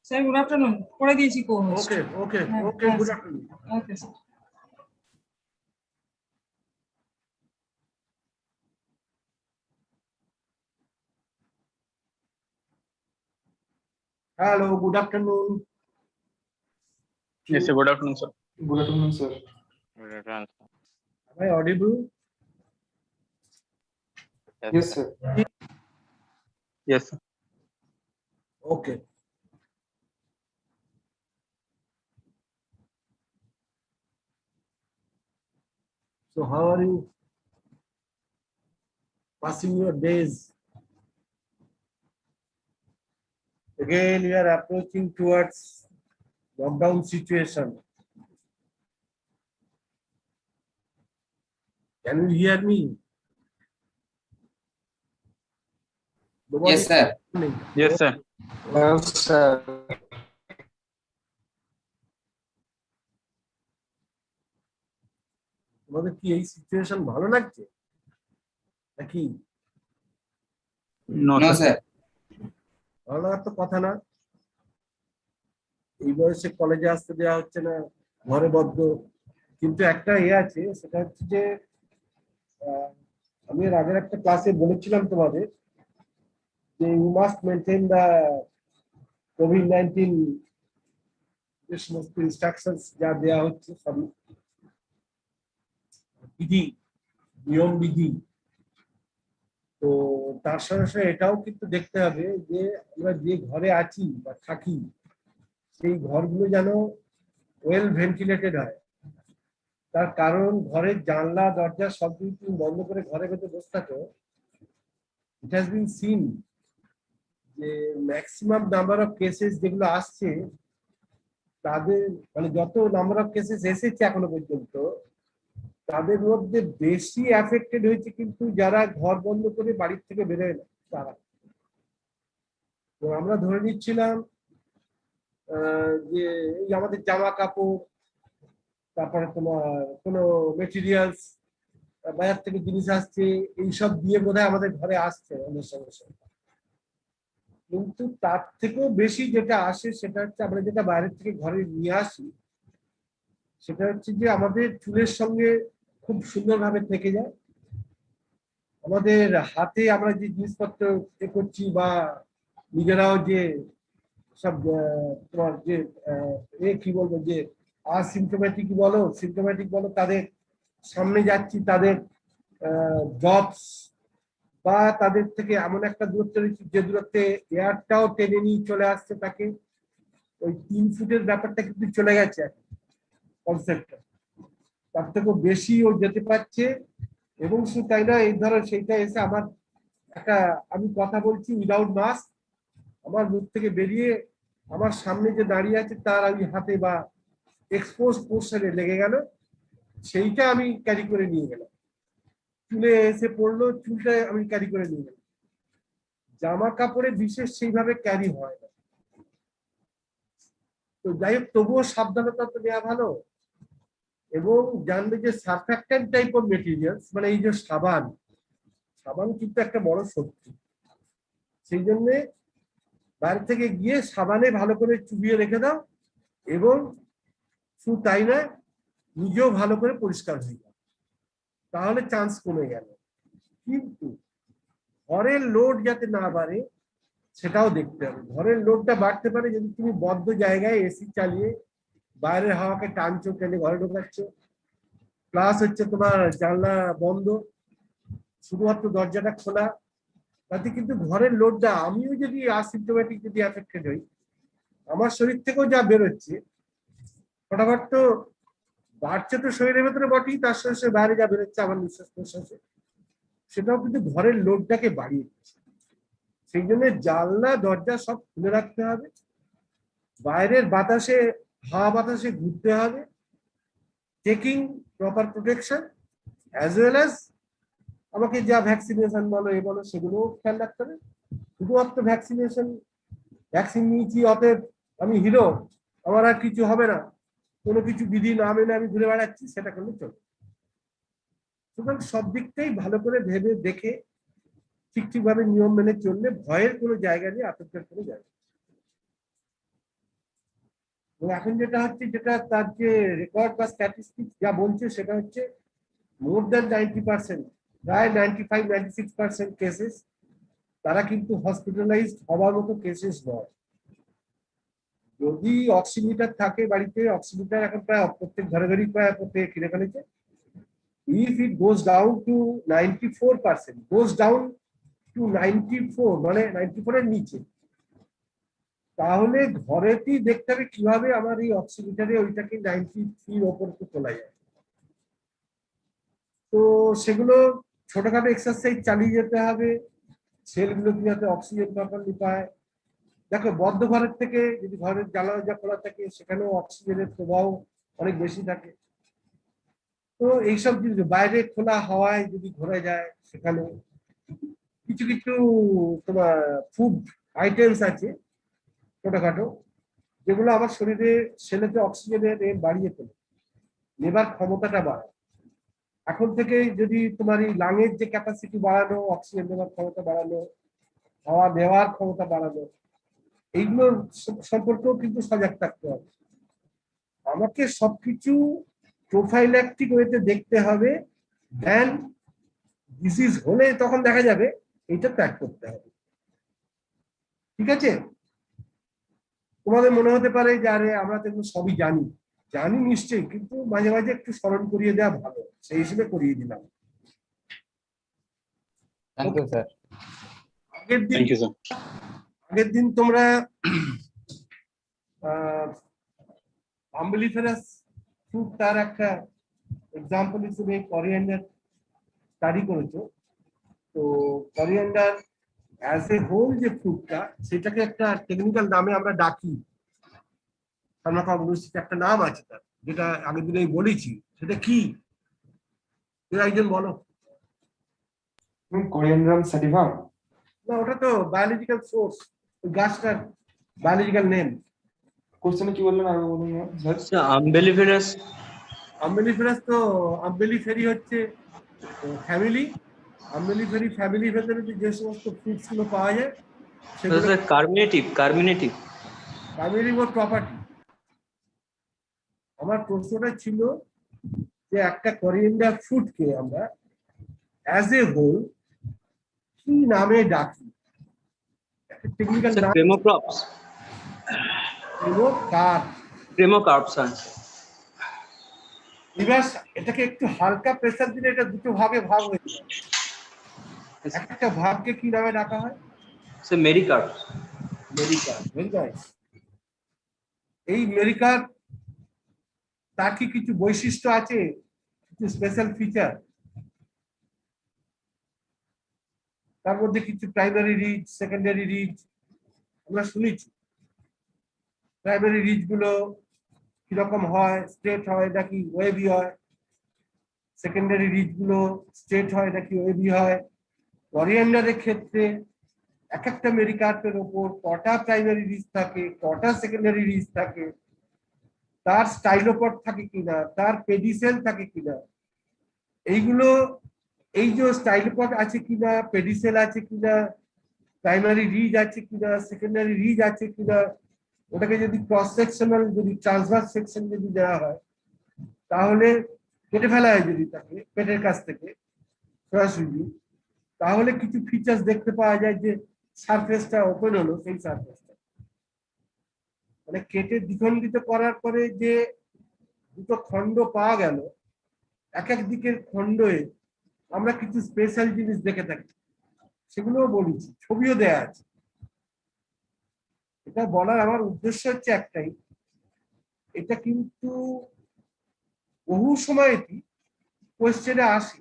Sir, good afternoon. পড়ে দিয়েছি co-host. Okay. হ্যাঁ, Good হ্যাঁ, sir. afternoon. Okay, sir. Hello, good afternoon. Yes, sir. Good afternoon, sir. Good afternoon, sir. Am I audible? Yes, sir. Yes, sir. Okay. So how are you passing your days? Again, we are approaching towards lockdown situation. Can you hear me? Yes, sir. Yes, sir. Yes, sir. তোমাদের কি এই situation ভালো লাগছে নাকি? No, No, sir. sir. ভালো লাগার তো কথা না। এই বয়সে কলেজে আসতে দেওয়া হচ্ছে না, ঘরে বদ্ধ। কিন্তু একটা আছে, সেটা হচ্ছে যে আমি এর আগের একটা ক্লাসে বলেছিলাম তোমাদের যে ইউ মাস্ট মেনটেন দা কোভিড-19 যে সমস্ত ইনস্ট্রাকশনস যা দেওয়া হচ্ছে সবই বিধি, নিয়ম বিধি। তো তার সঙ্গে সঙ্গে এটাও কিন্তু দেখতে হবে যে আমরা যে ঘরে আছি বা থাকি সেই ঘরগুলো যেন ওয়েল ভেন্টিলেটেড হয়। তার কারণ ঘরের জানলা দরজা সব কিছু তুমি বন্ধ করে ঘরে ভেতরে বসে থাকো, ইট হ্যাজ বিন সিন যে ম্যাক্সিমাম নাম্বার অফ কেসেস যেগুলো আসছে তাদের মানে যত নাম্বার অফ কেসেস এসেছে এখনো পর্যন্ত তাদের মধ্যে বেশি অ্যাফেক্টেড হয়েছে কিন্তু যারা ঘর বন্ধ করে বাড়ির থেকে বেরোয় না তারা। তো আমরা ধরে নিচ্ছিলাম যে এই আমাদের জামা কাপড়, তারপরে তোমার কোনো মেটেরিয়ালস বাজার থেকে জিনিস আসছে, এইসব দিয়ে বোধহয় আমাদের ঘরে আসছে অনেক সমস্যা। কিন্তু তার থেকেও বেশি যেটা আসে সেটা হচ্ছে আমরা যেটা বাইরের থেকে ঘরে নিয়ে আসি, সেটা হচ্ছে যে আমাদের চুলের সঙ্গে খুব সুন্দরভাবে থেকে যায়। আমাদের হাতে আমরা যে জিনিসপত্র এ করছি বা নিজেরাও যে সব তোমার যে কি বলবো যে সিমটোম্যাটিক বলো তাদের সামনে যাচ্ছি, তাদের জবস বা তাদের থেকে এমন একটা দূরত্বে রয়েছে যে দূরত্বে এয়ারটাও টেনে নিয়ে চলে আসছে তাকে, ওই 3 ফুটের ব্যাপারটা কিন্তু চলে গেছে কনসেপ্টটা, তার থেকেও বেশি ও যেতে পারছে। এবং শুধু তাই না, এই ধরো সেইটা এসে আমার একটা আমি কথা বলছি উইদাউট মাস্ক, আমার মুখ থেকে বেরিয়ে আমার সামনে যে দাঁড়িয়ে আছে তার আমি হাতে বা এক্সপোজ পোর্শনে লেগে গেল, সেইটা আমি ক্যারি করে নিয়ে গেলাম। চুলে এসে পড়লো, চুলটা আমি ক্যারি করে নিয়ে গেলাম। জামা কাপড়ে বিশেষ সেইভাবে ক্যারি হয় না। তো যাই হোক, তবুও সাবধানতা তো নেওয়া ভালো। এবং জানবে যে সারফ্যাক্ট্যান্ট টাইপ অফ মেটেরিয়ালস, মানে এই যে সাবান কিন্তু একটা বড় শক্তি। সেই জন্য বাইরে থেকে গিয়ে সাবানে ভালো করে চুবিয়ে রেখে দাও, এবং শুধু তাই না, নিজেও ভালো করে পরিষ্কার হয়ে যাও, তাহলে চান্স কমে গেল। কিন্তু ঘরের লোড যাতে না বাড়ে সেটাও দেখতে হবে। ঘরের লোডটা বাড়তে পারে যদি তুমি বদ্ধ জায়গায় এসি চালিয়ে বাইরের হাওয়াকে টানছো, টেনে ঘরে ঢোকাচ্ছ, প্লাস হচ্ছে তোমার জানলা বন্ধ, শুধুমাত্র দরজাটা খোলা, তাতে কিন্তু ঘরের লোডটা, আমিও যদি অ্যাসিম্পটোম্যাটিক যদি অ্যাফেক্টেড হই, আমার শরীর থেকেও যা বেরোচ্ছে ফটাফট তো বাড়ছে তো শরীরের ভেতরে বটেই, তার সঙ্গে সঙ্গে বাইরে যা বেরোচ্ছে আমার নিঃশ্বাস প্রশ্বাসে, সেটাও কিন্তু ঘরের লোডটাকে বাড়িয়ে দিচ্ছে। সেই জন্য জানলা দরজা সব খুলে রাখতে হবে, বাইরের বাতাসে হাওয়া বাতাসে ঘুরতে হবে, taking proper protection as well as আমাকে যা ভ্যাকসিনেশন বলো এ বলো সেগুলো খেয়াল রাখতে হবে। শুধুমাত্র ভ্যাকসিন নিয়েছি অতএব আমি হিরো, আমার আর কিছু হবে না, কোনো কিছু বিধি না মেনে আমি ঘুরে বেড়াচ্ছি, সেটা করলে চলবে। সুতরাং সব দিকটাই ভালো করে ভেবে দেখে ঠিকভাবে নিয়ম মেনে চললে ভয়ের কোনো জায়গা নেই, আতঙ্কের কোনো জায়গা নেই। এখন যেটা হচ্ছে, যেটা তার যে রেকর্ড বা স্ট্যাটিস্টিক্স যা বলছে সেটা হচ্ছে মোর দ্যান 90%, প্রায় 95-96% কেসেস তারা কিন্তু হসপিটালাইজড হওয়ার মতো কেসেস নয়। যদি অক্সিমিটার থাকে বাড়িতে, অক্সিমিটার এখন প্রায় প্রত্যেক ঘরে ঘরেই প্রায় প্রত্যেকে কিনে ফেলেছে। If it goes down to 94%, goes down to 94, মানে 94 এর নিচে, তাহলে ঘরেতেই দেখতে হবে কিভাবে আমার এই অক্সিমিটারে ওইটাকে 93 ওপর তোলা যায়। তো সেগুলো ছোটখাটো এক্সারসাইজ চালিয়ে যেতে হবে, সেলগুলো যাতে অক্সিজেন প্রপারলি পায়। দেখো বদ্ধ ঘরের থেকে যদি ঘরের জানালা খোলা থাকে সেখানেও অক্সিজেনের প্রবাহ অনেক বেশি থাকে। তো এইসব জিনিস বাইরে খোলা হাওয়ায় যদি ঘোরা যায়, সেখানে কিছু কিছু তোমার ফুড আইটেমস আছে ছোটখাটো, যেগুলো আমার শরীরে সেলেতে অক্সিজেনের বাড়িয়ে তোলে, নেবার ক্ষমতাটা বাড়ায়। এখন থেকে যদি তোমার এই লাঙের যে ক্যাপাসিটি বাড়ানো, অক্সিজেন নেওয়ার ক্ষমতা বাড়ানো, হাওয়া নেওয়ার ক্ষমতা বাড়ানো, এইগুলোর সম্পর্কেও কিন্তু সজাগ থাকতে হবে। আমাকে সবকিছু প্রোফাইল্যাকটিক ওয়েতে দেখতে হবে, দেন ডিজিজ হলে তখন দেখা যাবে এটা ত্যাগ করতে হবে। ঠিক আছে? তোমাদের মনে হতে পারে যে আরে আমরা তো এগুলো সবই জানি, জানি নিশ্চয়ই, কিন্তু মাঝে মাঝে একটু স্মরণ করিয়ে দেওয়া ভালো, সেই হিসেবে করিয়ে দিলাম। Thank you sir. আগের দিন তোমরা আম্বিলিফেরাস ফ্রুট তার একটা এক্সাম্পল হিসেবে করিয়েন্ডার স্টাডি করেছো। তো করিয়েন্ডার অ্যাজ এ হোল যে ফ্রুটটা, সেটাকে একটা টেকনিক্যাল নামে আমরা ডাকি, ফার্মাকোলজিস্ট একটা নাম আছে তার, যেটা আগের দিনেই বলেছি। সেটা কি একজন বলো? কোরিয়ান্ডারাম স্যাটিভাম। না, ওটা তো বায়োলজিক্যাল সোর্স, ওই গাছটার বায়োলজিক্যাল নেম। কোশ্চেনে কি বললেন আগে বলুন স্যার। আম্বেলিফেরাস। আম্বেলিফেরাস তো আম্বেলিফেরি হচ্ছে ফ্যামিলি, আম্বেলিফেরি ফ্যামিলির ভেতরে যে সমস্ত ফ্রুটস গুলো পাওয়া যায় সেগুলো কার্মিনেটিভ। ফ্যামিলি ওর প্রপার্টি। আমার প্রশ্নটা ছিল যে একটা করিয়েন্ডার ফ্রুটকে আমরা অ্যাজ এ হোল কি নামে ডাকি? একটা টেকনিক্যাল নাম। ক্রেমোক্রপস। ক্রেমোকার্প। এবার এটাকে একটু হালকা প্রেসার দিলে এটা দুটো ভাগে ভাগ হয়ে যায়। একটা ভাগকে কি নামে ডাকা হয়? মেরিকার্প। এই মেরিকার্প তার কি কিছু বৈশিষ্ট্য আছে, কিছু স্পেশাল ফিচার? তার মধ্যে কিছু প্রাইমারি রিজ, সেকেন্ডারি রিজ আমরা শুনেছি। প্রাইমারি রিজ গুলো কিরকম হয়, স্ট্রেট হয় নাকি ওয়েভি হয়? সেকেন্ডারি রিজ গুলো স্ট্রেট হয় নাকি ওয়েভি হয়? করিয়েন্ডারের ক্ষেত্রে এক একটা মেরিকার্পের ওপর কটা প্রাইমারি রিজ থাকে, কটা সেকেন্ডারি রিজ থাকে, তার স্টাইলোপড থাকে কিনা, তার পেডিসেল থাকে কিনা, এইগুলো, এই যে স্টাইলোপড আছে কিনা, পেডিসেল আছে কিনা, প্রাইমারি রিজ আছে কিনা, সেকেন্ডারি রিজ আছে কিনা, ওটাকে যদি ক্রস সেকশনাল, যদি ট্রান্সভার্স সেকশন যদি দেওয়া হয়, তাহলে কেটে ফেলা হয় যদি তাকে পেটের কাছ থেকে সরাসরি, তাহলে কিছু ফিচার্স দেখতে পাওয়া যায় যে সারফেসটা ওপেন হলো, সেই সারফেসটা মানে কেটে দ্বিখণ্ডিত করার পরে যে দুটো খণ্ড পাওয়া গেল, এক এক দিকের খণ্ডে আমরা কিছু স্পেশাল জিনিস দেখে থাকি, সেগুলোও বলেছি, ছবিও দেয়া আছে। এটা বলার আমার উদ্দেশ্য হচ্ছে একটাই, এটা কিন্তু বহু সময়টি কোয়েশ্চেনে আসে,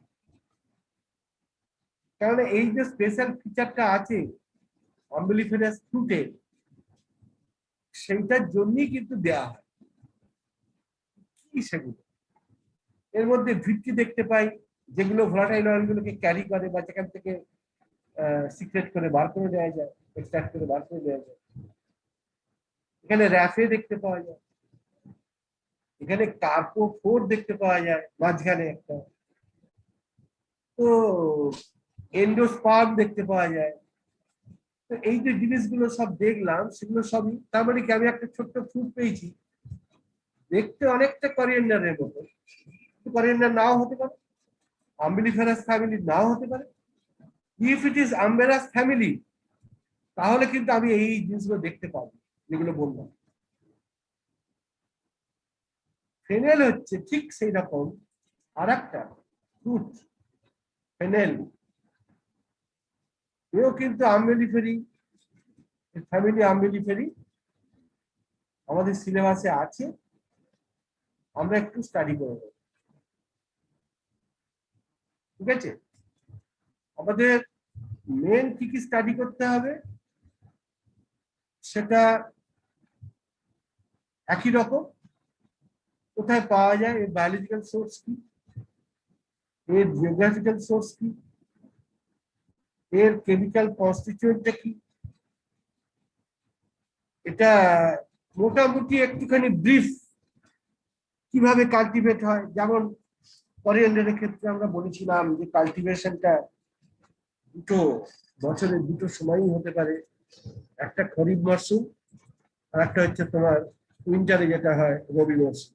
কারণ এই যে স্পেশাল ফিচারটা আছে আম্বিলিফেরাস ফ্রুটে, সেইটার জন্যই কিন্তু দেয়া হয়। কি সেগুলো? এর মধ্যে ভিত্তি দেখতে পাই, যেগুলো ভোলাটাইল অয়েল গুলোকে ক্যারি করে বা যেখান থেকে সিক্রেট করে বার করে দেওয়া যায়, এক্সট্রাক্ট করে বার করে দেওয়া যায়। এখানে র্যাফে দেখতে পাওয়া যায়, এখানে কার্পোফোর দেখতে পাওয়া যায় মাঝখানে একটা, তো এন্ডোস্পার্ম দেখতে পাওয়া যায়। তো এই যে জিনিসগুলো সব দেখলাম, সেগুলো সবই, তার মানে কি আমি একটা ছোট্ট ফ্রুট পেয়েছি, দেখতে অনেকটা করিয়েন্ডারের মতো, করিয়েন্ডার নাও হতে পারে, আম্বিলিফেরাস ফ্যামিলি নাও হতে পারে। ইফ ইট ইজ আম্বেরাস ফ্যামিলি, তাহলে কিন্তু আমি এই জিনিসগুলো দেখতে পাবো যেগুলো বললাম। ফেনেল হচ্ছে ঠিক সেই রকম আর একটা ফ্রুট, ফেনেল, এও কিন্তু আম্বেলিফেরি ফ্যামিলি, আম্বেলিফেরি আমাদের সিলেবাসে আছে, আমরা একটু স্টাডি করে নেব। ঠিক আছে, আমাদের মেন কি কি স্টাডি করতে হবে সেটা একই রকম। কোথায় পাওয়া যায়, এর বায়োলজিক্যাল সোর্স কি, এর জিওগ্রাফিক্যাল সোর্স কি, এর কেমিক্যাল কনস্টিটিউয়েন্টটা কি, এটা মোটামুটি একটুখানি ব্রিফ। কিভাবে কাল্টিভেট হয়, যেমন করিয়েন্ডারের ক্ষেত্রে আমরা বলেছিলাম যে কাল্টিভেশনটা দুটো বছরের দুটো সময়ই হতে পারে, একটা খরিফ মরশুম আর একটা হচ্ছে তোমার উইন্টারে যেটা হয় রবি মরশুম।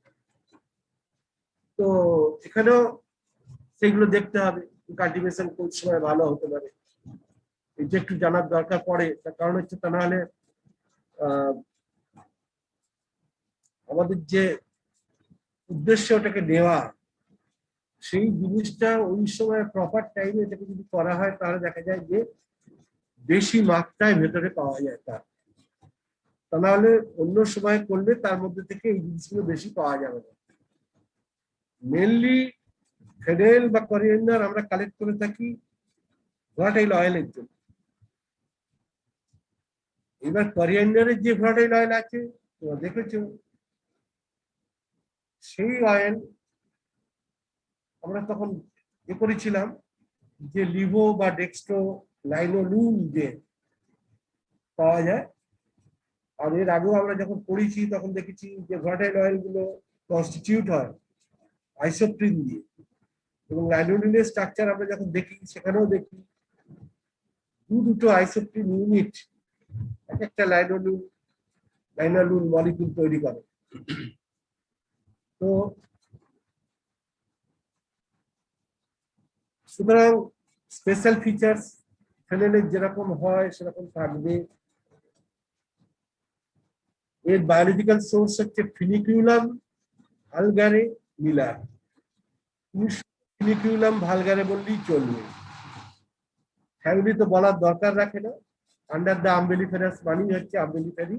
তো এখানেও সেগুলো দেখতে হবে কাল্টিভেশন কোন সময় ভালো হতে পারে, এটা একটু জানার দরকার পড়ে। তার কারণ হচ্ছে তা নাহলে আমাদের যে উদ্দেশ্য ওটাকে নেওয়া, সেই জিনিসটা ওই সময় প্রপার টাইমে এটাকে যদি করা হয় তাহলে দেখা যায় যে বেশি মাত্রায় ভেতরে পাওয়া যায়। তা নাহলে অন্য সময় করলে তার মধ্যে থেকে এই জিনিসগুলো বেশি পাওয়া যাবে না। মেনলি ফেনেল বা করিয়েন্ডার আমরা কালেক্ট করে থাকি ভোলাটাইল অয়েলের জন্য। এবার করিয়েন্ডারের যে ভোলাটাইল অয়েল আছে তোমরা দেখেছো, সেই অয়েল আমরা তখন করেছিলাম যে লিভো বা ডেক্সট্রো লাইনোলুন যে পাওয়া যায়। আর এর আগেও আমরা যখন পড়েছি তখন দেখেছি যে ভোলাটাইল অয়েল গুলো কনস্টিটিউট হয় আইসোপ্রিন দিয়ে, এবং লাইনোলিনের স্ট্রাকচার আমরা যখন দেখি সেখানেও দেখি দুটো আইসোপ্রিন ইউনিট এক একটা লাইনোলুন মলিকিউল তৈরি করে। তো সুতরাং স্পেশাল ফিচার্স ফেনেলের যেরকম হয় সেরকম থাকবে। এর বায়োলজিক্যাল সোর্স হচ্ছে ফিনিকিউলাম ভালগারে মিলার। ফিনিকিউলাম ভালগারে বললেই চলবে, ফ্যামিলি তো বলার দরকার রাখে না। আন্ডার দ্য আম্বেলিফেরাস মানেই হচ্ছে আম্বেলিফেরি।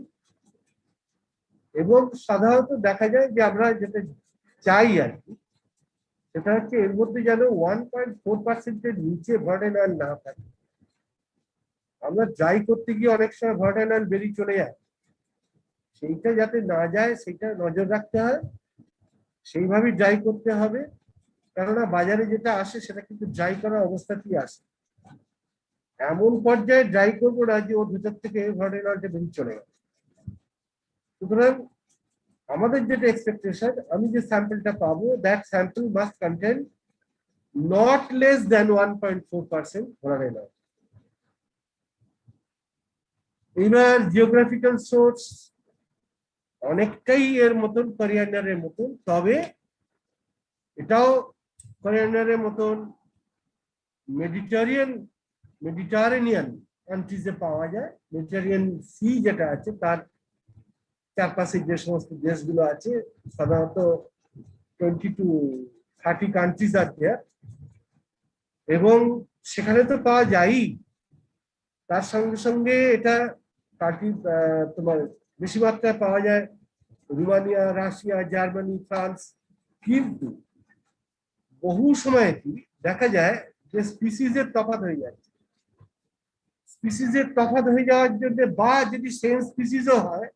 এবং সাধারণত দেখা যায় যে আমরা যেটা চাই আর কি, সেটা হচ্ছে এর মধ্যে যেন 1.4% নিচে ভোলাটাইল অয়েল না থাকে। আমরা ড্রাই করতে গিয়ে অনেক সময় ভোলাটাইল অয়েল বেরিয়ে চলে যায়, সেইটা যাতে না যায় সেইটা নজর রাখতে হয়, সেইভাবেই ড্রাই করতে হবে। কেননা বাজারে যেটা আসে সেটা কিন্তু ড্রাই করা অবস্থাতেই আসে, এমন পর্যায়ে ড্রাই করবো না যে ওর ভিতর থেকে ভোলাটাইল অয়েলটা বেরিয়ে চলে গেল। সুতরাং আমাদের যেটা এক্সপেকটেশন, আমি যে স্যাম্পলটা পাবো that sample must contain not less than 1.4% volatile oil. এবার জিওগ্রাফিক্যাল সোর্স অনেকটাই এর মতন করিয়েন্ডারের মতন, তবে এটাও করিয়েন্ডারের মতন মেডিটারেনিয়ান কান্ট্রিজে পাওয়া যায়। মেডিটারেনিয়ান সি যেটা আছে তার চারপাশে যে সমস্ত দেশগুলো আছে, সাধারণত 20 to 30 কান্ট্রিজ আছে, এবং সেখানে তো পাওয়া যায়ই। তার সঙ্গে সঙ্গে এটা তোমার বেশি মাত্রায় পাওয়া যায় রোমানিয়া, রাশিয়া, জার্মানি, ফ্রান্স। কিন্তু বহু সময় কি দেখা যায় যে স্পিসিসের তফাৎ হয়ে যাচ্ছে। স্পিসিসের তফাৎ হয়ে যাওয়ার জন্য, বা যদি সেম স্পিসিসও হয়,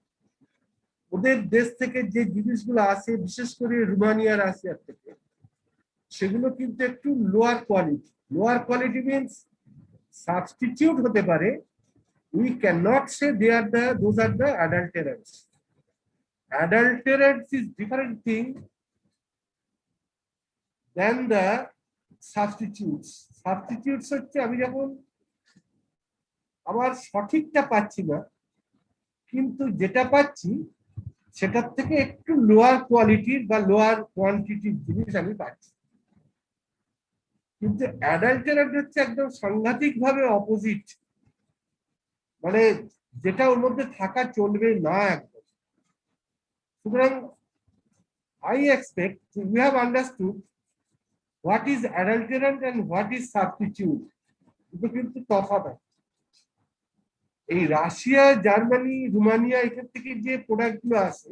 ওদের দেশ থেকে যে জিনিসগুলো আসে বিশেষ করে রোমানিয়া, রাশিয়া থেকে, সেগুলো কিন্তু একটু lower quality. Lower quality means substitute হতে পারে। We cannot say those are the adulterants. Adulterants is different thing than the substitutes. Substitutes হচ্ছে আমি যখন আমার সঠিকটা পাচ্ছি না, কিন্তু যেটা পাচ্ছি সেটার থেকে একটু লোয়ার কোয়ালিটির বা লোয়ার কোয়ান্টিটির জিনিস আমি পাচ্ছি। কিন্তু অ্যাডাল্টারেন্ট হচ্ছে একদম সাংঘাতিক ভাবে অপোজিট, মানে যেটা ওর মধ্যে থাকা চলবে না একদম। সুতরাং I expect we have understood what is adulterant and what is substitute. দুটো কিন্তু তফাৎ আছে। এই রাশিয়া, জার্মানি, রোমানিয়া এখান থেকে যে প্রোডাক্ট গুলো আসে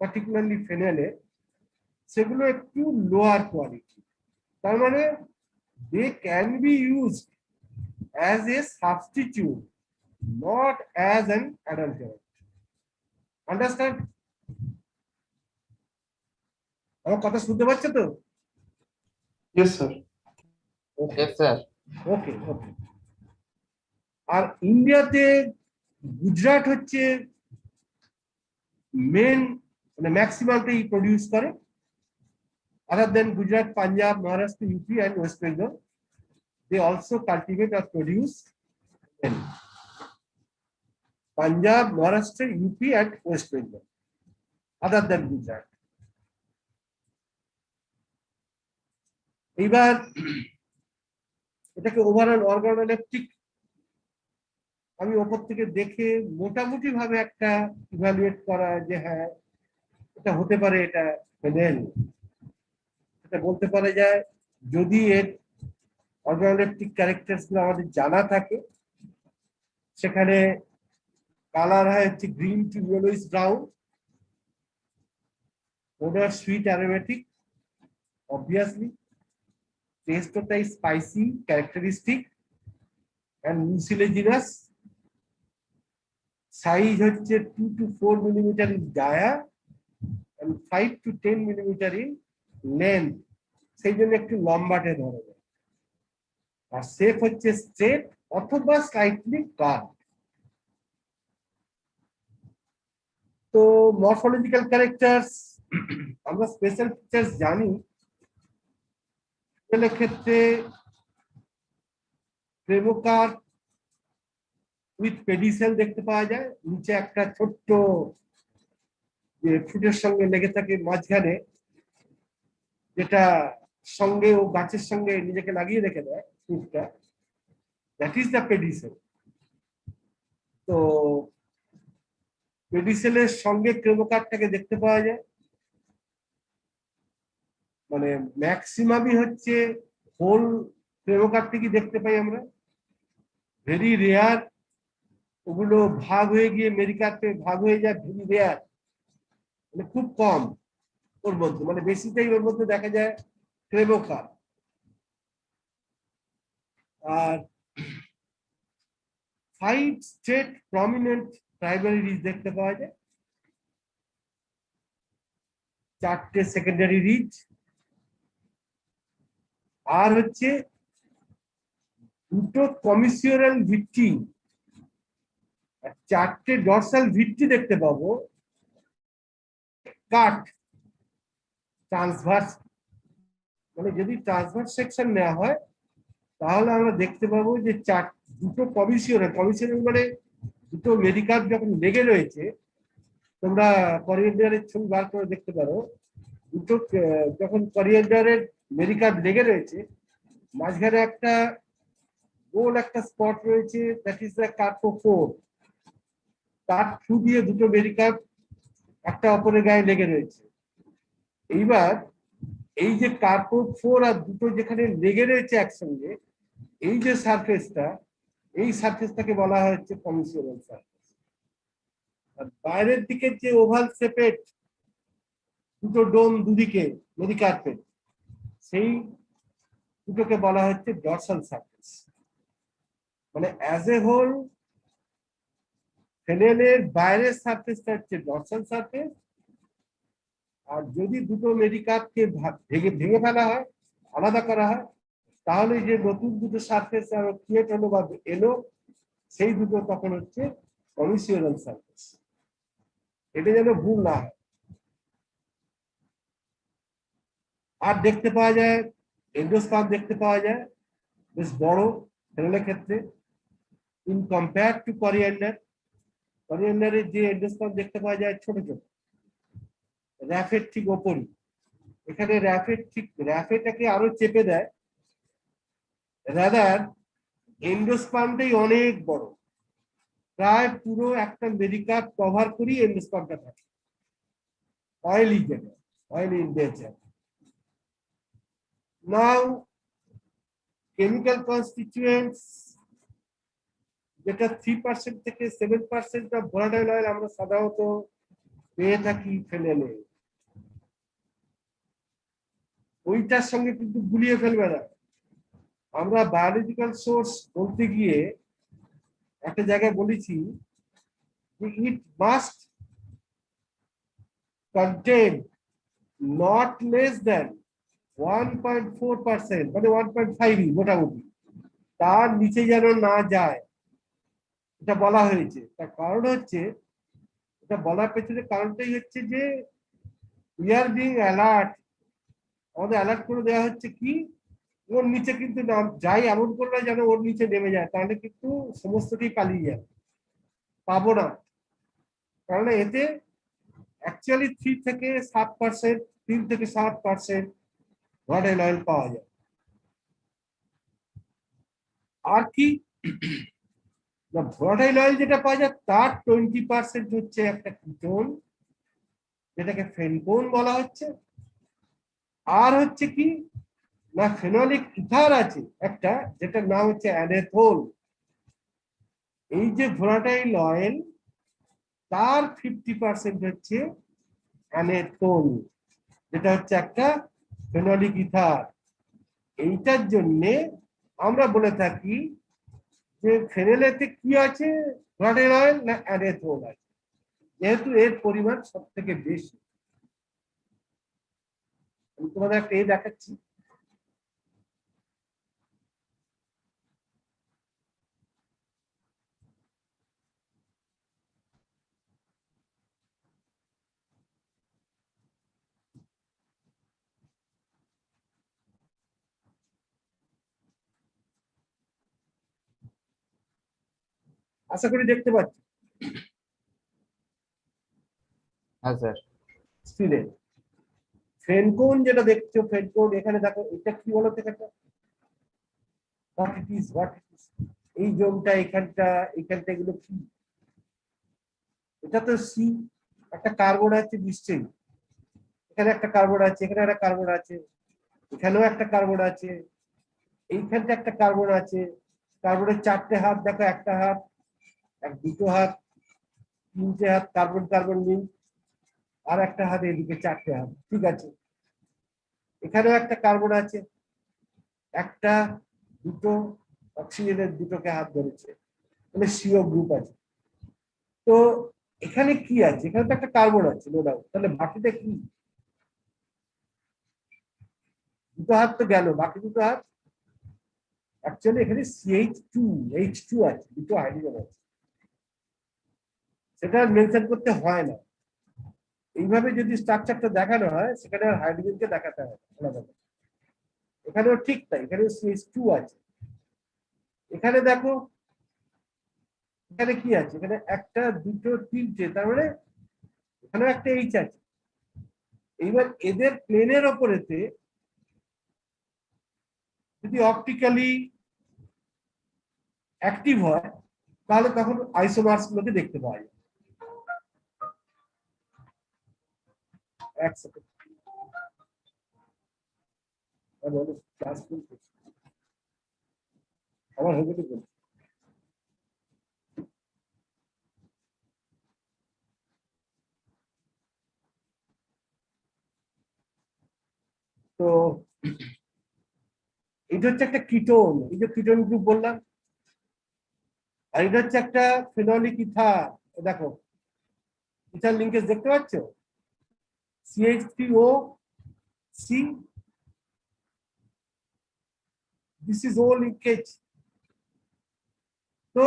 পার্টিকুলারলি ফেনেলে, সেগুলো একটু লোয়ার কোয়ালিটি। তার মানে they can be used as a substitute, not as an adulterant. Understand? আমার কথা শুনতে পাচ্ছ তো? Yes, sir. Yes, sir. ওকে ওকে। আর ইন্ডিয়াতে গুজরাট হচ্ছে মেন, মানে ম্যাক্সিমামটাই প্রডিউস করে। Other than Gujarat, Punjab, Maharashtra, UP and West Bengal, they also cultivate আর produce Punjab, Maharashtra, UP and West Bengal, other than Gujarat. এইবার এটাকে ওভারঅল অর্গানোলেপটিক আমি ওপর থেকে দেখে মোটামুটি ভাবে একটা ইভালুয়েট করা যে হ্যাঁ এটা হতে পারে, এটা ফেনেল, এটা বলতে পারা যায় যদি এর অর্গানোলেপটিক ক্যারেক্টারস গুলো আমাদের জানা থাকে। সেখানে কালার হয় হচ্ছে green to yellowish brown, odour sweet aromatic obviously, taste ওটা spicy characteristic and mucilaginous, size হচ্ছে 2 to 4 millimeter in dia and 5 to 10 millimeter in length, সেই জন্য একটু লম্বাটে ধরনের। আর শেপ হচ্ছে স্ট্রেট অথবা স্লাইটলি কার্ভ। তো মরফোলজিক্যাল ক্যারেক্টারস আমরা স্পেশাল ফিচার্স জানি। এর ক্ষেত্রে প্রেমোকার উইথ পেডিসেল দেখতে পাওয়া যায়, নিচে একটা ছোট্ট যে ফুটের সঙ্গে লেগে থাকে মাঝখানে, যেটা সঙ্গে ও গাছের সঙ্গে নিজেকে লাগিয়ে রেখে দেয় ফুটটা, দ্যাট ইজ দ্য পেডিসেল। তো পেডিসেলের সঙ্গে ক্রেমোকারটাকে দেখতে পাওয়া যায়, মানে ম্যাক্সিমামই হচ্ছে হোল ক্রেমোকারটি দেখতে পাই আমরা। ভেরি রেয়ার ওগুলো ভাগ হয়ে গিয়ে মেরিকার্পে ভাগ হয়ে যায়, ভেরি রেয়ার, মানে খুব কম ওর মধ্যে, মানে বেশিটাই ওর মধ্যে দেখা যায় ক্রেমোকার। আর 5 স্ট্রেট প্রমিনেন্ট প্রাইমারি রিজ দেখতে পাওয়া যায়, 4টে সেকেন্ডারি রিজ, আর হচ্ছে 2টো কমিসিওরাল ভিত্তি, 4টে ডরসাল ভিত্তি দেখতে পাবো কাট ট্রান্সভার্স। মানে যদি ট্রান্সভার্স সেকশন নেওয়া হয় তাহলে আমরা দেখতে পাবো যে 2টো কমিসিওরাল, কমিসিওরাল মানে 2টো মেডিকার যখন লেগে রয়েছে, তোমরা করিয়েন্ডারের ছবি বার করে দেখতে পারো, দুটো যখন করিয়েন্ডারের মেডিকার লেগে রয়েছে, মাঝখানে একটা গোল একটা স্পট রয়েছে, দ্যাট ইজ দ্য কার্পোফোর। তার থ্রু দিয়ে 2টো মেডিকার একটা অপরের গায়ে লেগে রয়েছে। এইবার এই যে কার্পোফোর আর 2টো যেখানে লেগে রয়েছে একসঙ্গে, এই যে সারফেসটা, এই সারফেসটাকে বলা হচ্ছে কমিসিওরাল সারফেস। আর বাইরের দিকে যে ওভাল শেপের 2টো ডোম দুদিকে মেরিকার্পেট, সেই দুটোকে বলা হচ্ছে ডরসাল সারফেস। মানে অ্যাজ এ হোল ফেনেলের বাইরের সারফেসটা হচ্ছে ডরসাল সারফেস, আর যদি 2টো মেরিকার্পকে ভেঙে ফেলা হয়, আলাদা করা হয়, তাহলে যে নতুন 2টো সারফেস ক্রিয়েট হলো বা এলো, সেই 2টো তখন হচ্ছে কমিসিওরাল সারফেস। এটা যেন ভুল না হয়। আর দেখতে পাওয়া যায় এন্ডোস্পার্ম দেখতে পাওয়া যায় বেশ বড় ফেনেলের ক্ষেত্রে, ইন কম্পেয়ার টু করিয়েন্ডার। করিয়েন্ডারের যে এন্ডোস্পার্ম দেখতে পাওয়া যায় ছোট ছোট, র্যাফের ঠিক ওপরই। এখানে র্যাফেটাকে আরো চেপে দেয়, রাদার এন্ডোস্পার্মটাই অনেক বড়, প্রায় পুরো একটা মেরিকাপ কভার করি এন্ডোস্পার্মটা থাকে, অয়েলি যেটা, oily in nature. Now chemical constituents যেটা 3% থেকে 7% অফ ভোলাটাইল অয়েল আমরা সাধারণত পেয়ে থাকি ফেনেলে, ওইটার সঙ্গে কিন্তু গুলিয়ে ফেলবে না। আমরা বায়োলজিক্যাল সোর্স বলতে গিয়ে একটা জায়গায় বলেছি যে it must contain not less than 1.4%, মানে 1.5 মোটামুটি, তার নিচে যেন না যায়, এটা বলা হয়েছে। তার কারণ হচ্ছে, এটা বলার পেছনে কারণটাই হচ্ছে যে উই আর বিং অ্যালার্ট, আমাদের অ্যালার্ট করে দেওয়া হচ্ছে কি ওর নিচে কিন্তু যাই এমন করলে যেন ওর নিচে নেমে যায়, তাহলে কিন্তু সমস্তটাই পালিয়ে যায়, পাবো না। কারণ এতে অ্যাকচুয়ালি 3 থেকে 7% ভোলাটাইল অয়েল পাওয়া যায়। আর কি না, ভোলাটাইল অয়েল যেটা পাওয়া যায় তার 20% হচ্ছে একটা কিটোন, যেটাকে ফেনকোন বলা হচ্ছে। আর হচ্ছে কি না, ফেনলিক ইথার আছে একটা, যেটার নাম হচ্ছে অ্যানেথোল। এই যে ভোলাটাইল অয়েল, তার 50% হচ্ছে অ্যানেথোল, যেটা হচ্ছে একটা ফেনলিক ইথার। এইটার জন্যে আমরা বলে থাকি যে ফেনেলেতে কি আছে, ভোলাটাইল অয়েল না অ্যানেথোল আছে, যেহেতু এর পরিমাণ সব থেকে বেশি। আমি তোমাদের একটা দেখাচ্ছি। আশা করি দেখতে পাচ্ছি হ্যাঁ স্যার। স্ক্রিনে ফেনকোন যেটা দেখছো, ফেনকোন এখানে দেখো, এটা কি বলো তো, এটা হোয়াট ইট ইজ, এই জোনটা এখানটা এগুলো কি? এটা তো সি, একটা কার্বন আছে নিশ্চয়ই, এখানে একটা কার্বন আছে, এখানে একটা কার্বন আছে, এখানেও একটা কার্বন আছে, এইখানটা একটা কার্বন আছে। কার্বনের 4টে হাত দেখো, একটা হাত, দুটো হাত, 3টে হাত, কার্বন কার্বন লিঙ্ক, আর একটা হাত এদিকে 4টে হাত, ঠিক আছে। এখানেও একটা কার্বন আছে, একটা, দুটো, অক্সিজেনের দুটোকে হাত ধরেছে, মানে সিও গ্রুপ আছে। তো এখানে কি আছে? এখানে তো একটা কার্বন আছে, নো ডাউট। তাহলে বাকিটা কি? দুটো হাত তো গেল, বাকি দুটো হাত অ্যাকচুয়ালি এখানে H2 আছে, দুটো হাইড্রোজেন আছে, সেটা মেনশন করতে হয় না। এইভাবে যদি স্ট্রাকচারটা দেখানো হয়, সেখানে আর হাইড্রোজেনকে দেখাতে হয় আলাদা। এখানেও ঠিক তাই, এখানে CH2 আছে। এখানে দেখো, এখানে কি আছে? এখানে একটা, দুটো, 3টে, তার মানে এখানে একটা H আছে। এইবার এদের প্লেনের ওপরেতে যদি অপটিক্যালি অ্যাক্টিভ হয়, তাহলে তখন আইসোমার্স গুলোকে দেখতে পাওয়া যায়। এক সেকেন্ড, আমার হয়ে গেছে। তো এটা হচ্ছে একটা কিটোন, এই যে কিটোন গ্রুপ বললাম, আর এটা হচ্ছে একটা ফেনলিক ইথার। দেখো ইথার লিঙ্কেজ দেখতে পাচ্ছ, CH3O C, this is O linkage. তো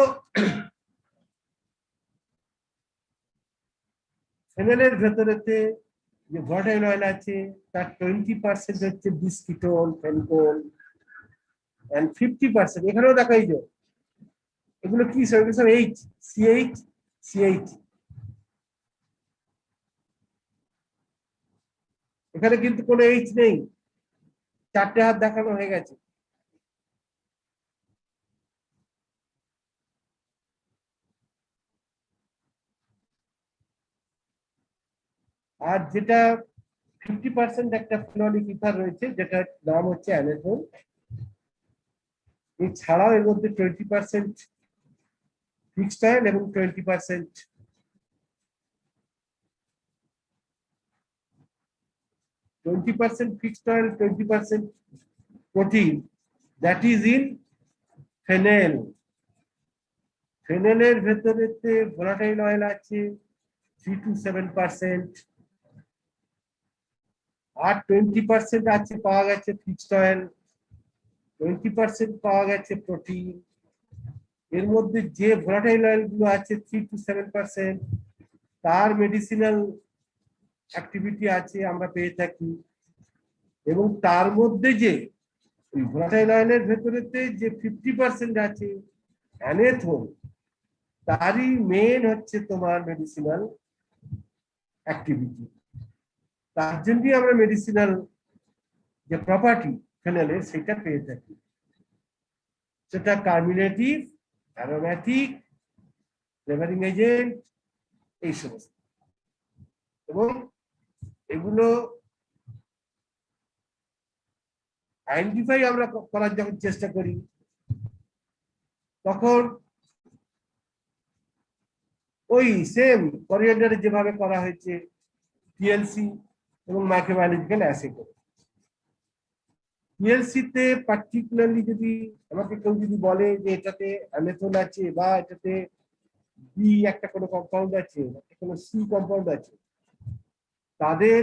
ফেনেলের ভেতরেতে যে ভোলাটাইল অয়েল আছে, তার 20% হচ্ছে বিস্কিটোন, ফেনকোল, এন্ড 50% এখানেও দেখো, এই যে এগুলো কি সব? H, CH, CH। এখানে কিন্তু কোনো এইচ নেই, 4টে হাত দেখানো হয়ে গেছে। আর যেটা 50% একটা ফিনলিক ইথার রয়েছে, যেটার নাম হচ্ছে অ্যানেথোন। এছাড়াও এর মধ্যে 20% ফিক্সড অয়েল এবং 20% 20% fixed oil, 20% protein, that is in phenol. ফেনেলের ভেতরেতে ভোলাটাইল অয়েল আছে 3 to 7%, আর 20% আছে পাওয়া গেছে ফিক্সড অয়েল, 20% পাওয়া গেছে প্রোটিন। এর মধ্যে যে ভোলাটাইল অয়েল গুলো আছে 3 to 7%, তার মেডিসিনাল অ্যাক্টিভিটি আছে, আমরা পেয়ে থাকি। এবং তার মধ্যে যে ভোলাটাইল অয়েলের ভেতরেতে যে 50% আছে অ্যানেথোন, তারই মেন হচ্ছে তোমার মেডিসিনাল অ্যাক্টিভিটি। তার জন্যই আমরা মেডিসিনাল যে প্রপার্টি ফেনেলের সেটা পেয়ে থাকি, সেটা কার্মিনেটিভ, অ্যারোম্যাটিক, ফ্লেভারিং এজেন্ট, এই সমস্ত। এবং এগুলো আইডেন্টিফাই আমরা করার যখন চেষ্টা করি, তখন ওই সেম কোরিয়ান্ডারে যেভাবে করা হয়েছে টিএলসি এবং মাইক্রোবায়োলজিক্যাল অ্যাসে করে। টিএলসি তে পার্টিকুলারলি যদি আমাকে কেউ যদি বলে যে এটাতে অ্যামেথন আছে বা এটাতে বি একটা কোনো কম্পাউন্ড আছে, একটা কোনো সি কম্পাউন্ড আছে, তাদের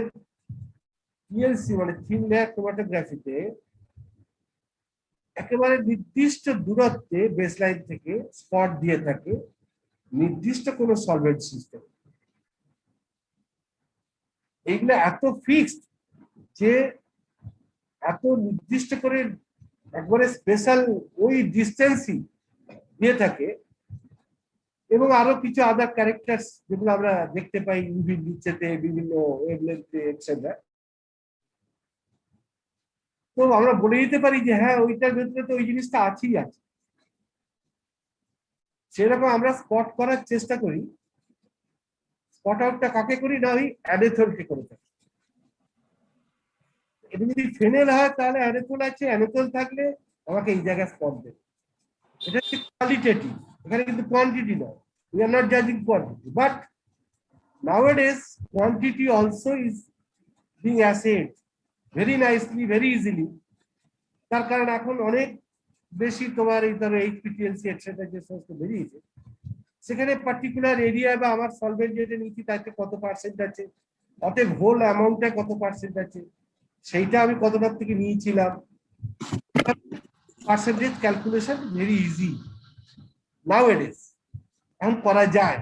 টিএলসি মানে থিন লেয়ার ক্রোমাটোগ্রাফিতে একেবারে নির্দিষ্ট দূরত্বে বেসলাইন থেকে স্পট দিয়ে থাকে নির্দিষ্ট কোনো সলভেন্ট সিস্টেম। এইগুলো এত ফিক্সড যে এত নির্দিষ্ট করে একবারে স্পেশাল ওই ডিস্টেন্সই দিয়ে থাকে, এবং আরো কিছু আদার ক্যারেক্টার্স যেগুলো আমরা দেখতে পাই ইউভি নিচেতে বিভিন্ন ওয়েভলেন্থে এটসেট্রা। তো আমরা বলে দিতে পারি যে হ্যাঁ ওইটার ভেতরে তো ওই জিনিসটা আছেই আছে। সেরকম আমরা স্পট করার চেষ্টা করি। স্পট আউটটা কাকে করি না, ওই অ্যানেথলকে করে থাকি। এটা যদি ফেনেল হয় তাহলে অ্যানেথল আছে, অ্যানেথল থাকলে আমাকে এই জায়গায় স্পট দেবে। এটা হচ্ছে কোয়ালিটেটিভ, এখানে কিন্তু কোয়ান্টিটি নয়। উই আর নট জাজিং quantity, but nowadays quantity also is being assayed very nicely, very easily. তার কারণ এখন অনেক বেশি তোমার এই ধরো এইচপিটিএলসি এটসেট্রা যে সমস্ত বেরিয়েছে, সেখানে পার্টিকুলার এরিয়া বা আমার সলভেন্ট যেটা নিচ্ছি তাতে কত পার্সেন্ট আছে, অতএব হোল অ্যামাউন্টটা কত পার্সেন্ট আছে, সেইটা আমি কতটার থেকে নিয়েছিলাম। পার্সেন্টেজ ক্যালকুলেশন ভেরি ইজি নাওএডেজ, এখন করা যায়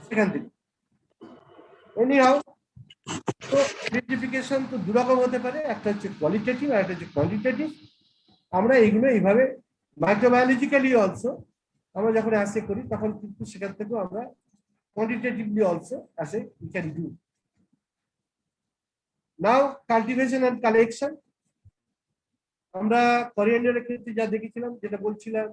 সেখান থেকে। এনিহাউ, তো আইডেন্টিফিকেশন তো দুরকম হতে পারে, একটা হচ্ছে কোয়ালিটেটিভ আর একটা হচ্ছে কোয়ান্টিটেটিভ। আমরা এইগুলো এইভাবে মাইক্রোবায়োলজিক্যালি অলসো আমরা যখন অ্যাসে করি তখন কিন্তু সেখান থেকেও আমরা quantitatively also assay we can do. Now cultivation and collection. আমরা কোরিয়ান্ডারের ক্ষেত্রে যা দেখেছিলাম, যেটা বলছিলাম,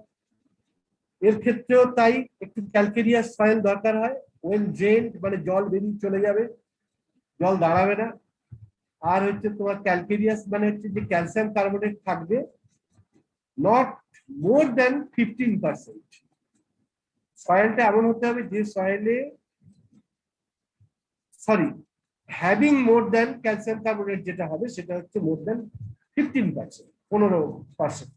এর ক্ষেত্রেও তাই একটু ক্যালকেরিয়াস সয়েল দরকার হয়, ওয়েল ড্রেনড মানে জল বেরিয়ে চলে যাবে, জল দাঁড়াবে না। আর হচ্ছে তোমার ক্যালকেরিয়াস মানে হচ্ছে যে ক্যালসিয়াম কার্বনেট থাকবে নট মোর দ্যান 15%। সয়েলটা এমন হতে হবে যে সয়েলে having more than calcium carbonate যেটা হবে সেটা হচ্ছে মোর দ্যান 15%, 15%,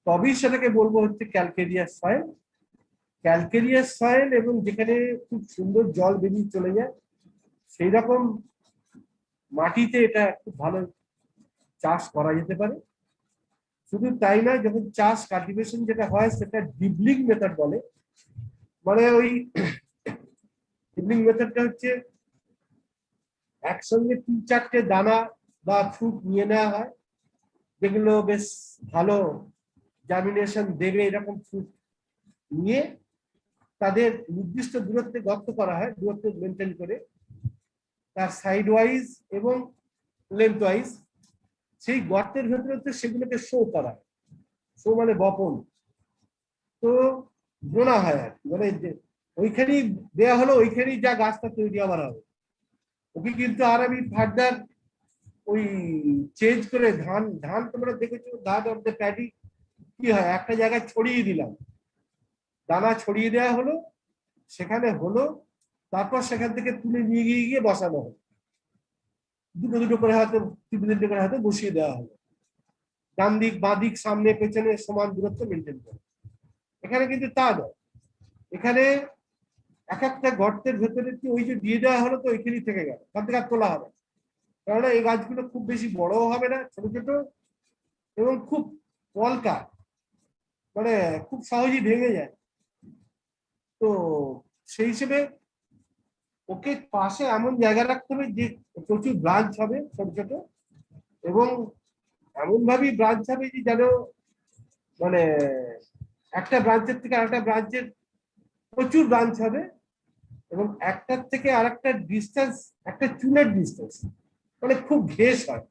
তবেই সেটাকে বলবো হচ্ছে ক্যালকেরিয়াস সয়েল। ক্যালকেরিয়াস সয়েল এবং যেখানে খুব সুন্দর জল বেরিয়ে চলে যায় সেই রকম মাটিতে এটা খুব ভালো চাষ করা যেতে পারে। শুধু তাই না, যখন চাষ কাল্টিভেশন যেটা হয় সেটা ডিবলিং মেথড বলে, মানে ওই ডিবলিং মেথডটা হচ্ছে একসঙ্গে 3-4টে দানা বা ফ্রুট নিয়ে নেওয়া হয়, যেগুলো বেশ ভালো জার্মিনেশন দেবে এরকম ফ্রুট নিয়ে তাদের নির্দিষ্ট দূরত্বে গর্ত করা হয়, দূরত্ব মেনটেন করে। তার সাইড ওয়াইজ এবং লেন্থ ওয়াইজ, সেই গর্তের ভেতরে হচ্ছে সেগুলোকে শো করা, শো মানে বপন, তো বোনা হয় আর কি, মানে ওইখানেই দেয়া হলো, ওইখানেই যা গাছটা তৈরি আবার হবে, ওকে কিন্তু আর আমি ফার্দার ওই চেঞ্জ করে ধান ধান তোমরা দেখেছো, ধান অফ দ্য প্যাডি কি হয়, একটা জায়গায় ছড়িয়ে দিলাম, দানা ছড়িয়ে দেওয়া হলো, সেখানে হলো, তারপর সেখান থেকে তুলে নিয়ে গিয়ে গিয়ে বসানো হলো, দুটো দুটো করে হয়তো তিনটে করে হয়তো বসিয়ে দেওয়া হলো, ডান দিক বাঁ দিক সামনে পেছনে সমান দূরত্ব মেনটেন করে। এখানে কিন্তু তা নয়, এখানে এক একটা গর্তের ভেতরে কি ওই যে দিয়ে দেওয়া হলো তো ওইখানেই থেকে গেল, তার থেকে আর তোলা হবে, কেননা এই গাছগুলো খুব বেশি বড়ও হবে না, ছোট ছোট এবং খুব পলকা, মানে খুব সহজেই ভেঙে যায়। তো সেই হিসেবে ওকে পাশে এমন জায়গা রাখতে হবে যে প্রচুর ব্রাঞ্চ হবে ছোট ছোট, এবং এমন ভাবেই ব্রাঞ্চ হবে যে যেন মানে একটা ব্রাঞ্চের থেকে আরেকটা ব্রাঞ্চের প্রচুর ব্রাঞ্চ হবে, এবং একটার থেকে আরেকটা ডিস্টেন্স একটা চুলের ডিস্টেন্স, মানে খুব ঘেস হয়,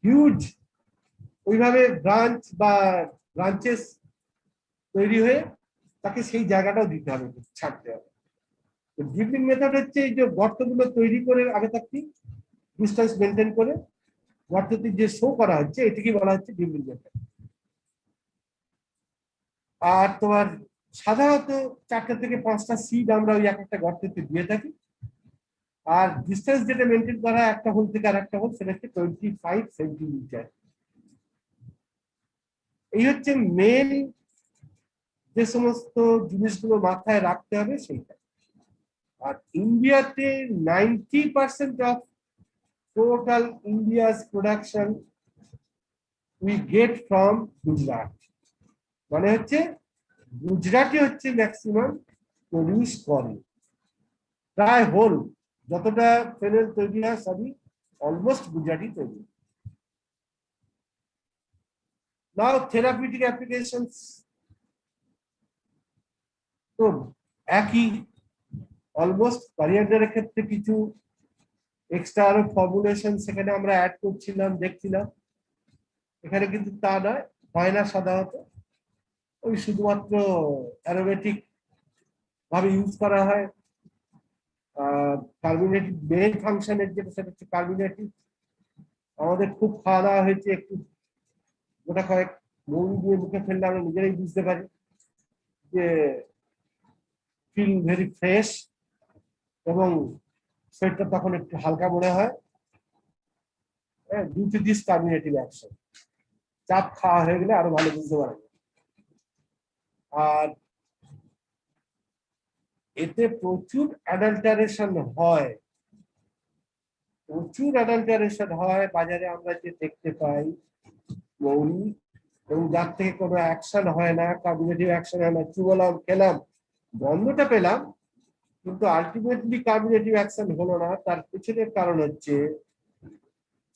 হিউজ ওইভাবে ব্রাঞ্চ বা ব্রাঞ্চেস তৈরি হয়ে তাকে সেই জায়গাটাও দিতে হবে, ছাড়তে হবে। ড্রিপলিং মেথড হচ্ছে এই যে গর্তগুলো তৈরি করে আগে থাকতে ডিস্টেন্স মেনটেন করে গর্তটি যে শো করা হচ্ছে এটিকে বলা হচ্ছে ড্রিপলিং মেথড। আর তোমার সাধারণত 4টা থেকে 5টা সিড আমরা ওই এক একটা গর্ততে দিয়ে থাকি, আর ডিস্টেন্স যেটা মেনটেন করা একটা হোল থেকে আর একটা হোল সেটা হচ্ছে 25 সেন্টিমিটার। এই হচ্ছে মেন যে সমস্ত জিনিসগুলো মাথায় রাখতে হবে সেইটা। আর ইন্ডিয়াতে 90% of total India's production we get from Gujarat, মানে হচ্ছে গুজরাটে হচ্ছে ম্যাক্সিমাম প্রডিউস করে, প্রায় হোল যতটা ফেনেল তৈরি হয় সবই অলমোস্ট গুজরাটি তৈরি। নাও থেরাপিউটিক অ্যাপ্লিকেশনস, তো একই অলমোস্ট ক্যারিয়ারের ক্ষেত্রে কিছু এক্সট্রা আরো ফর্মুলেশন সেখানে আমরা অ্যাড করছিলাম দেখছিলাম, এখানে কিন্তু তা নয়, হয় না সাধারণত, ওই শুধুমাত্র অ্যারোমেটিক ভাবে ইউজ করা হয়। কার্বোনেটিভ মেইন ফাংশনের যেটা সেটা হচ্ছে কার্বোনেটিভ, আমাদের খুব খাওয়া দাওয়া হয়েছে, একটু গোটা কয়েক মৌরি দিয়ে মুখে ফেললে আমরা নিজেরাই বুঝতে পারি যে ফিল ভেরি ফ্রেশ, এবং শরীরটা তখন একটু হালকা মনে হয়, ডিউ টু দিস কার্বোনেটিভ অ্যাকশন। চাপ খাওয়া হয়ে গেলে আরো ভালো বুঝতে পারা যায়। আর এতে প্রচুর অ্যাডাল্টারেশন হয়, প্রচুর অ্যাডাল্টারেশন হয়, বাজারে আমরা যে দেখতে পাই মৌরি, এবং যার থেকে কোনো অ্যাকশন হয় না, কার্বোনেটিভ অ্যাকশন হয় না, চুবলাম খেলাম গন্ধটা পেলাম, কিন্তু আলটিমেটলি কার্বোনেটিভ অ্যাকশন হলো না। তার পেছনের কারণ হচ্ছে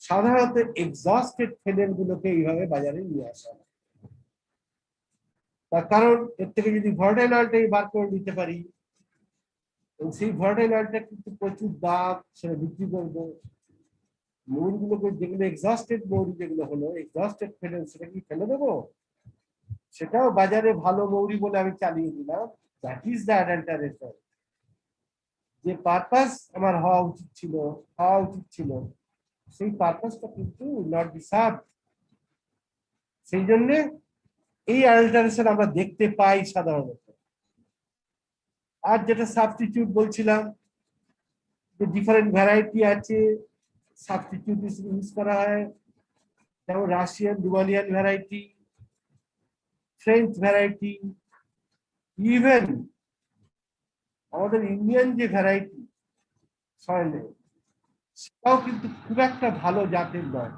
সাধারণত এক্সস্টেড ফেনেল গুলোকে এইভাবে বাজারে নিয়ে আসা, তার কারণ এর থেকে যদি ভর্টাইল অয়েলটাই বার করে নিতে পারি, এবং সেই ভর্টাইল অয়েলটা কিন্তু প্রচুর দাম, সেটা বিক্রি করবো, মৌরিগুলোকে যেগুলো এক্সস্টেড মৌরি যেগুলো হলো এক্সস্টেড ফেনেল, সেটা কি ফেলে দেবো? সেটাও বাজারে ভালো মৌরি বলে আমি চালিয়ে দিলাম। That is the adulteration. যে পারপাস আমার হওয়া উচিত ছিল সেই পারপাসটা কিন্তু নট বি সার্ভ। সেই জন্য এই অ্যাডাল্টারেশন আমরা দেখতে পাই সাধারণত। আর যেটা সাবস্টিটিউট বলছিলাম, যে ডিফারেন্ট ভ্যারাইটি আছে, সাবস্টিটিউট ইউজ করা হয়, যেমন Russian Rumanian variety, French variety, even আমাদের ইন্ডিয়ান যে ভ্যারাইটি সয়েলে, সেটাও কিন্তু খুব একটা ভালো জাতের নয়।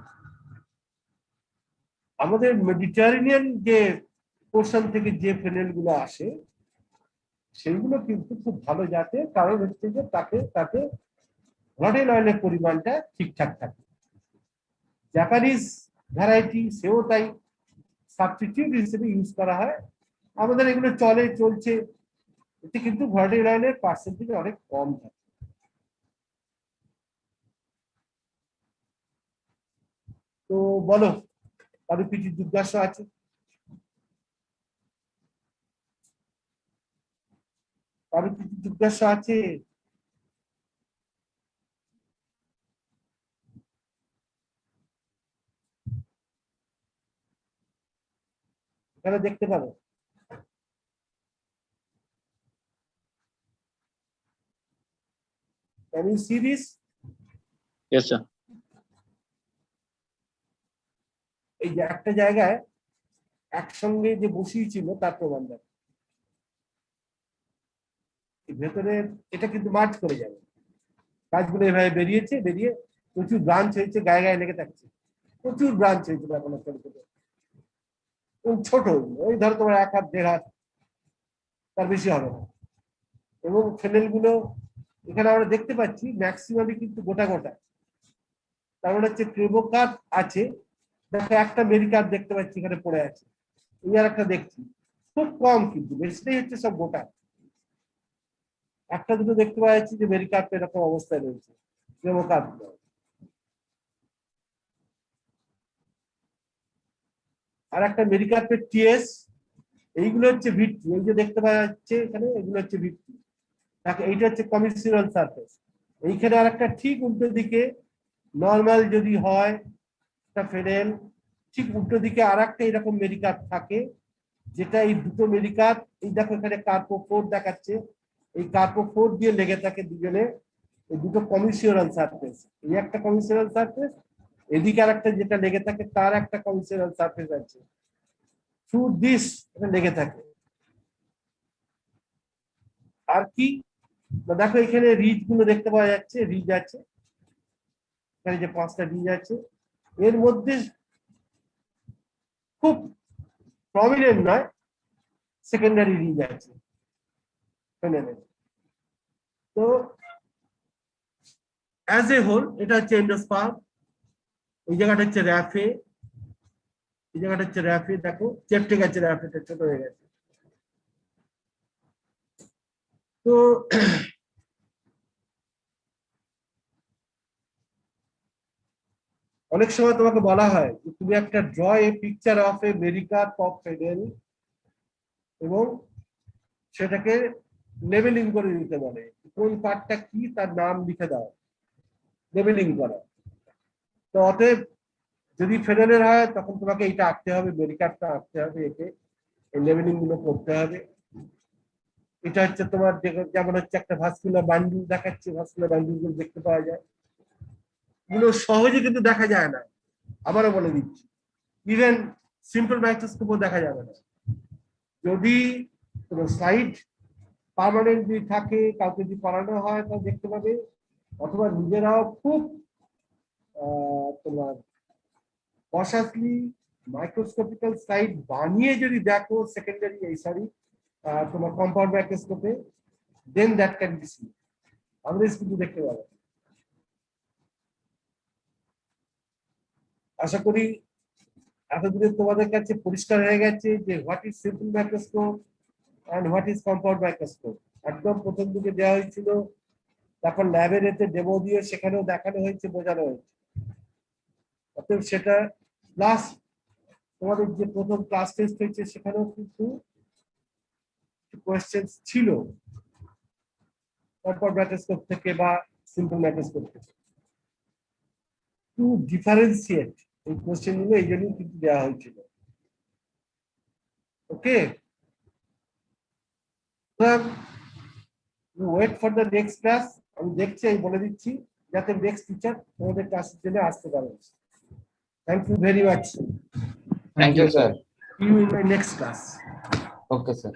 আমাদের মেডিটারেনিয়ান যে পোর্শন থেকে যে ফেনেল গুলো আসে সেইগুলো কিন্তু খুব ভালো জাতের, কারণ হচ্ছে যে তাতে ভর্টাইল অয়েলের পরিমাণটা ঠিকঠাক থাকে। জাপানিজ ভ্যারাইটি সেও তাই সাবস্টিটিউট হিসেবে ইউজ করা হয়, আমাদের এগুলো চলছে, এতে কিন্তু ভর্টাইল অয়েলের পার্সেন্টেজ অনেক কম থাকে। তো বলো, কারো কিছু জিজ্ঞাসা আছে? কারো কিছু জিজ্ঞাসা আছে? এখানে দেখতে পারো। Can you see this? Yes, sir. এই যে একটা জায়গায় একসঙ্গে যে বসিয়েছিল তার প্রমাণ দেয়। ভেতরে এটা কিন্তু মার্চ করে যাবে, কাজগুলো এভাবে বেরিয়েছে, বেরিয়ে প্রচুর ব্রাঞ্চ হয়েছে, গায়ে গায়ে লেগে থাকছে, প্রচুর ব্রাঞ্চ হয়েছিল এখন ছোট ছোট, ছোট, ওই ধরো তোমার 1 হাত 1.5 হাত, তার বেশি হবে না। এবং ফেনেল গুলো এখানে আমরা দেখতে পাচ্ছি ম্যাক্সিমামই কিন্তু গোটা গোটা, তার মানে হচ্ছে ক্রেবোকার আছে। দেখো একটা মেরিকার দেখতে পাচ্ছি এখানে পড়ে আছে, এই আর একটা দেখছি, খুব কম কিন্তু, বেশিটাই হচ্ছে সব গোটা। একটা দুটো দেখতে পাওয়া যাচ্ছে যে মেরিকার এরকম অবস্থায় রয়েছে, ক্রেবোকার। আর একটা মেরিকার্পের টিএস, এইগুলো হচ্ছে ভিত্তি, এই যে দেখতে পাওয়া যাচ্ছে এখানে, এগুলো হচ্ছে ভিত্তি। এইটা হচ্ছে কমিশনাল সারফেস। এইখানে আর একটা ঠিক উল্টো দিকে নর্মাল যদি হয় একটা ফেডেল, ঠিক উল্টো দিকে আর একটা এরকম মেরিকার থাকে, যেটা এই দুটো মেরিকার, এই দেখো এখানে কার্পোফোর দেখাচ্ছে, এই কার্পোফোর দিয়ে লেগে থাকে দুজনে, এই দুটো কমিশনাল সারফেস। এই একটা কমিশনাল সারফেস, এদিকে আর একটা যেটা লেগে থাকে তার একটা কমিশনাল সারফেস আছে, থ্রু দিস এটা লেগে থাকে। আর কি দেখো এখানে রিজ গুলো দেখতে পাওয়া যাচ্ছে, রিজ আছে এখানে, যে 5টা রিজ আছে, এর মধ্যে খুব প্রমিনেন্ট নয়, সেকেন্ডারি রিজ আছে ফেনেলের। তো অ্যাজ এ হোল এটা হচ্ছে এন্ডোস্পার্ম, এই জায়গাটা হচ্ছে র্যাফে, এই জায়গাটা হচ্ছে র্যাফে, দেখো চেপটে গেছে, র্যাফেটা ছোট হয়ে গেছে। তো অনেক সময় তোমাকে বলা হয় যে তুমি একটা draw a picture of a মেরিকার পপ ফেডেল, এবং সেটাকে লেবেলিং করে দিতে বলে, কোন পার্টটা কি তার নাম লিখে দাও, লেবেলিং করা। তো অতএব যদি ফেডেলের হয় তখন তোমাকে এইটা আঁকতে হবে, মেরিকারটা আঁকতে হবে, একে এই লেবেলিং গুলো করতে হবে। এটা হচ্ছে তোমার যেমন হচ্ছে একটা ভাস্কুলার বান্ডিল দেখাচ্ছে, ভাস্কুলার বান্ডিল গুলো দেখতে পাওয়া যায়, এগুলো সহজে কিন্তু দেখা যায় না, আবারও বলে দিচ্ছি, ইভেন সিম্পল মাইক্রোস্কোপও দেখা যাবে না। যদি কোনো সাইড পার্মানেন্ট যদি থাকে, কাউকে যদি করানো হয় তাহলে দেখতে পাবে, অথবা নিজেরাও খুব তোমার কশাসলি মাইক্রোস্কোপিক্যাল সাইড বানিয়ে যদি দেখো সেকেন্ডারি, এই সরি তোমার কম্পাউন্ড মাইক্রোস্কোপে, then that can be see, otherwise কিন্তু দেখতে পাবে। আশা করি এতদিনে তোমাদের কাছে পরিষ্কার হয়ে গেছে যে what is simple microscope and what is compound microscope. একদম প্রথম দিকে দেওয়া হয়েছিল, তারপর ল্যাবের এতে ডেমো দিয়ে সেখানেও দেখানো হয়েছে, বোঝানো হয়েছে। অতএব সেটা প্লাস তোমাদের যে প্রথম ক্লাস টেস্ট হয়েছে সেখানেও কিন্তু কোয়েশ্চেন ছিল তারপর মাইক্রোস্কোপ থেকে বা সিম্পল মাইক্রোস্কোপ থেকে, টু ডিফারেন্সিয়েট এই কোয়েশ্চেন গুলো এই জন্যই কিন্তু দেওয়া হয়েছিল। Okay, wait for the next class. আমি দেখছি, আমি বলে দিচ্ছি যাতে নেক্সট টিচার তোমাদের ক্লাসের জন্য আসতে পারে। Thank you very much. Thank you, sir. See you in my next class. Okay, sir.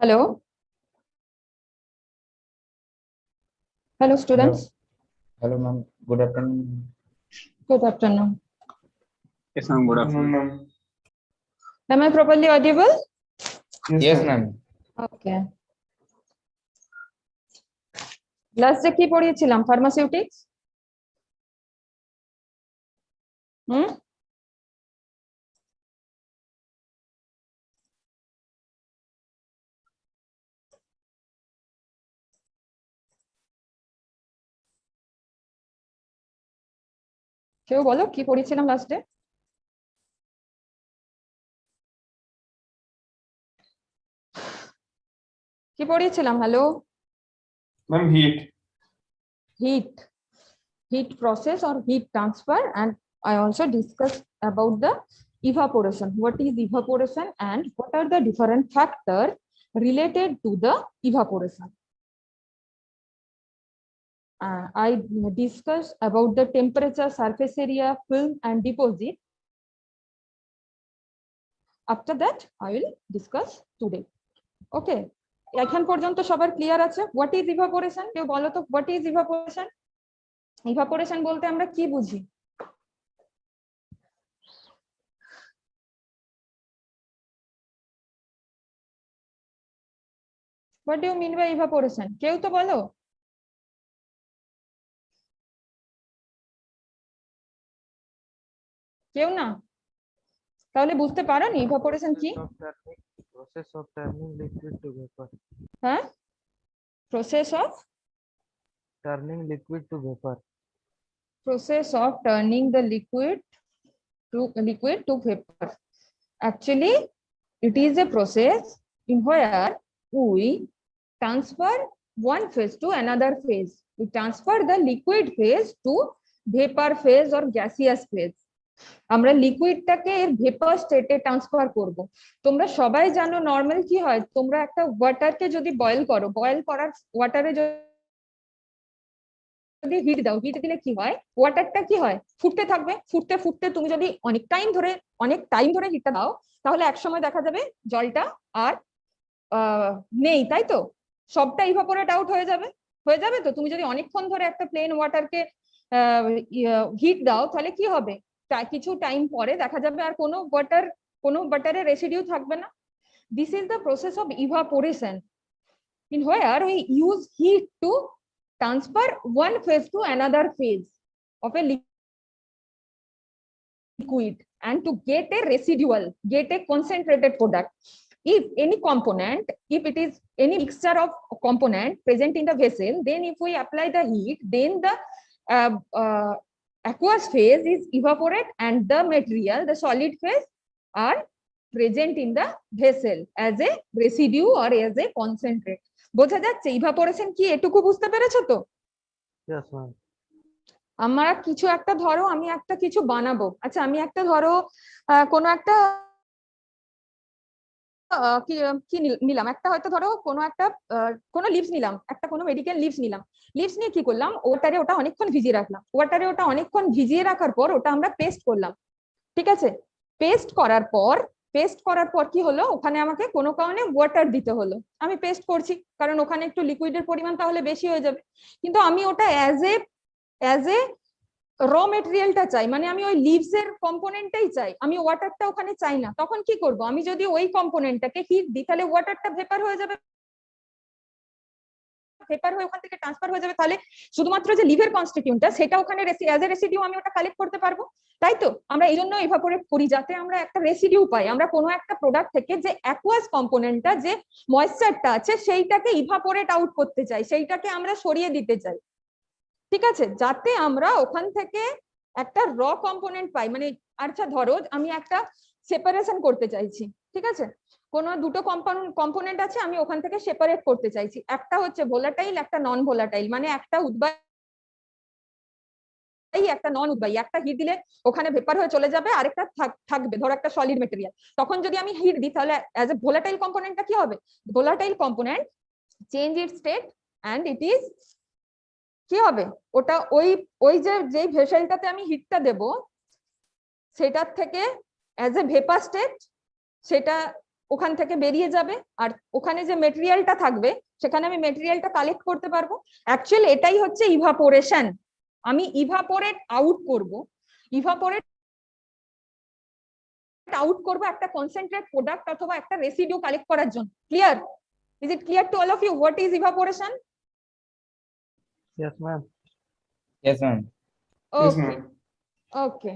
Hello. Hello, students. Hello, ma'am. Good afternoon. Good afternoon. Yes, ma'am. Good afternoon. Ma'am. Am I properly audible? Yes, ma'am. Okay. Last day কি পড়িয়েছিলাম? Pharmaceutics? কেউ বলো কি পড়িয়েছিলাম last day? কি পড়িয়েছিলাম? Hello? Ma'am, heat. Heat process or heat transfer, and I also discussed about the evaporation. What is evaporation and what are the different factors related to the evaporation? I discussed about the temperature, surface area, film, and deposit. After that, I will discuss today. Okay. এখন পর্যন্ত সবার clear আছে? What is evaporation? কেউ বলো তো what is evaporation? Evaporation বলতে আমরা কি বুঝি? What do you mean by evaporation? কেউ তো বলো। কেউ না? তাহলে বুঝতে পারো নি evaporation কি? Process of turning liquid to vapor. হ্যাঁ? Process of Turning liquid to vapor. Process of turning the liquid to vapor. Actually, it is a process in where we transfer one phase to another phase. We transfer the liquid phase to vapor phase or gaseous phase. আমরা লিকুইডটাকে এর vapour স্টেটে transfer করব। তোমরা সবাই জানো normal কি হয়, তোমরা একটা ওয়াটারকে যদি বয়েল করো, বয়েল করার ওয়াটারে যদি হিট দাও, হিট দিলে কি হয়, ওয়াটারটা কি হয়, ফুটতে থাকবে। ফুটতে ফুটতে তুমি যদি অনেক টাইম ধরে হিটটা দাও, তাহলে একসময় দেখা যাবে জলটা আর নেই, তাই তো? সবটা ইভাপোরেট আউট হয়ে যাবে তো। তুমি যদি অনেকক্ষণ ধরে একটা প্লেন ওয়াটারকে হিট দাও, তাহলে কি হবে, কিছু টাইম পরে দেখা যাবে আর কোনো ওয়াটারের রেসিডিউ থাকবে না। This is the process of evaporation, in where we use heat to transfer one phase to another phase of a liquid and to get a concentrated product. If any component, if it is any mixture of component present in the vessel, then if we apply the heat, then the aqueous phase is evaporate and the material, the solid phase, are present in the vessel as a residue or as a concentrate. বোঝা যাচ্ছে evaporation কি? এটুকু বুঝতে পেরেছো তো? Yes, ma'am. আমরা কিছু একটা ধরো, আমি একটা কিছু বানাবো। আচ্ছা, আমি একটা ধরো কোনো একটা কি নিলাম, একটা হয়তো ধরো কোনো লিভস নিলাম, একটা কোনো মেডিকেল লিভস নিলাম। লিভস নিয়ে কি করলাম, ওটা অনেকক্ষণ ভিজিয়ে রাখলাম। ওটা অনেকক্ষণ ভিজিয়ে রাখার পর ওটা আমরা পেস্ট করলাম, ঠিক আছে? পেস্ট করার পর কি হলো, ওখানে আমাকে কোনো কারণে ওয়াটার দিতে হলো। আমি পেস্ট করছি কারণ ওখানে একটু লিকুইডের পরিমাণ তাহলে বেশি হয়ে যাবে, কিন্তু আমি ওটা অ্যাজ এ র মেটেরিয়ালটা চাই, মানে আমি ওই লিভস এর কম্পোনেন্টটাই চাই, আমি ওয়াটারটা ওখানে চাই না। তখন কি করব, আমি যদি ওই কম্পোনেন্টটাকে হিট দিই, তাহলে ওয়াটারটা ভেপার হয়ে যাবে, ভেপার হয়ে ওখান থেকে ট্রান্সফার হয়ে যাবে। তাহলে শুধুমাত্র যে লিভের কনস্টিটিউয়েন্টটা, সেটা ওখানে অ্যাজ এ রেসিডিউ আমি ওটা কালেক্ট করতে পারবো, তাই তো? আমরা এই জন্য ইভাপোরেট করি, যাতে আমরা একটা রেসিডিউ পাই। আমরা কোনো একটা প্রোডাক্ট থেকে যে অ্যাকুয়াস কম্পোনেন্টটা, যে ময়েশ্চারটা আছে, সেইটাকে ইভাপোরেট আউট করতে চাই, সেইটাকে আমরা সরিয়ে দিতে চাই, ঠিক আছে? যাতে আমরা ওখান থেকে একটা র কম্পোনেন্ট পাই। মানে আচ্ছা ধরো আমি একটা সেপারেশন করতে চাইছি, ঠিক আছে? কোনো দুটো কম্পোনেন্ট আছে, আমি ওখান থেকে সেপারেট করতে চাইছি। একটা হচ্ছে ভোলাটাইল, একটা নন ভোলাটাইল, মানে একটা উদ্বায়ী, একটা নন উদ্বায়ী। একটা হিট দিলে ওখানে ভেপার হয়ে চলে যাবে, আরেকটা থাকবে, ধরো একটা সলিড মেটেরিয়াল। তখন যদি আমি হিট দিই, তাহলে অ্যাজ এ ভোলাটাইল কম্পোনেন্টটা কি হবে, volatile component change it state and it is কি হবে, ওটা ওই যে ভেসেলটাতে আমি হিটটা দেব, সেটার থেকে অ্যাজ এ ভেপার স্টেট সেটা ওখান থেকে বেরিয়ে যাবে, আর ওখানে যে মেটেরিয়ালটা থাকবে সেখানে আমি মেটেরিয়ালটা কালেক্ট করতে পারবো। অ্যাকচুয়ালি এটাই হচ্ছে ইভাপোরেশন। আমি ইভাপোরেট আউট করব, ইভাপোরেট আউট করব একটা কনসেন্ট্রেট প্রোডাক্ট অথবা একটা রেসিডিউ কালেক্ট করার জন্য। Clear? Is it clear to all of you what is evaporation? Yes, ma'am. Yes, ma'am. Yes, okay ma'am. Okay.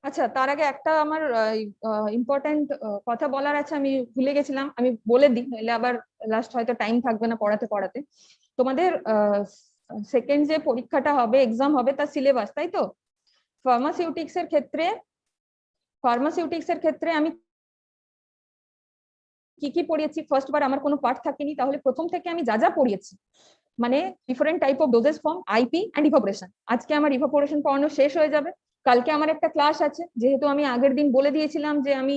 আচ্ছা, তার আগে একটা আমার ইম্পর্টেন্ট কথা বলার আছে, আমি ভুলে গেছিলাম, আমি বলে দিই, নইলে আবার লাস্ট হয়তো টাইম থাকবে না পড়াতে পড়াতে। তোমাদের সেকেন্ড যে পরীক্ষাটা হবে, এক্সাম হবে, তার সিলেবাস, তাই তো? ফার্মাসিউটিক্স এর ক্ষেত্রে আমি কি কি পড়িয়েছি, ফার্স্ট বার আমার কোনো পার্ট থাকেনি, তাহলে প্রথম থেকে আমি যা যা পড়িয়েছি, মানে different type of doses form, IP and evaporation. আজকে আমার ইভাপোরেশন পড়ানো শেষ হয়ে যাবে। কালকে আমার একটা ক্লাস আছে, যেহেতু আমি আগের দিন বলে দিয়েছিলাম যে আমি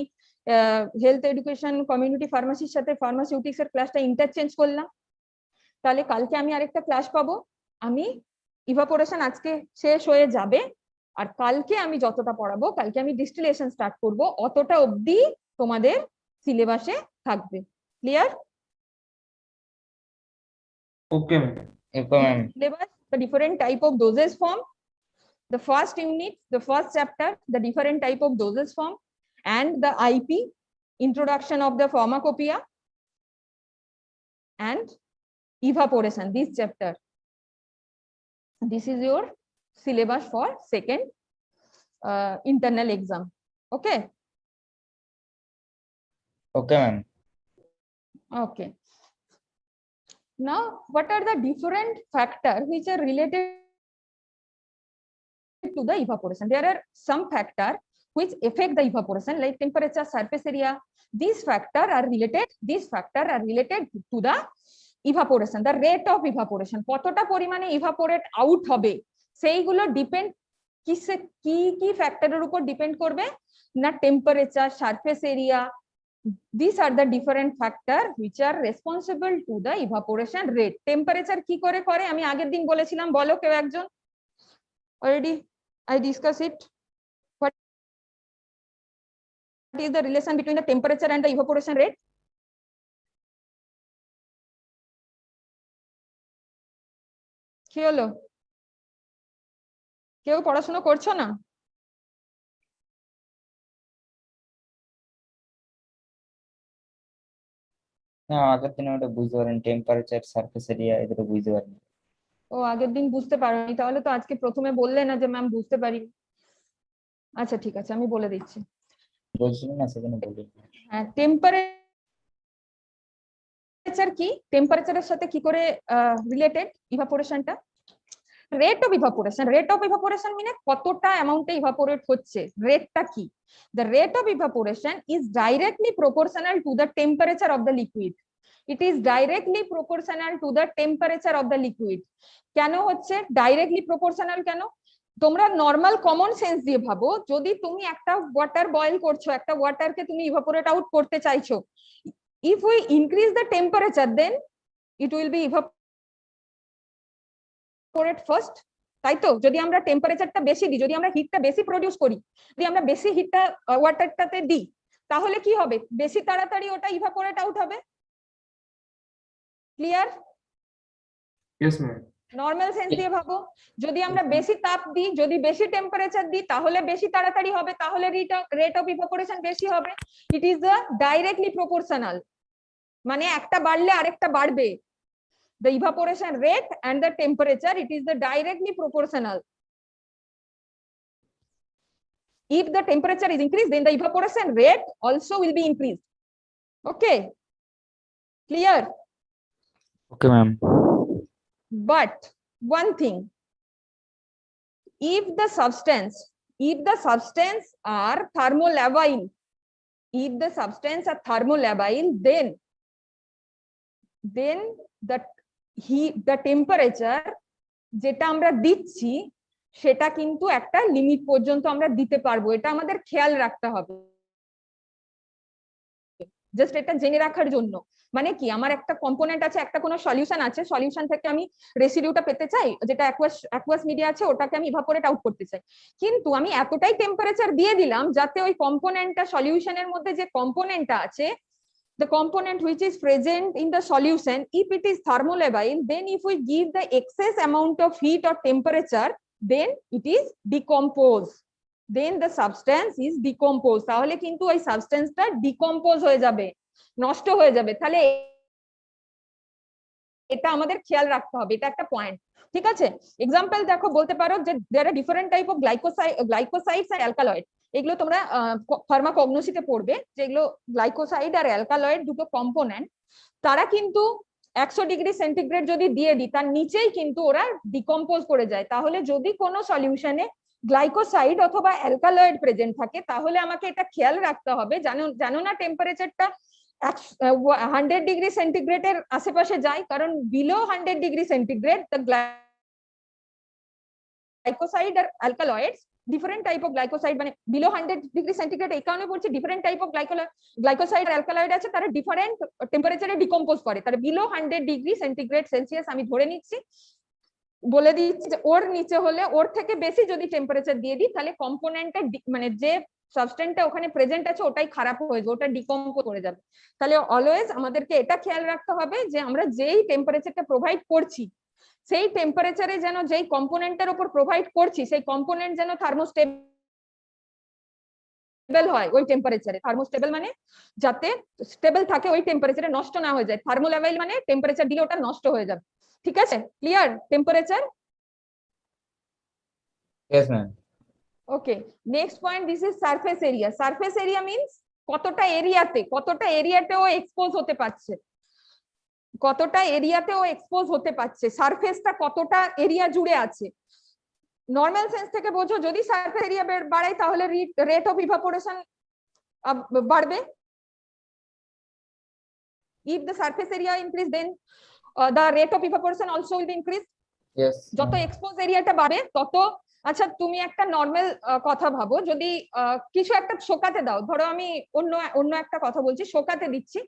হেলথ এডুকেশন কমিউনিটি ফার্মাসির সাথে ফার্মাসিউটিক্স এর ক্লাসটা ইন্টারচেঞ্জ করলাম, তাহলে কালকে আমি আরেকটা ক্লাস পাবো। আমি ইভাপোরেশন আজকে শেষ হয়ে যাবে, আর কালকে আমি যতটা পড়াবো, কালকে আমি ডিস্টিলেশন স্টার্ট করব, অতটা অবধি তোমাদের সিলেবাসে থাকবে। Clear? Okay, ma'am. Okay, ma'am. Syllabus, the different type of dosage form, the first unit, the first chapter, the different type of dosage form, and the IP, introduction of the pharmacopoeia, and evaporation, this chapter. This is your syllabus for second internal exam. Okay. Okay, ma'am. Okay. Now, what are the different factors which are related to the evaporation? There are some factors which affect the evaporation, like temperature, surface area. These factors are related to the evaporation, the rate of evaporation. কতটা পরিমাণে evaporate out হবে সেইগুলো depend কি ফ্যাক্টরের উপর depend করবে না? Temperature, surface area, these are the different factors which are responsible to the evaporation rate. Temperature কি করে আমি আগের দিন বলেছিলাম, বলো কেউ একজন। already I discuss it. What is the relation between the temperature and the evaporation rate? কি হলো, কেউ পড়াশোনা করছো না? না, আগের দিন ওটা বুঝতে পারেন, টেম্পারেচার, সারফেস এরিয়া এগুলো বুঝতে পারেন। ও, আগের দিন বুঝতে পারোনি, তাহলে তো আজকে প্রথমে বললে না যে ম্যাম বুঝতে পারিনি। আচ্ছা ঠিক আছে, আমি বলে দিচ্ছি। বলছিলেন না, সেজন্য বলি। হ্যাঁ, টেম্পারেচার কি, টেম্পারেচারের সাথে কি করে রিলেটেড ইভাপোরেশনটা? রেট অফ ইভাপোরেশন মানে কতটা অ্যামাউন্টে ইভাপোরেট হচ্ছে, রেটটা কি? The rate of evaporation is directly proportional to the temperature of the liquid. It is directly proportional to the temperature of the liquid. কেন হচ্ছে ডাইরেক্টলি প্রপোর্শনাল? কেন? তোমরা নর্মাল কমন সেন্স দিয়ে ভাবো, যদি তুমি একটা ওয়াটার বয়েল করছো, একটা ওয়াটারকে তুমি ইভাপোরেট আউট করতে চাইছো, if we increase the temperature then it will be evaporate first, তাই তো? যদি আমরা টেম্পারেচারটা বেশি দিই, যদি আমরা হিটটা বেশি প্রডিউস করি, যদি আমরা বেশি হিটটা ওয়াটারটাতে দিই, তাহলে কি হবে? বেশি তাড়াতাড়ি ওটা ইভাপোরেট আউট হবে। Clear? Yes, ma'am. Normal sense দিয়ে ভাবো, যদি আমরা বেশি তাপ দিই, যদি বেশি টেম্পারেচার দিই, তাহলে বেশি তাড়াতাড়ি হবে, তাহলে রেট অফ ইভাপোরেশন বেশি হবে। It is the directly proportional, মানে একটা বাড়লে আরেকটা বাড়বে। The evaporation rate and the temperature, it is the directly proportional. If the temperature is increased, then the evaporation rate also will be increased. Okay, clear? Okay, ma'am. But one thing, if the substance are thermolabile, then the temperature যেটা আমরা দিচ্ছি সেটা কিন্তু একটা limit পর্যন্ত আমরা দিতে পারবো, এটা আমাদের খেয়াল রাখতে হবে। জাস্ট এটা জেনে রাখার জন্য, মানে কি, আমার একটা কম্পোনেন্ট আছে, একটা কোনো সলিউশন আছে, সলিউশন থেকে আমি রেসিডিউটা পেতে চাই, যেটা অ্যাকুয়াস মিডিয়া আছে ওটাকে আমি ইভাপোরেট আউট করতে চাই, কিন্তু আমি এতটাই টেম্পারেচার দিয়ে দিলাম যাতে ওই কম্পোনেন্টটা, সলিউশনের মধ্যে যে কম্পোনেন্টটা আছে, the component which is present in the solution, if it is thermolabile, then if we give the excess amount of heat or temperature, then it is decomposed, then the substance is decomposed, তাহলে কিন্তু ওই সাবস্টেন্সটা decompose হয়ে যাবে, নষ্ট হয়ে যাবে। তাহলে এটা আমাদের খেয়াল রাখতে হবে, এটা একটা পয়েন্ট, ঠিক আছে? এক্সাম্পল দেখো, বলতে পারো যে there are different type of glycosides আর অ্যালকালয়েড। এগুলো তোমরা ফার্মাকগনোসিতে পড়বে, যেগুলো গ্লাইকোসাইড আর অ্যালকালয়েড দুটো কম্পোনেন্ট, তারা কিন্তু 100 ডিগ্রি সেন্টিগ্রেড যদি দিয়ে দিই তার নিচেই কিন্তু ওরা ডিকম্পোজ করে যায়। তাহলে যদি কোনো সলিউশনে গ্লাইকোসাইড অথবা অ্যালকালয়েড প্রেজেন্ট থাকে, তাহলে আমাকে এটা খেয়াল রাখতে হবে, জানো না টেম্পারেচারটা 100 ডিগ্রি সেন্টিগ্রেডের আশেপাশে যায়, কারণ below 100 degree centigrade the glycoside আর alkaloids, different type of glycoside, মানে বিলো 100 ডিগ্রি সেন্টিগ্রেড এই কারণে বলছি, ডিফারেন্ট টাইপ অফ গ্লাইকোসাইড আর অ্যালকালয়েড আছে, তারা ডিফারেন্ট টেম্পারেচারে ডিকম্পোজ করে। তারা বিলো 100 ডিগ্রি সেন্টিগ্রেড সেলসিয়াস আমি ধরে নিচ্ছি, বলে দিচ্ছি যে ওর নিচে হলে, ওর থেকে বেশি যদি টেম্পারেচার দিয়ে দিই তাহলে কম্পোনেন্টের মানে যে সাবস্টেন্সটা ওখানে প্রেজেন্ট আছে ওটাই খারাপ হয়ে যাবে, ওটা ডিকম্পোজ করে যাবে। তাহলে অলওয়েজ আমাদেরকে এটা খেয়াল রাখতে হবে যে আমরা যেই টেম্পারেচারটা প্রোভাইড করছি, সেই টেম্পারেচারে যেন, যেই কম্পোনেন্টের উপর প্রোভাইড করছি সেই কম্পোনেন্ট যেন থার্মোস্টেবল হয় ওই টেম্পারেচারে। থার্মোস্টেবল মানে যাতে স্টেবল থাকে ওই টেম্পারেচারে, নষ্ট না হয়ে যায়। থার্মোলেভেল মানে টেম্পারেচার দিলে ওটা নষ্ট হয়ে যাবে, ঠিক আছে? Clear? Temperature, Yes, ma'am. Okay. Next point, this is surface area. Surface area means কতটা এরিয়াতেও এক্সপোজ হতে পারছে, কতটা এরিয়াতেও এক্সপোজ হতে পারছে, সারফেসটা কতটা এরিয়া জুড়ে আছে। নর্মাল সেন্স থেকে বোঝো, যদি সারফেস এরিয়া বাড়াই তাহলে রেট অফ ইভাপোরেশন বাড়বে। if the surface area increase, then the rate of evaporation also will be increased. Yes. যত এক্সপোজ এরিয়াটা বাড়ে তত, আচ্ছা তুমি একটা নর্মাল কথা ভাবো, যদি কিছু একটা শোকাতে দাও, ধরো আমি অন্য একটা কথা বলছি, শোকাতে দিচ্ছি,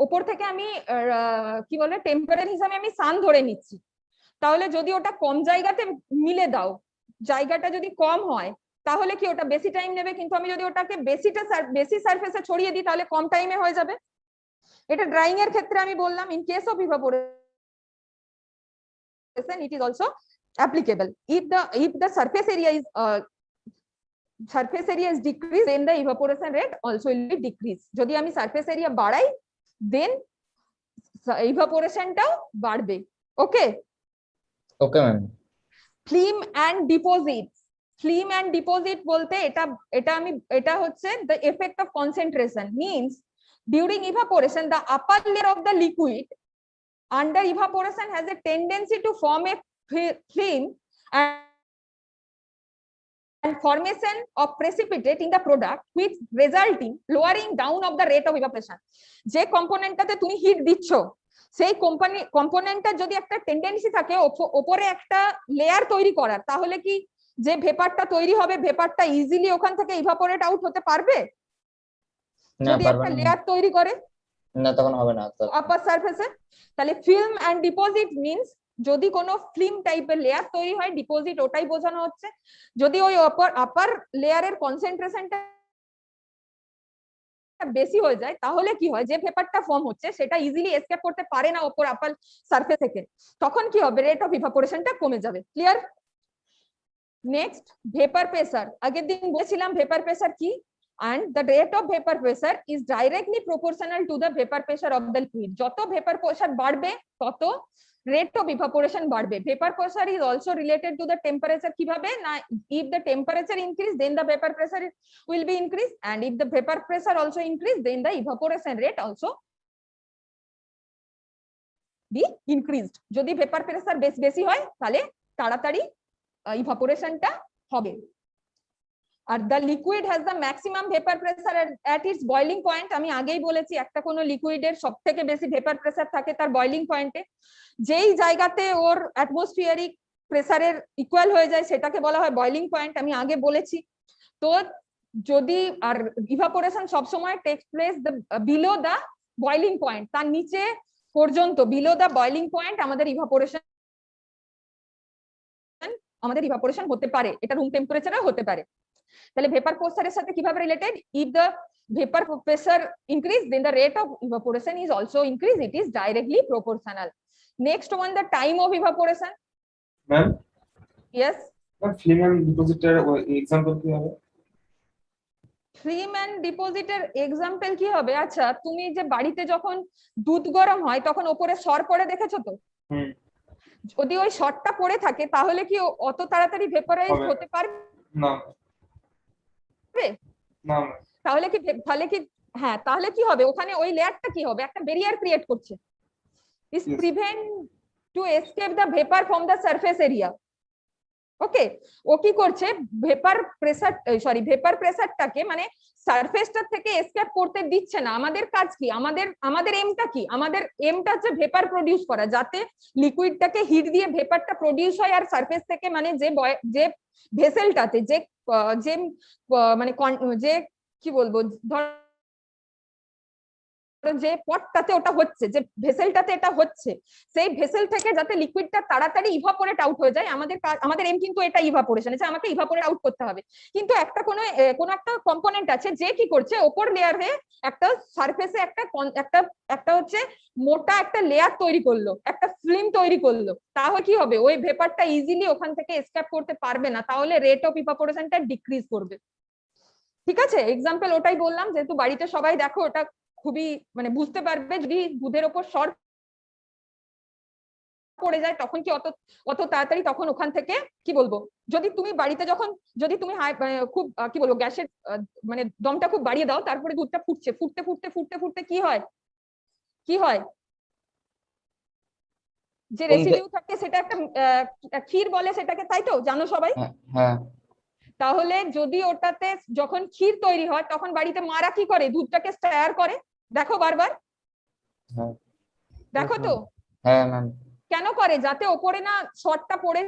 উপর থেকে আমি কি বলে টেম্পারেচার হিসাবে আমি সান ধরে নিচ্ছি, তাহলে যদি ওটা কম জায়গাতে মিলে দাও, জায়গাটা যদি কম হয় তাহলে কি ওটা বেশি টাইম নেবে, কিন্তু আমি যদি ওটাকে বেশি সারফেসে ছড়িয়ে দিই তাহলে কম টাইমে হয়ে যাবে। এটা ড্রাইং এর ক্ষেত্রে আমি বললাম, in case of evaporation it is also applicable. If the surface area is decreased, then the evaporation rate also will be decreased. যদি আমি সারফেস এরিয়া বাড়াই then evaporation টাও বাড়বে। Okay Okay, ma'am. Film and deposit, film and deposit বলতে এটা হচ্ছে the effect of concentration, means during evaporation the upper layer of the liquid under evaporation has a tendency to form a film and formation of precipitate in the product, which resulting lowering down of the rate of evaporation. যে কম্পোনেন্টটাতে তুমি hit দিচ্ছ সেই কম্পোনেন্টটার যদি একটা tendency থাকে উপরে একটা layer তৈরি করার, তাহলে কি যে ভেপারটা তৈরি হবে ভেপারটা ইজিলি ওখান থেকে ইভাপোরেট আউট হতে পারবে? যদি একটা লেয়ার তৈরি করে না, তখন হবে না আপার সারফেসে। তাহলে ফিল্ম এন্ড ডিপোজিট মিন্স যদি কোনো ফিল্ম টাইপের লেয়ার তৈরি হয়, ডিপোজিট ওটাই বোঝানো হচ্ছে যদি ওই আপার লেয়ারের কনসেন্ট্রেশনটা বেশি হয়ে যায়, তাহলে কি হয়, যে ভেপারটা ফর্ম হচ্ছে সেটা ইজিলি এসকেপ করতে পারে না উপর আপার সারফেস থেকে, তখন কি হবে, রেট অফ ইভাপোরেশনটা কমে যাবে। ক্লিয়ার? Next, vapour pressure. আগের দিন বলেছিলাম ভেপার প্রেসার কি, and the rate of vapor pressure is directly proportional to the vapor pressure of the liquid. যত vapor pressure বাড়বে তত rate of evaporation বাড়বে। vapor pressure is also related to the temperature, কিভাবে না, if the temperature increase then the vapor pressure will be increased, and if the vapor pressure also increase then the evaporation rate also be increased. যদি vapor pressure বেশি হয় তাহলে তাড়াতাড়ি ইভাপোরেশনটা হবে। আর the liquid has the maximum vapor pressure at its boiling point. আমি আগেই বলেছি একটা কোন লিকুইডের সবথেকে বেশি ভেপার প্রেসার থাকে তার বয়লিং পয়েন্টে, যেই জায়গাতে ওর অ্যাটমসফিয়ারিক প্রেসারের ইকুয়াল হয়ে যায় সেটাকে বলা হয় বয়লিং পয়েন্ট, আমি আগে বলেছি। তো যদি আর ইভাপোরেশন সব সময় takes place below the boiling point, তার নিচে পর্যন্ত বিলো দা বয়লিং পয়েন্ট আমাদের ইভাপোরেশন হতে পারে, এটা রুম টেম্পারেচারও হতে পারে। তাহলে ভেপার প্রেসারের সাথে কিভাবে related? If the vapor pressure increase, then the rate of evaporation is also increase. It is directly proportional. Next one, the time of evaporation. Ma'am Yes, ফ্লিম্যান ডিপোজিটের এক্সাম্পল কি হবে? ফ্রিম্যান ডিপোজিটের এক্সাম্পল কি হবে? আচ্ছা, তুমি যে বাড়িতে যখন দুধ গরম হয় তখন ওপরে সর পড়ে দেখেছো তো? হুম, যদি ওই সরটা পড়ে থাকে তাহলে কি অত তাড়াতাড়ি ভেপারাইজ হবে। হতে পারবে? না না তাহলে কি হ্যাঁ, তাহলে কি হবে? ওখানে ওই লেয়ারটা কি হবে? একটা ব্যারিয়ার ক্রিয়েট করছে। Is Yes. prevent to escape the vapor from the surface area. ওকে, ও কি করছে? ভেপার প্রেসারটাকে মানে সারফেসটা থেকে এসকেপ করতে দিচ্ছে না। আমাদের কাজ কি? আমাদের এমটা কি? আমাদের এমটা হচ্ছে ভেপার প্রডিউস করা, যাতে লিকুইডটাকে হিট দিয়ে ভেপারটা প্রডিউস হয় আর সারফেস থেকে মানে যে ভেসেলটাতে যে মানে যে কি বলবো, ধর যে পটটাতে ওটা হচ্ছে, যে ভেসেলটাতে এটা হচ্ছে, সেই ভেসেল থেকে যাতে লিকুইডটা তাড়াতাড়ি ইভাপোরেট আউট হয়ে যায়। আমাদের এম কিন্তু এটা ইভাপোরেশন, যে আমাকে ইভাপোরেট আউট করতে হবে। কিন্তু একটা কোনো একটা কম্পোনেন্ট আছে যে কি করছে, ওপর লেয়ারে একটা সারফেসে একটা হচ্ছে মোটা একটা লেয়ার তৈরি করলো, একটা ফিল্ম তৈরি করলো। তাহলে কি হবে? ওই ভেপারটা ইজিলি ওখান থেকে এসকেপ করতে পারবে না, তাহলে রেট অফ ইভাপোরেশনটা ডিক্রিজ করবে। ঠিক আছে, এক্সাম্পল ওটাই বললাম, যেহেতু বাড়িতে সবাই দেখো, ওটা খুবই মানে বুঝতে পারবে। যদি দুধের ওপর সর পড়ে যায় তখন কি অত তাড়াতাড়ি তখন ওখান থেকে কি বলবো, যদি তুমি বাড়িতে যদি তুমি খুব কি বলবো গ্যাসের মানে দমটা খুব বাড়িয়ে দাও, তারপরে দুধটা ফুটতে কি হয়, যে রেসিডিউ থাকে সেটা একটা ক্ষীর বলে সেটাকে, তাই তো জানো সবাই? হ্যাঁ। তাহলে যদি ওটাতে যখন ক্ষীর তৈরি হয় তখন বাড়িতে মারা কি করে? দুধটাকে স্টার করে, দেখো বারবার, দেখো তো? হ্যাঁ ম্যাম। কেন করে? যাতে ওপরে না শর্টটা পড়ে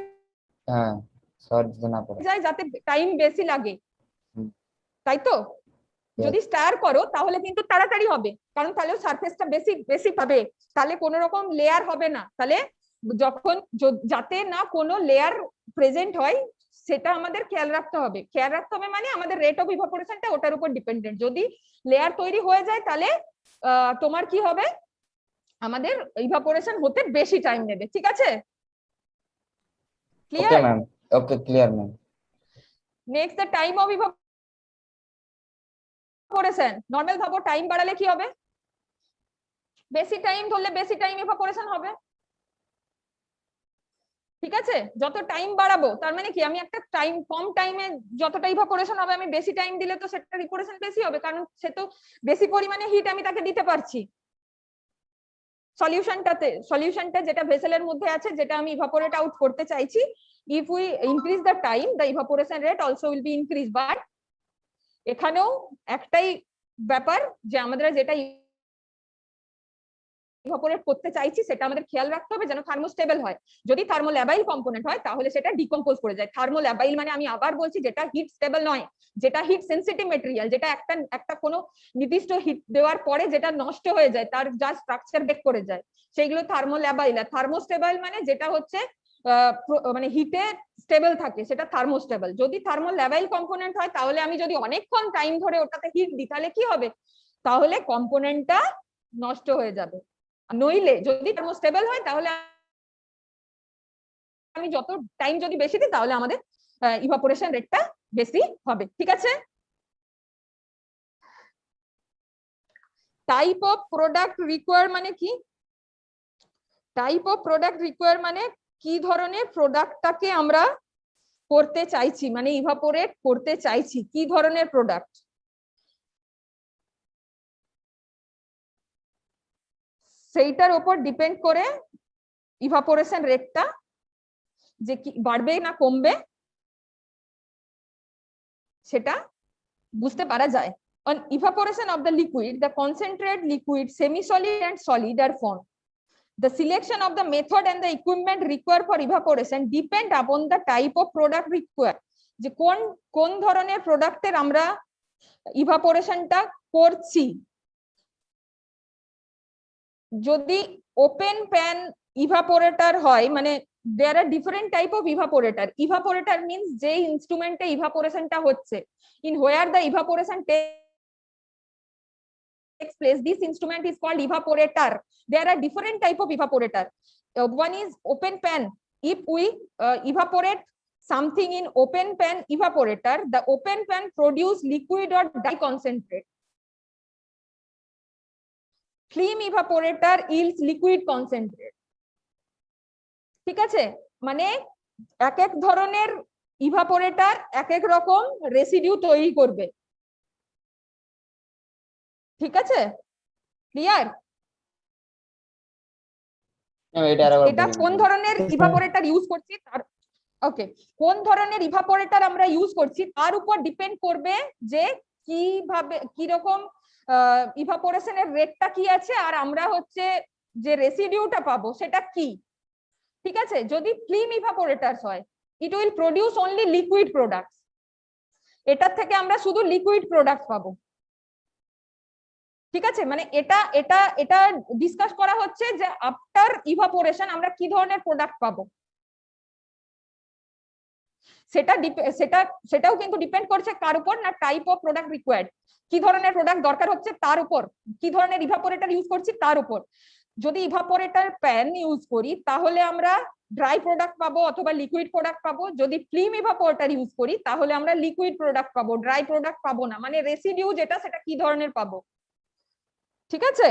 যায়, যাতে টাইম বেশি লাগে, তাই তো? যদি স্টার করো তাহলে কিন্তু তাড়াতাড়ি হবে, কারণ তাহলে সারফেসটা বেশি পাবে, তাহলে কোনো রকম লেয়ার হবে না। তাহলে যাতে না কোনো লেয়ার প্রেজেন্ট হয় সেটা আমাদের খেয়াল রাখতে হবে। মানে আমাদের রেট অফ ইভাপোরেশনটা ওটার উপর ডিপেন্ডেন্ট। যদি লেয়ার তৈরি হয়ে যায় তাহলে তোমার কি হবে? আমাদের ইভাপোরেশন হতে বেশি টাইম নেবে। ঠিক আছে, clear? Okay ma'am, okay clear ma'am. Next, the time of evaporation. Normal ভাবো, টাইম বাড়ালে কি হবে? বেশি টাইম ধরলে বেশি টাইম ইভাপোরেশন হবে। ঠিক আছে, যত টাইম বাড়াবো তার মানে কি, আমি একটা কম টাইমে যতটা ইভাপোরেশন হবে, আমি বেশি টাইম দিলে তো সেটা ইভাপোরেশন বেশি হবে, কারণ সে তো বেশি পরিমাণে হিট আমি তাকে দিতে পারছি। সলিউশনটা যেটা ভেসেলের মধ্যে আছে, যেটা আমি ইভাপোরেট আউট করতে চাইছি, if we increase the time, the evaporation rate also will be increase. But এখানেও একটাই ব্যাপার, যে আমাদের যেটা ইভাপোরেট করতে চাইছি সেটা আমাদের খেয়াল রাখতে হবে যেন থার্মোস্টেবল হয়। যদি থার্মোল্যাবাইল কম্পোনেন্ট হয় তাহলে সেটা ডিকম্পোজ করে যায়। থার্মোল্যাবাইল মানে আমি আবার বলছি, যেটা হিট স্টেবল নয়, যেটা হিট সেনসিটিভ মেটেরিয়াল, যেটা একটা কোনো নির্দিষ্ট হিট দেওয়ার পরে যেটা নষ্ট হয়ে যায়, তার যা স্ট্রাকচার ব্রেক করে যায়, সেগুলো থার্মোল্যাবাইল। আর থার্মোস্টেবল মানে যেটা হচ্ছে মানে হিটে স্টেবল থাকে, সেটা থার্মোস্টেবল। যদি থার্মোল্যাবাইল কম্পোনেন্ট হয় তাহলে আমি যদি অনেকক্ষণ টাইম ধরে ওটাতে হিট দিই তাহলে কি হবে? তাহলে কম্পোনেন্টটা নষ্ট হয়ে যাবে। নইলে যদি থার্মোস্টেবল হয় তাহলে আমি যত টাইম যদি বেশি দিই তাহলে আমাদের ইভাপোরেশন রেটটা বেশি হবে। ঠিক আছে, টাইপ অফ প্রোডাক্ট রিকোয়ার মানে কি? টাইপ অফ প্রোডাক্ট রিকোয়ার মানে কি ধরনের প্রোডাক্টটাকে আমরা করতে চাইছি, মানে ইভাপোরেট করতে চাইছি, কি ধরনের প্রোডাক্ট, সেইটার উপর ডিপেন্ড করে ইভাপোরেশন রেটটা যে কি বাড়বে না কমবে সেটা বুঝতে পারা যায়। On evaporation of the liquid, the concentrate, liquid, semi-solid and solid are formed. The selection of the method and the equipment required for evaporation depend upon the type of product required. যে কোন ধরনের প্রোডাক্টের আমরা ইভাপোরেশনটা করছি যদি open pan evaporator হয়, মানে there are different type of evaporator. Evaporator means যে ইনস্ট্রুমেন্টে ইভাপোরেশনটা হচ্ছে, in where the evaporation takes place, this instrument is called evaporator. There are different type of evaporator. One is open pan. If we evaporate something in open pan evaporator, the open pan produce liquid or dry concentrate. Flame evaporator yields liquid concentrate. ঠিক আছে, মানে এক এক ধরনের evaporator এক এক রকম residue তৈরি করবে। ঠিক আছে, ক্লিয়ার? এটা কোন ধরনের ইভাপোরেটর ইউজ করছি তার, ওকে, কোন ধরনের ইভাপোরেটর আমরা ইউজ করছি তার উপর ডিপেন্ড করবে যে কিভাবে কি রকম ইভাপোরেশনের রেটটা কি আছে, আর আমরা হচ্ছে যে রেসিডিউটা পাবো সেটা কি। ঠিক আছে, যদি ফিল্ম ইভাপোরেটরস হয়, it will produce only liquid products, এটার থেকে আমরা শুধু লিকুইড প্রোডাক্ট পাবো। ঠিক আছে, মানে এটা এটা এটা ডিসকাস করা হচ্ছে যে আফটার ইভাপোরেশন আমরা কি ধরনের প্রোডাক্ট পাবো, সেটাও কিন্তু ডিপেন্ড করছে কার উপর না, টাইপ অফ প্রোডাক্ট রিকোয়ার্ড, কি ধরনের প্রোডাক্ট দরকার হচ্ছে তার উপর, কি ধরনের ইভাপোরেটর ইউজ করছি তার উপর। যদি ইভাপোরেটর প্যান ইউজ করি তাহলে আমরা ড্রাই প্রোডাক্ট পাবো অথবা লিকুইড প্রোডাক্ট পাবো। যদি ফিল্ম ইভাপোরেটর ইউজ করি তাহলে আমরা লিকুইড প্রোডাক্ট পাবো, ড্রাই প্রোডাক্ট পাবো না, মানে রেসিডিউ যেটা সেটা কি ধরনের পাবো। ঠিক আছে?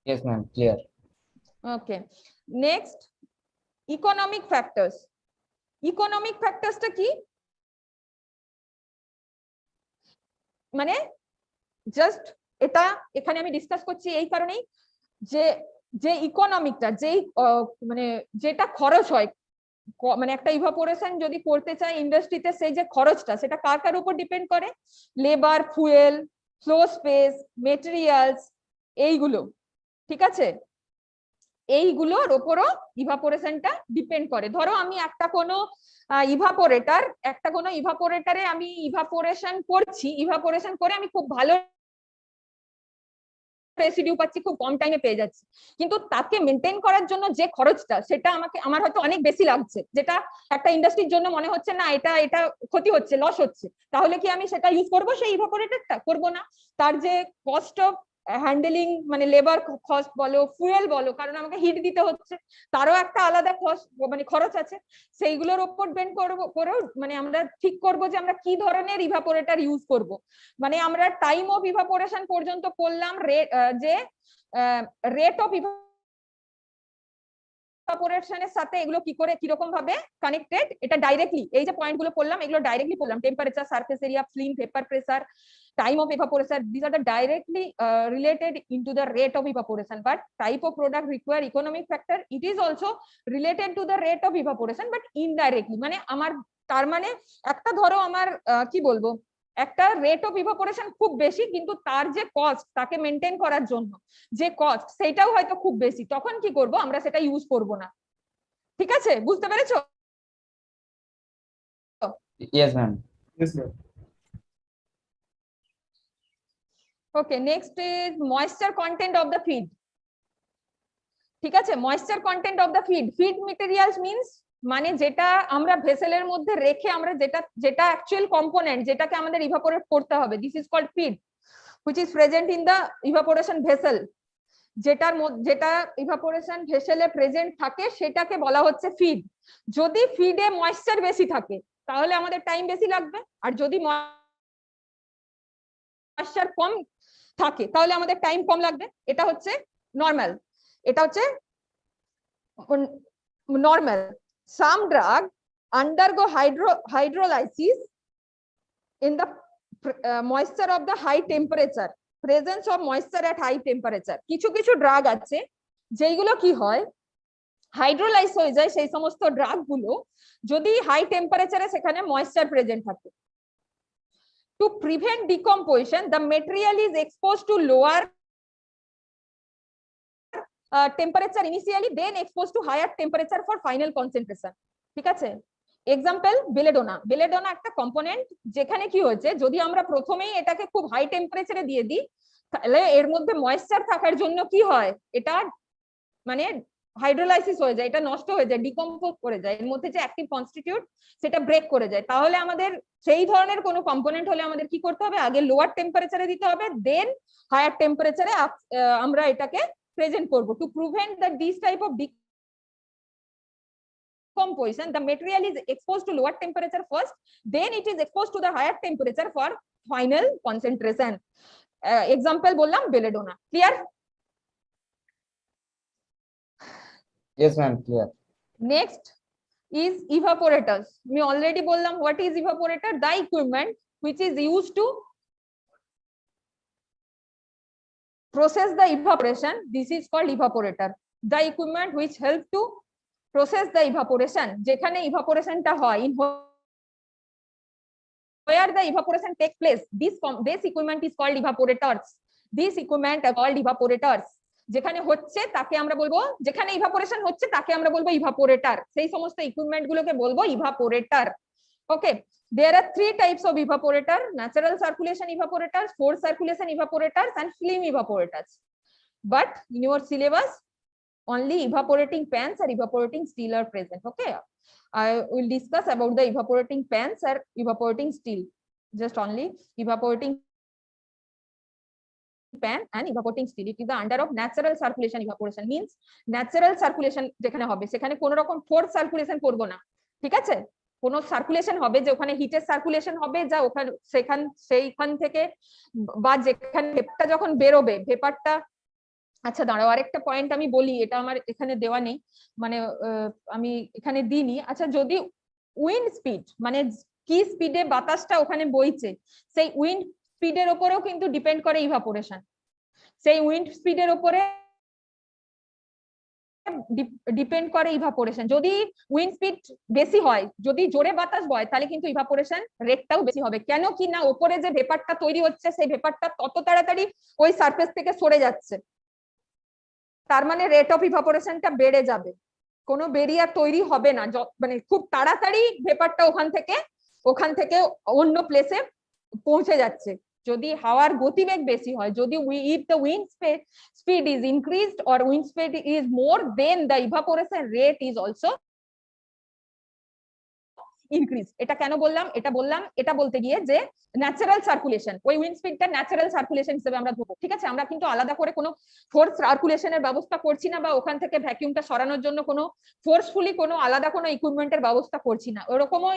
Yes ma'am, clear. ওকে, নেক্সট ইকোনমিক ফ্যাক্টরস। ইকোনমিক ফ্যাক্টরসটা কি, মানে জাস্ট এটা এখানে আমি ডিসকাস করছি এই কারণেই যে যে ইকোনমিকটা, যেই মানে যেটা খরচ হয়, মানে একটা ইভাপোরেশন যদি করতে চাই ইন্ডাস্ট্রিতে, সেই যে খরচটা সেটা কার কার উপর ডিপেন্ড করে, labour, fuel, flow space, materials, এইগুলো। ঠিক আছে, এইগুলোর উপরও ইভাপোরেশনটা ডিপেন্ড করে। ধরো আমি একটা কোনো ইভাপোরেটরে আমি ইভাপোরেশন করছি, ইভাপোরেশন করে আমি খুব ভালো রেসিডিউ পাচ্ছি, খুব কম টাইমে পেয়ে যাচ্ছি, কিন্তু তাকে মেনটেন করার জন্য যে খরচটা সেটা আমার হয়তো অনেক বেশি লাগছে, যেটা একটা ইন্ডাস্ট্রির জন্য মনে হচ্ছে না এটা ক্ষতি হচ্ছে, লস হচ্ছে, তাহলে কি আমি সেটা ইউজ করবো? সেই ইভাপোরেটরটা করবো না। তার যে কস্ট অফ হ্যান্ডেলিং, মানে লেবার কস্ট বলো, ফুয়েল বলো, কারণ আমাকে হিট দিতে হচ্ছে, তারও একটা আলাদা মানে খরচ আছে, সেইগুলোর উপর ডিপেন্ড করেও মানে আমরা ঠিক করব যে আমরা কি ধরনের ইভাপোরেটর ইউজ করব। মানে আমরা টাইম অফ ইভাপোরেশন পর্যন্ত করলাম, যে রেট অফ ইভাপোরেশনের সাথে এগুলো কি করে কিরকম ভাবে কানেক্টেড, এটা ডাইরেক্টলি, এই যে পয়েন্ট গুলো পড়লাম এগুলো ডাইরেক্টলি পড়লাম, temperature, surface area, film, vapour pressure, time of evaporation, these are the directly related into the rate of evaporation. But type of product require economic factor, it is also related to the rate of evaporation but indirectly, মানে আমার তার মানে একটা ধরো আমার কি বলবো, একটা রেট অফ ইভাপোরেশন খুব বেশি, কিন্তু তার যে কস্ট তাকে মেনটেন করার জন্য যে কস্ট সেটাও হয়তো খুব বেশি, তখন কি করব আমরা সেটা ইউজ করব না। ঠিক আছে, বুঝতে পেরেছো? Yes ma'am. Yes ma'am. Okay, next is moisture content of the feed. ঠিক আছে, moisture content of the feed. Feed materials means মানে যেটা আমরা ভেসেলের মধ্যে রেখে আমরা যেটা অ্যাকচুয়াল কম্পোনেন্ট, যেটাকে আমাদের ইভাপোরেট করতে হবে, this is called feed, which is present in the evaporation vessel. যেটা ইভাপোরেশন ভেসেলে প্রেজেন্ট থাকে সেটাকে বলা হচ্ছে ফিড। যদি ফিডে ময়েশ্চার বেশি থাকে তাহলে আমাদের টাইম বেশি লাগবে, আর যদি ময়েশ্চার কম থাকে তাহলে আমাদের টাইম কম লাগবে। এটা হচ্ছে নরমাল, এটা হচ্ছে normal. Some drug undergo hydrolysis in the moisture of the high temperature, presence of moisture at high temperature. কিছু কিছু ড্রাগ আছে যেগুলো কি হয়, হাইড্রোলাইজ হয়ে যায়, সেই সমস্ত ড্রাগ গুলো যদি হাই টেম্পারেচারে সেখানে ময়েশ্চার প্রেজেন্ট থাকে। To prevent decomposition, the material is exposed to lower temperature initially, then exposed to higher temperature for final concentration. ঠিক আছে, এক্সাম্পল বেলেডোনা। বেলেডোনা একটা কম্পোনেন্ট যেখানে কি হয়েছে, যদি আমরা প্রথমেই এটাকে খুব হাই টেম্পারেচারে দিয়ে দিই তাহলে এর মধ্যে ময়েশ্চার থাকার জন্য কি হয়, এটা মানে হাইড্রোলাইসিস হয়ে যায়, এটা নষ্ট হয়ে যায়, ডিকম্পোজ করে যায়, এর মধ্যে যে অ্যাক্টিভ কনস্টিটিউট সেটা ব্রেক করে যায়। তাহলে আমাদের সেই ধরনের কোনো কম্পোনেন্ট হলে আমাদের কি করতে হবে, আগে লোয়ার টেম্পারেচারে দিতে হবে, দেন হায়ার টেম্পারেচারে আমরা এটাকে প্রেজেন্ট করব। To prevent that this type of decomposition, the material is exposed to lower temperature first, then it is exposed to the higher temperature for final concentration. Example বললাম belladonna. Clear? Yes, ma'am. Clear. Next is evaporators. আমি already বললাম what is evaporator, the equipment which is used to process the evaporation, this is called evaporator. The equipment which help to process the evaporation, যেখানে evaporation টা হয়, in where the evaporation takes place, this equipment is called evaporators. This equipment are called evaporators. যেখানে হচ্ছে তাকে আমরা বলবো, যেখানে evaporation হচ্ছে তাকে আমরা বলবো evaporator, সেই সমস্ত ইকুইপমেন্ট গুলোকে বলবো evaporator. Okay, there are three types of evaporator: natural circulation evaporators, forced circulation evaporators, and film evaporators. But in your syllabus only evaporating pans or evaporating steel are present. Okay, I will discuss about the evaporating pans or evaporating steel. Just only evaporating pan and evaporating steel. It is the under of natural circulation evaporation. Means natural circulation যেখানে হবে সেখানে কোনো রকম force circulation করব না, ঠিক আছে? কোনো সার্কুলেশন হবে যে ওখানে হিটের সার্কুলেশন হবে, যা ওখানে সেইখান থেকে বা যেখানে ভেপারটা যখন বেরোবে, ভেপারটা, আচ্ছা দাঁড়াও আরেকটা পয়েন্ট আমি বলি, এটা আমার এখানে দেওয়া নেই, মানে আমি এখানে দিইনি। আচ্ছা, যদি উইন্ড স্পিড, মানে কি স্পিডে বাতাসটা ওখানে বইছে, সেই উইন্ড স্পিডের উপরেও কিন্তু ডিপেন্ড করে ইভাপোরেশন। সেই উইন্ড স্পিডের উপরে ডিপেন্ড করে ইভাপোরেশন। যদি উইন্ড স্পিড বেশি হয়, যদি জোরে বাতাস বয়, তাহলে কিন্তু ইভাপোরেশন রেটটাও বেশি হবে। কেন কি না, উপরে যে ভেপারটা তৈরি হচ্ছে সেই ভেপারটা তত তাড়াতাড়ি ওই সারফেস থেকে সরে যাচ্ছে, তার মানে রেট অফ ইভাপোরেশনটা বেড়ে যাবে, কোনো বেরিয়ার তৈরি হবে না, মানে খুব তাড়াতাড়ি ভেপারটা ওখান থেকে অন্য প্লেসে পৌঁছে যাচ্ছে। যদি হাওয়ার গতিবেগ বেশি হয়, যদি if the wind speed is increased or wind speed is more, then the evaporation rate is also increase. এটা কেন বললাম, এটা বলতে গিয়ে যে ন্যাচারাল সার্কুলেশন, ওই উইন্ড স্পিডটা ন্যাচারাল সার্কুলেশন হিসেবে আমরা ধরবো, ঠিক আছে? আমরা কিন্তু আলাদা করে কোনো ফোর্স সার্কুলেশনের ব্যবস্থা করছি না, বা ওখান থেকে ভ্যাকিউমটা সরানোর জন্য কোনো ফোর্সফুলি কোনো আলাদা কোনো ইকুইপমেন্টের ব্যবস্থা করছি না। ওরকমও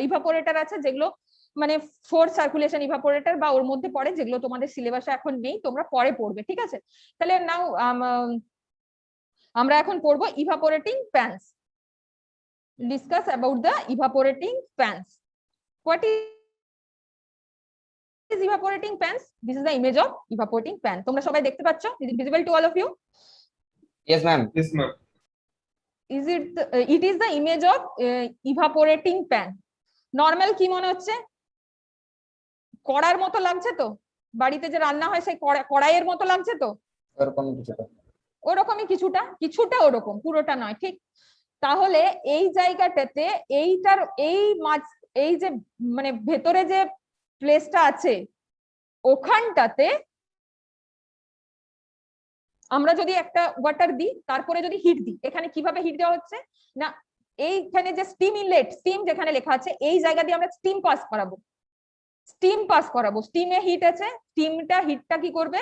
ইভাপোরেটর আছে যেগুলো মানে ফোর্স সার্কুলেশন ইভাপোরেটর বা ওর মধ্যে পড়ে, যেগুলো তোমাদের সিলেবাসে এখন নেই, তোমরা পরে পড়বে, ঠিক আছে? তাহলে নাও আমরা এখন পড়বো evaporating প্যানস। Discuss about the evaporating fans. What is evaporating fans? This is the image of evaporating fan. তোমরা সবাই দেখতে পাচ্ছ? Is it visible to all of you? Yes, ma'am. Yes, ma'am. It is the image of evaporating pan. Normal কি মনে হচ্ছে? কড়ার মতো লাগছে তো? বাড়িতে যে রান্না হয় সেই কড়াইয়ের মতো লাগছে তো? ওরকমই কিছুটা ওরকম, পুরোটা নয়, ঠিক? তাহলে এই জায়গাটাতে এই যে মানে ভেতরে যে প্লেসটা আছে ওখানটাতে আমরা যদি একটা ওয়াটার দিই, তারপরে যদি হিট দিই, এখানে কিভাবে হিট দেওয়া হচ্ছে না, এইখানে যে স্টিম ইনলেট, স্টিম যেখানে লেখা আছে, এই জায়গা দিয়ে আমরা স্টিম পাস করাবো। স্টিমে হিট আছে, হিটটা কি করবে,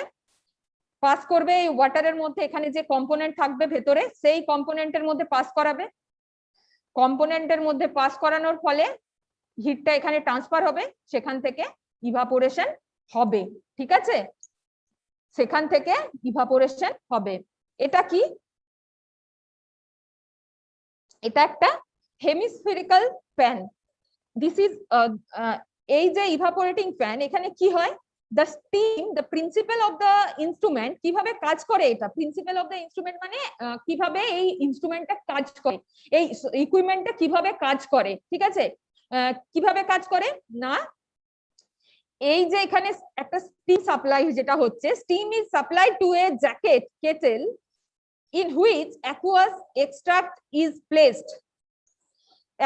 পাস করবে এই ওয়াটারের মধ্যে, এখানে যে কম্পোনেন্ট থাকবে ভেতরে সেই কম্পোনেন্টের মধ্যে পাস করাবে। কম্পোনেন্টের মধ্যে পাস করানোর ফলে হিটটা এখানে ট্রান্সফার হবে, সেখান থেকে ইভাপোরেশন হবে, ঠিক আছে? সেখান থেকে ইভাপোরেশন হবে। এটা কি? এটা একটা হেমিস্ফেরিক্যাল ফ্যান। দিস ইজ এই যে ইভাপোরেটিং ফ্যান, এখানে কি হয়, the steam, the principle of the instrument, কিভাবে কাজ করে, এটা প্রিন্সিপাল অফ দ্য ইনস্ট্রুমেন্ট মানে কিভাবে এই ইনস্ট্রুমেন্টটা কাজ করে, এই ইকুইপমেন্টটা কিভাবে কাজ করে, ঠিক আছে? কিভাবে কাজ করে না, এই যে এখানে একটা স্টিম সাপ্লাই যেটা হচ্ছে, steam is supplied two A kettle in which aqueous extract is placed. The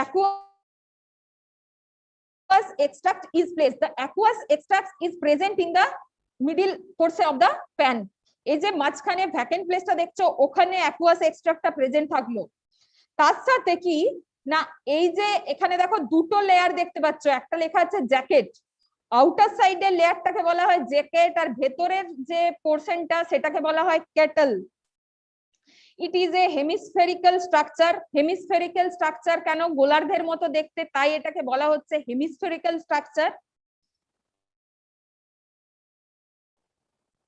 aqueous extract is present in the middle portion of the pan. এই যে মাঝখানে ভ্যাকেন্ট প্লেসটা দেখছো, ওখানে অ্যাকুয়াস এক্সট্রাক্টটা প্রেজেন্ট থাকলো। তার সাথে কি না, এই যে এখানে দেখো দুটো লেয়ার দেখতে পাচ্ছ, একটা লেখা আছে জ্যাকেট, আউটার সাইডের লেয়ারটাকে বলা হয় জ্যাকেট, আর ভেতরের যে পোর্শনটা সেটাকে বলা হয় kettle. It is a hemispherical structure. Hemispherical structure কেন? গোলার্ধের মতো দেখতে, তাই এটাকে বলা হচ্ছে hemispherical structure.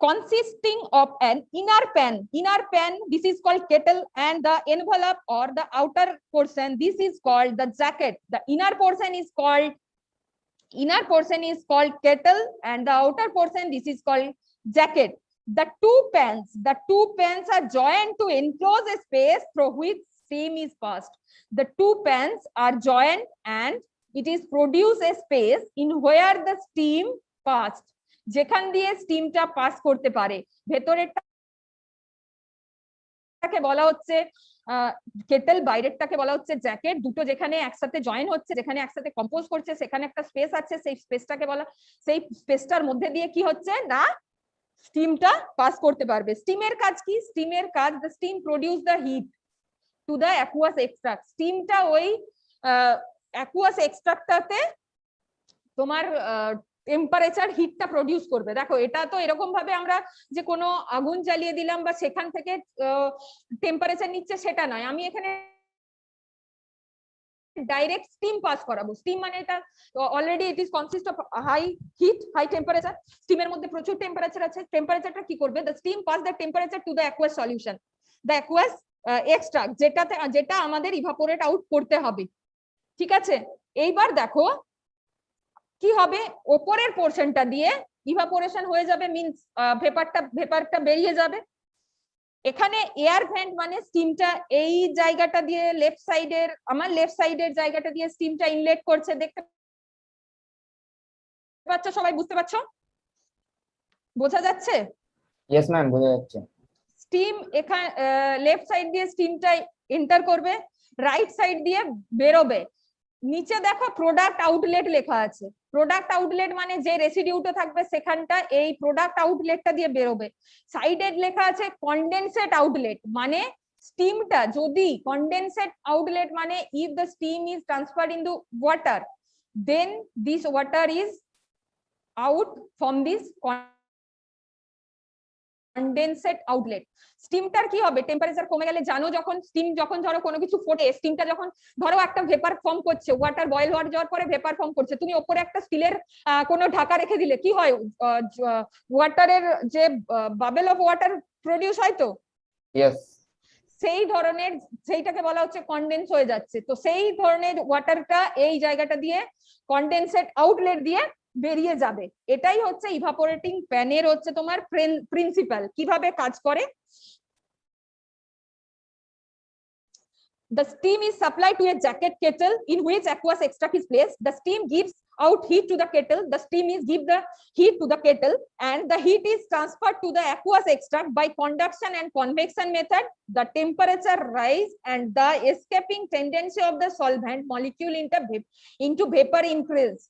Consisting of an inner pan, this is called kettle, and the envelope or the outer portion, this is called the jacket. The inner portion is called kettle, and the outer portion, this is called jacket. The two pans are joined to enclose a space through which steam is passed. The two pans are joined and it is produce a space in where the steam passed, যেখান দিয়ে স্টিমটা pass করতে পারে। ভেতরেরটাকে বলা হচ্ছে kettle, বাইরেরটাকে বলা হচ্ছে jacket. দুটো যেখানে একসাথে জয়েন হচ্ছে, যেখানে একসাথে কম্পোজ করছে, সেখানে একটা স্পেস আছে, সেই স্পেসটাকে বলা, সেই স্পেসটার মধ্যে দিয়ে কি হচ্ছে না স্টিমটা পাস করতে পারবে। স্টিমের কাজ কি? স্টিমের কাজ, the steam produce the heat to the aqueous extract. স্টিমটা ওই অ্যাকুয়াস এক্সট্রাক্টটাতে তোমার টেম্পারেচার হিটটা প্রডিউস করবে। দেখো এটা তো এরকম ভাবে আমরা যে কোনো আগুন জ্বালিয়ে দিলাম বা সেখান থেকে টেম্পারেচার নিচ্ছে সেটা নয়, আমি এখানে ডাইরেক্ট স্টিম পাস করাবো। স্টিম মানে এটা already it is consist of high heat, high temperature. স্টিমের মধ্যে প্রচুর টেম্পারেচার আছে। টেম্পারেচারটা কি করবে? The steam pass the temperature to the aqueous solution, the aqueous extract, যেটা আমাদের ইভাপোরেট আউট করতে হবে। ঠিক আছে, এইবার দেখো কি হবে, ওপরের পোর্শনটা দিয়ে ইভাপোরেশন হয়ে যাবে, মিন্স ভেপারটা বেরিয়ে যাবে। এখানে এয়ার ভেন্ট মানে স্টিমটা এই জায়গাটা দিয়ে লেফট সাইডের, আমার লেফট সাইডের জায়গাটা দিয়ে স্টিমটা ইনলেট করছে, দেখতে পাচ্ছ? সবাই বুঝতে পারছো? বোঝা যাচ্ছে? ইয়েস ম্যাম, বোঝা যাচ্ছে। স্টিম এখানে লেফট সাইড দিয়ে স্টিমটা এন্টার করবে, রাইট সাইড দিয়ে বেরোবে। নিচে দেখো প্রোডাক্ট আউটলেট লেখা আছে। প্রোডাক্ট আউটলেট মানে যে রেসিডিউটা থাকবে সেখানটা এই প্রোডাক্ট আউটলেটটা দিয়ে বেরোবে। সাইডে লেখা আছে কন্ডেনসেট আউটলেট, মানে স্টিমটা যদি কন্ডেনসেট আউটলেট মানে if the steam is transferred in the water, then this water is out from this condensate outlet. স্টিমটার কি হবে? টেম্পারেচার কমে গেলে জানো, যখন ধরো কোনো কিছু ফোটে, স্টিমটা যখন ধরো একটা ভেপার ফর্ম করছে, ওয়াটার বয়েল হয়ে যাওয়ার পরে ভেপার ফর্ম করছে, তুমি ওপরে একটা স্টিলের কোনো ঢাকা রেখে দিলে কি হয়? ওয়াটারের যে বাবেল অফ ওয়াটার প্রডিউস হয় তো, ইয়েস, সেই ধরনের, সেইটাকে বলা হচ্ছে কন্ডেন্স হয়ে যাচ্ছে। তো সেই ধরনের ওয়াটারটা এই জায়গাটা দিয়ে কন্ডেনসেট আউটলেট দিয়ে বেরিয়ে যাবে। এটাই হচ্ছে ইভাপোরেটিং প্যানের হচ্ছে তোমার প্রিন্সিপাল, কিভাবে কাজ করে। The steam is supplied to a jacket kettle in which aqueous extract is placed. The steam gives out heat to the kettle. The steam is give the heat to the kettle, and the heat is transferred to the aqueous extract by conduction and convection method. The temperature rise and the escaping tendency of the solvent molecule into vapor increase.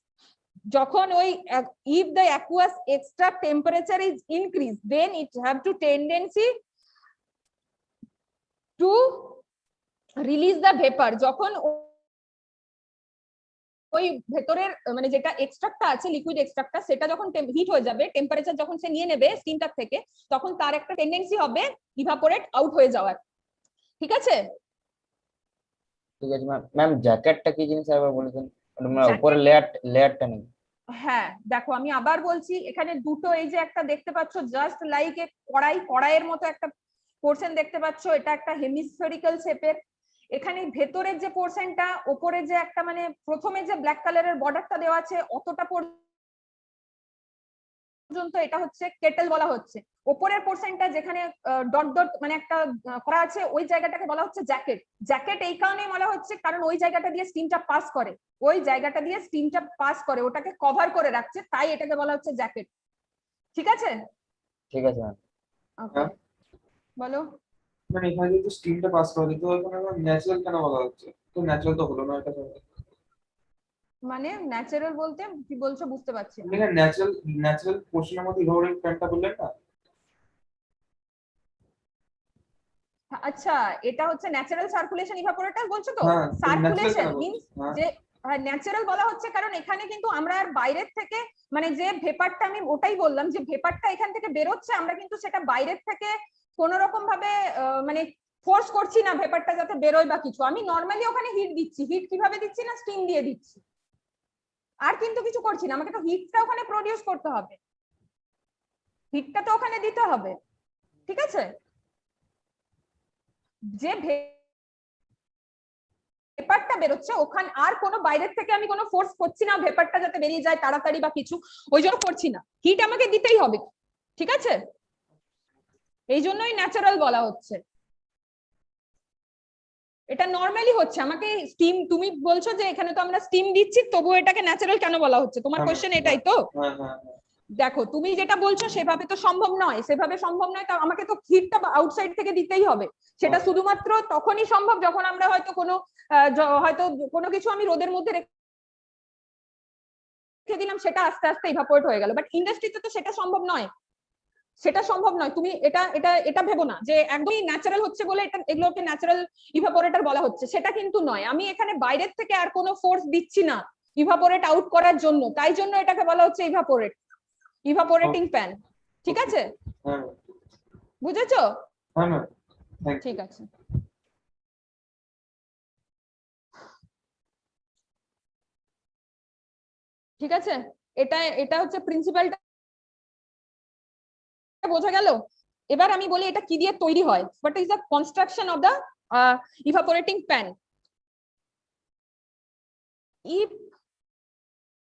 যখন ওই if the aqueous extract temperature is increased, then it have to tendency to release the vapour. যখন ওই ভেতরের মানে যেটা এক্সট্রাক্টটা আছে, liquid এক্সট্রাক্টটা, সেটা যখন হিট হয়ে যাবে, টেম্পারেচার যখন সে নিয়ে নেবে স্টিমটার থেকে, তখন তার একটা টেন্ডেন্সি হবে ইভাপোরেট আউট হয়ে যাওয়ার। ঠিক আছে? ঠিক আছে ম্যাম। ম্যাম জ্যাকেটটা কি জিনিস আবার বলেছেন? উপরে লেয়ারটা নেই। হ্যাঁ দেখো, আমি আবার বলছি, এখানে দুটো, এই যে একটা দেখতে পাচ্ছ জাস্ট লাইক এ কড়াইয়ের মতো একটা পোর্শন দেখতে পাচ্ছ, এটা একটা হেমিস্ফেরিক্যাল শেপের। এখানে ভেতরের যে পোর্শনটা, ওপরে যে একটা মানে প্রথমে যে ব্ল্যাক কালারের বর্ডারটা দেওয়া আছে অতটা পর্যন্ত এটা হচ্ছে কেটেল বলা হচ্ছে। ওপরের পোর্শনটা যেখানে ডট ডট মানে একটা করা আছে, ওই জায়গাটাকে বলা হচ্ছে জ্যাকেট। জ্যাকেট এই কারণেই বলা হচ্ছে কারণ ওই জায়গাটা দিয়ে স্টিমটা পাস করে, ওটাকে কভার করে রাখছে, তাই এটাকে বলা হচ্ছে জ্যাকেট। ঠিক আছে? ঠিক আছে ম্যাম। ওকে, বলো। মানে এখানে যদি স্টিমটা পাস করে, তো এখানে ন্যাচারাল কেন বলা হচ্ছে? তো ন্যাচারাল তো হলো না এটা। মানে ন্যাচারাল বলতে কি বলছো বুঝতে পারছি না। এখানে ন্যাচারাল পোর্শনের মধ্যে ইভাপোরেটিং ফ্যানটা বললেন না? আচ্ছা, এটা হচ্ছে ন্যাচারাল সার্কুলেশন ইভাপোরেটর বলছো তো? হ্যাঁ, ন্যাচারাল সার্কুলেশন কেন বলছো? মিন্স হ্যাঁ। যে ন্যাচারাল বলা হচ্ছে কারণ এখানে কিন্তু আমরা আর বাইরের থেকে মানে যে ভেপারটা, আমি ওটাই বললাম যে ভেপারটা এখান থেকে বেরোচ্ছে, আমরা কিন্তু সেটা বাইরের থেকে কোন রকম ভাবে মানে ফোর্স করছি না ভেপারটা যাতে বেরোয় বা কিছু। আমি নর্মালি ওখানে হিট দিচ্ছি। হিট কিভাবে দিচ্ছি না, স্টিম দিয়ে দিচ্ছি, আর কিন্তু কিছু করছি না। আমাকে তো হিটটা ওখানে প্রডিউস করতে হবে, হিটটা তো ওখানে দিতে হবে, ঠিক আছে? যে ভেপারটা বেরোচ্ছে ওখানে আর কোনো বাইরের থেকে আমি কোনো ফোর্স করছি না ভেপারটা যাতে বেরিয়ে যায় তাড়াতাড়ি বা কিছু, ওই জন্য করছি না। হিট আমাকে দিতেই হবে, ঠিক আছে? এই জন্যই ন্যাচারাল বলা হচ্ছে। এটা নরমালি হচ্ছে। আমাকে স্টিম, তুমি বলছো যে এখানে তো আমরা স্টিম দিচ্ছি, তবুও এটাকে ন্যাচারাল কেন বলা হচ্ছে? তোমার কোশ্চেন এটাই তো? দেখো, তুমি যেটা বলছো সেভাবে তো সম্ভব নয়, সেভাবে সম্ভব নয়। তো আমাকে তো হিটটা আউটসাইড থেকে দিতেই হবে। সেটা শুধুমাত্র তখনই সম্ভব যখন আমরা হয়তো কোনো কিছু আমি রোদের মধ্যে রেখে দিলাম, সেটা আস্তে আস্তে ইভাপোরেট হয়ে গেল। বাট ইন্ডাস্ট্রিতে তো সেটা সম্ভব নয়, সেটা সম্ভব নয়। তুমি এটা এটা এটা ভেবো না যে একদমই ন্যাচারাল হচ্ছে বলে এটা এগুলোকে ন্যাচারাল ইভাপোরেটর বলা হচ্ছে, সেটা কিন্তু নয়। আমি এখানে বাইরের থেকে আর কোনো ফোর্স দিচ্ছি না ইভাপোরেট আউট করার জন্য, তাই জন্য এটাকে বলা হচ্ছে ইভাপোরেটিং প্যান, ঠিক আছে? বুঝেছো? ঠিক আছে। ঠিক আছে, এটা এটা হচ্ছে প্রিন্সিপালটা বোঝা গেল। এবার আমি বলি এটা কি দিয়ে তৈরি হয়, what is the construction of the evaporating pan. If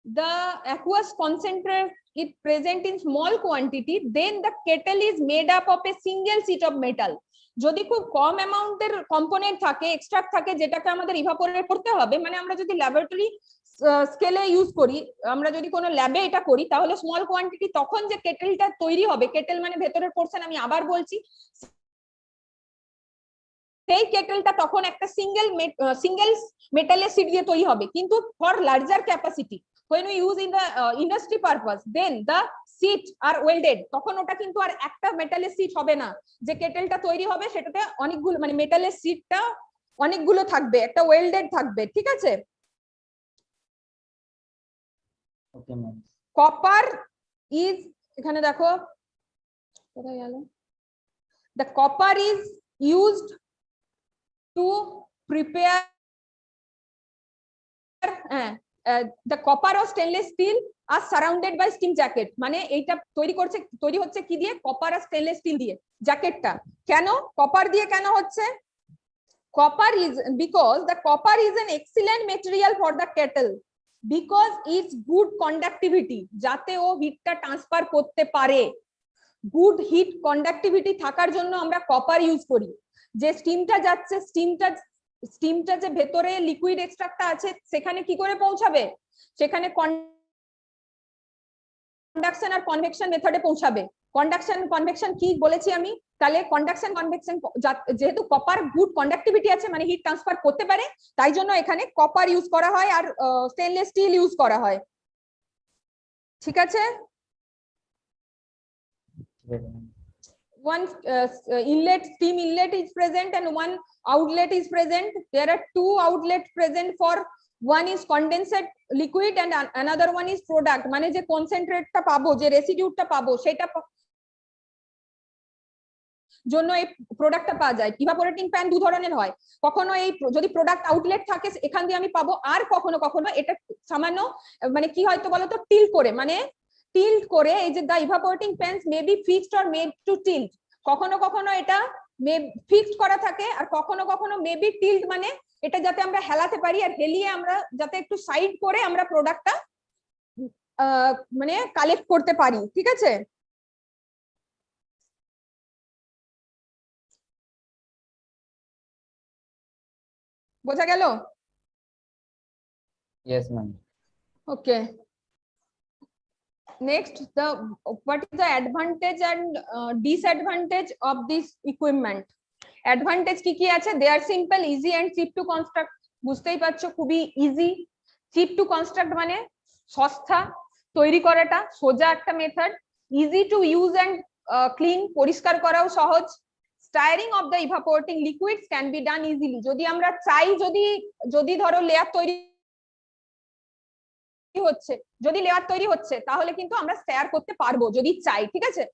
the aqueous concentrate is present in small quantity, then the kettle is made up of a single sheet of metal. যদি খুব কম অ্যামাউন্টের কম্পোনেন্ট থাকে, এক্সট্রাক্ট থাকে, যেটাকে আমাদের evaporate করতে হবে, মানে আমরা যদি ল্যাবরেটরি স্কেলে ইউজ করি, আমরা যদি কোনো ল্যাবে এটা করি, তাহলে স্মল কোয়ান্টিটি তখন যে কেটেলটা তৈরি হবে, কেটেল মানে ভেতরের পোরশন, আমি আবার বলছি, সেই কেটেলটা তখন একটা সিঙ্গেল মেটালের শীট দিয়ে তৈরি হবে। কিন্তু for larger capacity, when we use in the industry purpose, then the sheet are welded, তখন ওটা কিন্তু আর একটা মেটালের শীট হবে না। যে কেটেলটা তৈরি হবে সেটাতে অনেকগুলো মানে মেটালের শীটটা অনেকগুলো থাকবে, একটা ওয়েল্ডেড থাকবে, ঠিক আছে? Okay ma'am. কপার ইজ, এখানে দেখো কোথায় গেল, the copper is used to prepare the copper or stainless steel are surrounded by steam jacket, মানে এইটা তৈরি হচ্ছে কি দিয়ে? কপার আর স্টেনলেস স্টিল দিয়ে। জ্যাকেটটা কেন কপার দিয়ে কেন হচ্ছে? Copper is because the copper is an excellent material for the kettle because its good conductivity, যাতে ও হিটটা ট্রান্সফার করতে পারে। গুড হিট কন্ডাক্টিভিটি থাকার জন্য আমরা কপার ইউজ করি। যে স্টিমটা যাচ্ছে, স্টিমটা যে ভেতরে লিকুইড এক্সট্রাক্টটা আছে সেখানে কি করে পৌঁছাবে? সেখানে কন্ডাকশন আর কনভেকশন মেথডে পৌঁছাবে। কন্ডাকশন কনভেকশন কি বলেছি আমি? তাহলে কন্ডাকশন কনভেকশন, যেহেতু কপার গুড কন্ডাক্টিভিটি আছে মানে হিট ট্রান্সফার করতে পারে, তাই জন্য এখানে কপার ইউজ করা হয় আর স্টেনলেস স্টিল ইউজ করা হয়, ঠিক আছে? One inlet, steam inlet is present and one outlet is present. There are two outlets present for, one is condensate liquid and another one is product, মানে যে কনসেন্ট্রেটটা পাবো, যে রেসিডিউটা পাবো, সেটা জন্য এই প্রোডাক্টটা পাওয়া যায়। ইভাপোরেটিং প্যান দু ধরনের হয়, কখনো এই যদি প্রোডাক্ট আউটলেট থাকে এখান দিয়ে আমি পাবো, আর কখনো কখনো এটা সামান্য মানে কি হয়তো বলতো টিল্ট করে, মানে টিল্ট করে, এই যে the evaporating pans may be fixed or made to tilt, কখনো কখনো এটা ফিক্সড করা থাকে আর কখনো কখনো মে বি টিল্ট, মানে এটা যাতে আমরা হেলাতে পারি আর হেলিয়ে আমরা যাতে একটু সাইড করে আমরা প্রোডাক্টটা মানে কালেক্ট করতে পারি, ঠিক আছে? বোঝা গেল? Yes ma'am. Okay. Next, what is the advantage and disadvantage of this equipment? Advantage কি কি আছে? They are simple, easy and cheap to construct. বুঝতেই পারছো, খুবই ইজি, চিপ টু কনস্ট্রাক্ট মানে সস্তা, তৈরি করাটা সোজা একটা method, easy to use and clean, পরিষ্কার করাও সহজ। Stirring of the evaporating liquids can be done easily, যদি আমরা চাই, যদি ধরো লেয়ার তৈরি হচ্ছে, তাহলে কিন্তু আমরা স্টায়ার করতে পারবো যদি চাই, ঠিক আছে।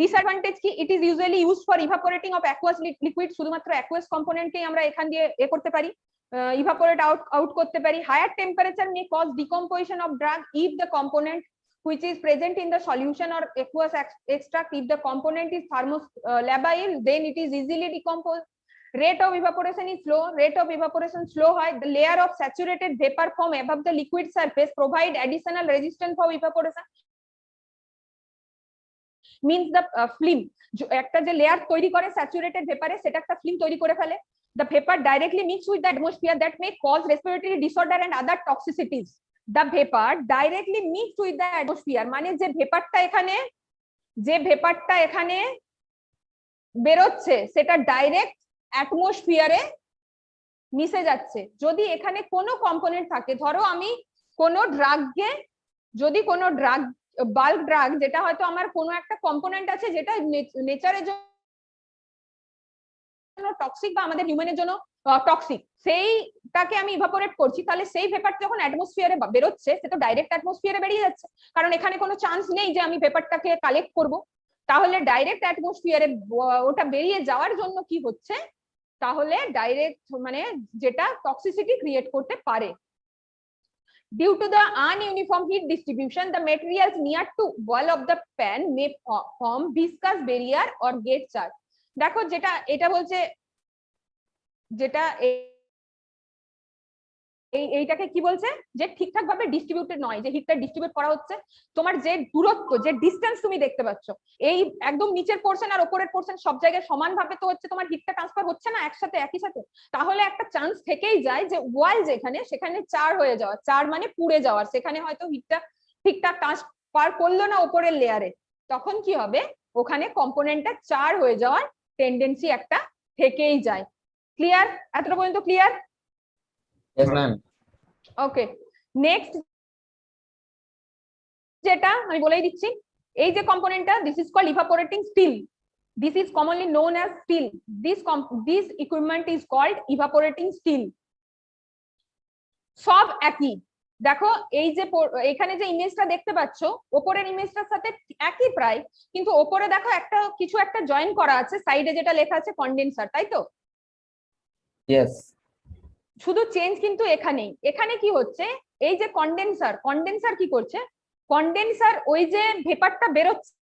ডিসঅ্যাডভান্টেজ কি, it is usually use for evaporating of aqueous liquid, শুধুমাত্র অ্যাকুয়াস কম্পোনেন্টকেই আমরা এখান দিয়ে করতে পারি, ইভাপোরেট আউট করতে পারি। Higher temperature may cause decomposition of drug if the component which is present in the solution or aqueous extract, if the component is thermolabile, then it is easily decomposed. Rate of evaporation is slow, হয়, the layer of saturated vapor form above the liquid surface provide additional resistance for evaporation, means the film, একটা যে layer তৈরি করে saturated ভেপারে, সেটা একটা film তৈরি করে ফেলে। The vapor directly mix with the atmosphere that may cause respiratory disorder and other toxicities. The vapor directly mixed with the atmosphere, মানে যে ভেপারটা এখানে বেরোচ্ছে সেটা ডাইরেক্ট অ্যাটমসফিয়ারে মিশে যাচ্ছে। যদি এখানে কোনো কম্পোনেন্ট থাকে, ধরো আমি কোনো ড্রাগকে, যদি কোনো ড্রাগ, বাল্ক ড্রাগ, যেটা হয়তো আমার কোনো একটা কম্পোনেন্ট আছে যেটা নেচারের জন্য টক্সিক বা আমাদের হিউম্যানের জন্য টক্সিক, সেইটাকে আমি ইভাপোরেট করছি, তাহলে সেই ভেপারটা যখন অ্যাটমসফিয়ারে বেরোচ্ছে, সে তো ডাইরেক্ট অ্যাটমসফিয়ারে বেরিয়ে যাচ্ছে, কারণ এখানে কোনো চান্স নেই যে আমি ভেপারটাকে কালেক্ট করব। তাহলে ডাইরেক্ট অ্যাটমসফিয়ারে ওটা বেরিয়ে যাওয়ার জন্য কি হচ্ছে, তাহলে ডাইরেক্ট মানে যেটা টক্সিসিটি ক্রিয়েট করতে পারে। Due to the ununiform heat distribution, the materials near to wall of the pan may form viscous barrier or get charged. দেখো এটা বলছে, যেটা এইটাকে কি বলছে, যে ঠিকঠাক ভাবে ডিস্ট্রিবিউটেড নয়, যে হিটটা ডিস্ট্রিবিউট করা হচ্ছে, তোমার যে দূরত্ব, যে ডিস্টেন্স তুমি দেখতে পাচ্ছ, এই একদম নিচের পোরশন আর উপরের পোরশন সব জায়গায় সমান ভাবে তো হচ্ছে, তোমার হিটটা ট্রান্সফার হচ্ছে না একই সাথে, তাহলে একটা চান্স থেকেই যায় যে ওয়াল যেখানে, সেখানে চার হয়ে যাওয়া, চার মানে পুড়ে যাওয়ার, সেখানে হয়তো হিটটা ঠিকঠাক ট্রান্সফার করলো না উপরের লেয়ারে, তখন কি হবে, ওখানে কম্পোনেন্টটা চার হয়ে যাওয়ার টেন্ডেন্সি একটা থেকেই যায়। ক্লিয়ার? এতটা পর্যন্ত ক্লিয়ার? Yes, ma'am. ওকে, নেক্সট যেটা আমি বলেই দিচ্ছি, এই যে কম্পোনেন্টটা, this is called evaporating still, this is commonly known as still, this equipment is called evaporating still. সব একই, দেখো এই যে এখানে যে ইমেজটা দেখতে পাচ্ছ, ওপরের ইমেজটার সাথে একই প্রায়, কিন্তু ওপরে দেখো কিছু একটা জয়েন করা আছে সাইডে, যেটা লেখা আছে কন্ডেন্সার, তাই তো? Yes. শুধু চেঞ্জ কিন্তু এখানে কি হচ্ছে, এই যে কন্ডেন্সার কি করছে, কন্ডেন্সার ওই যে ভেপারটা বেরোচ্ছে,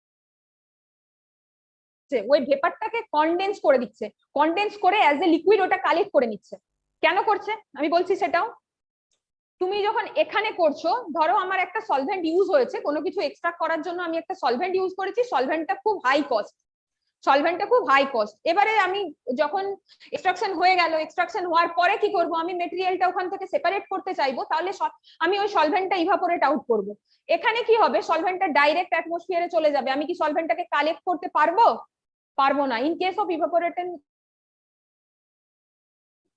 ওই ভেপারটাকে কন্ডেন্স করে দিচ্ছে, কন্ডেন্স করে অ্যাজ এ লিকুইড ওটা কালেক্ট করে নিচ্ছে। কেন করছে আমি বলছি সেটাও। তুমি যখন এখানে করছো, ধরো আমার একটা সলভেন্ট ইউজ হয়েছে, কোনো কিছু এক্সট্রাক্ট করার জন্য আমি একটা সলভেন্ট ইউজ করেছি, সলভেন্টটা খুব হাই কস্ট, এবারে আমি যখন এক্সট্রাকশন হয়ে গেল, এক্সট্রাকশন হওয়ার পরে কি করব, আমি মেটেরিয়ালটা ওখান থেকে সেপারেট করতে চাইবো, তাহলে আমি ওই সলভেন্টটা ইভাপোরেট আউট করব। এখানে কি হবে, সলভেন্টটা ডাইরেক্ট অ্যাটমসফিয়ারে চলে যাবে, আমি কি সলভেন্টটাকে কালেক্ট করতে পারবো না। In case of evaporating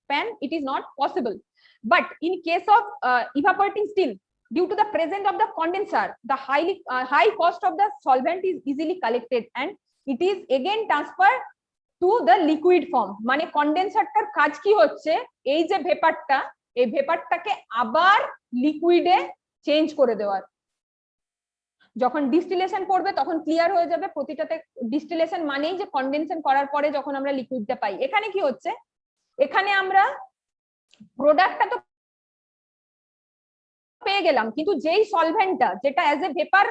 pan it is not possible, but in case of evaporating steel, due to the presence of the condenser, the high cost of the solvent is easily collected and it is again transferred to the liquid form. মানে কন্ডেন্সারটার কাজ কি হচ্ছে, এই যে ভেপারটা, এই ভেপারটাকে আবার লিকুইডে change করে দেওয়ার। যখন ডিস্টিলেশন পড়বে তখন ক্লিয়ার হয়ে যাবে, প্রতিটাতে ডিস্টিলেশন মানেই যে কন্ডেনশন করার পরে যখন আমরা লিকুইডটা পাই। এখানে কি হচ্ছে, এখানে আমরা প্রোডাক্টটা তো পেয়ে গেলাম, কিন্তু যেই সলভেন্টটা, যেটা as a vapour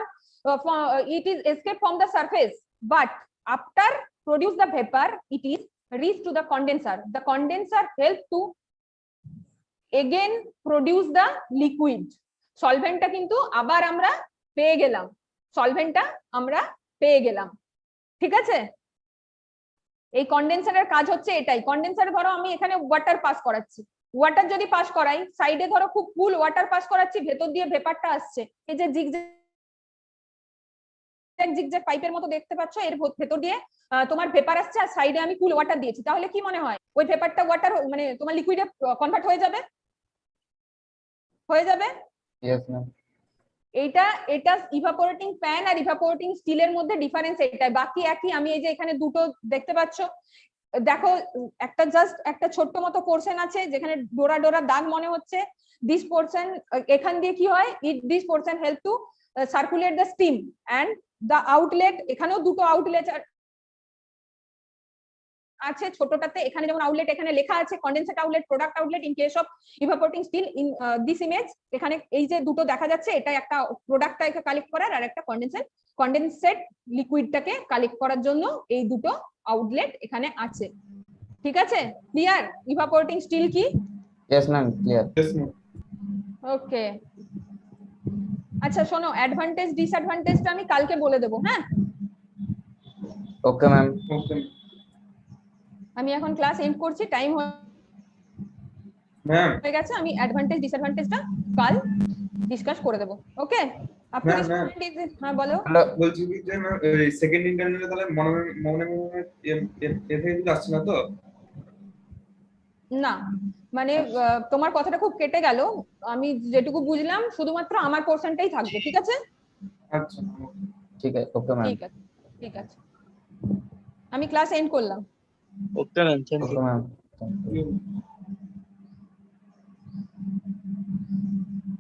it is escape from the surface, but after produce the vapor it is reached to the condenser help to again produce the liquid. সলভেন্টটা কিন্তু আবার আমরা পেয়ে গেলাম, ঠিক আছে। এই কন্ডেন্সারের কাজ হচ্ছে এটাই। কন্ডেন্সারে ধরো আমি এখানে ওয়াটার পাস করাচ্ছি, ওয়াটার যদি পাস করাই, সাইডে ধরো খুব কুল ওয়াটার পাস করাচ্ছি, ভেতর দিয়ে ভেপারটা আসছে, এই যে জিগজ্যাগ পাইপের মতো দেখতে পাচ্ছ, এর ভেতর দিয়ে তোমার ভেপার আসছে, আর সাইডে আমি কুল ওয়াটার দিয়েছি, তাহলে কি মনে হয় ওই ভেপারটা ওয়াটার মানে তোমার লিকুইডে কনভার্ট হয়ে যাবে? Yes, ma'am. এটা এটা ইভাপোরেটিং ফ্যান আর ইভাপোরেটিং স্টিলের মধ্যে ডিফারেন্স এটাই, বাকি একই। আমি এই যে এখানে দুটো দেখতে পাচ্ছ, দেখো একটা জাস্ট একটা ছোট্ট মতো পোর্শন আছে যেখানে ডোরা ডোরা দাগ মনে হচ্ছে। দিস পোর্শন, এখান দিয়ে কি হয়, this portion help to circulate the steam and the outlet. এখানেও দুটো আউটলেট আছে ছোটটাতে, এখানে যেমন আউটলেট এখানে লেখা আছে condensate outlet, product outlet in case of evaporating still. In this image এখানে এই যে দুটো দেখা যাচ্ছে, এটা একটা প্রোডাক্টটাকে কালেক্ট করার আর একটা কন্ডেন্সেট লিকুইডটাকে কালেক্ট করার জন্য এই দুটো আউটলেট এখানে আছে। ঠিক আছে, ক্লিয়ার ইভাপোরেটিং স্টিল কি? Yes, ma'am. Clear. ওকে, আচ্ছা শোনো, অ্যাডভান্টেজ ডিসঅ্যাডভান্টেজটা আমি কালকে বলে দেবো। হ্যাঁ, Okay, ma'am. ওকে আমি এখন ক্লাস এন্ড করছি, টাইম ম্যাম। হয়ে গেছে। আমি অ্যাডভান্টেজ ডিসঅ্যাডভান্টেজটা কাল ডিসকাস করে দেবো। ওকে, আপনি Ma'am, হ্যাঁ বলো। Hello. বলছি কি যে ম্যাম সেকেন্ড ইন্টারনেটে তাহলে মনে মনে এফে আসছে না তো? না মানে তোমার কথাটা খুব কেটে গেল, আমি যেটুকু বুঝলাম শুধুমাত্র আমার পোর্শনটাই থাকবে। ঠিক আছে, আচ্ছা ঠিক আছে। Okay, ma'am. ঠিক আছে, ঠিক আছে, আমি ক্লাস এন্ড করলাম। Okay, ma'am. Thank you. You